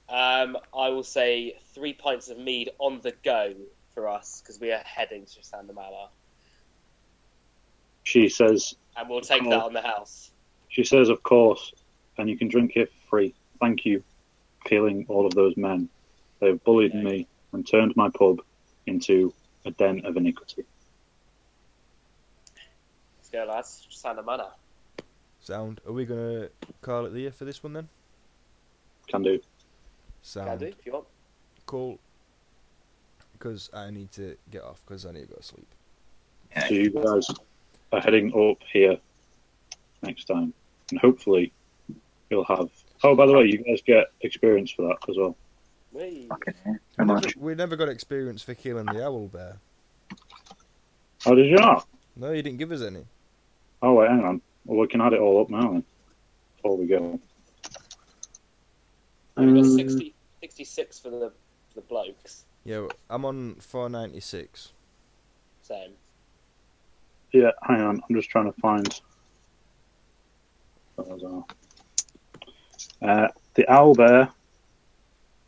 I will say 3 pints of mead on the go for us because we are heading to Sander Manor, She says, and we'll take that on the house. of course, and you can drink here for free. Thank you, killing all of those men. They have bullied Okay. me and turned my pub into a den of iniquity. Let's go, lads. Sander Manor. Sound. Are we gonna call it the year for this one then? Can do. Sound. Can do if you want. Cool. Because I need to get off because I need to go to sleep. Yeah. So you guys are heading up here next time, and hopefully you'll have. Oh, by the way, you guys get experience for that as well. Whee. Fucking hell. How much? We never got experience for killing the owl bear. Oh, did you not? No, you didn't give us any. Oh, wait, hang on. Well, we can add it all up now then, before we go. We got 66 for the blokes. Yeah, I'm on 496. Same. Yeah, hang on. I'm just trying to find. The owlbear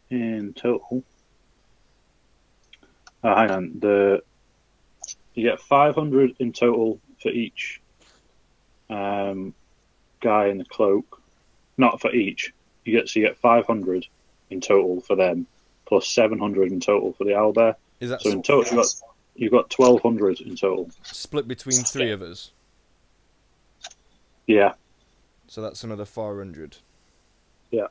in total. Oh, hang on. You get 500 in total for each guy in the cloak. Not for each. You get 500 in total for them, plus 700 in total for the owlbear. Is that So in total, you've got 1,200 in total. split between 3 of us? Yeah. So that's another 400. Yeah.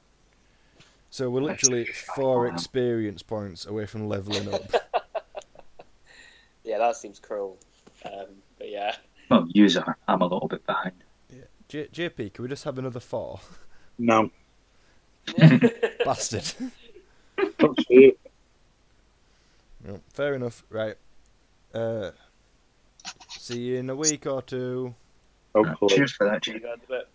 So we're literally 4 experience points away from leveling up. Yeah, that seems cruel. But yeah. Well, user, I'm a little bit behind. Yeah. JP, can we just have another 4? No. Bastard. That's it. No, fair enough. Right. See you in a week or 2. Right, Hopefully. cheers for that, See G. you guys in a bit.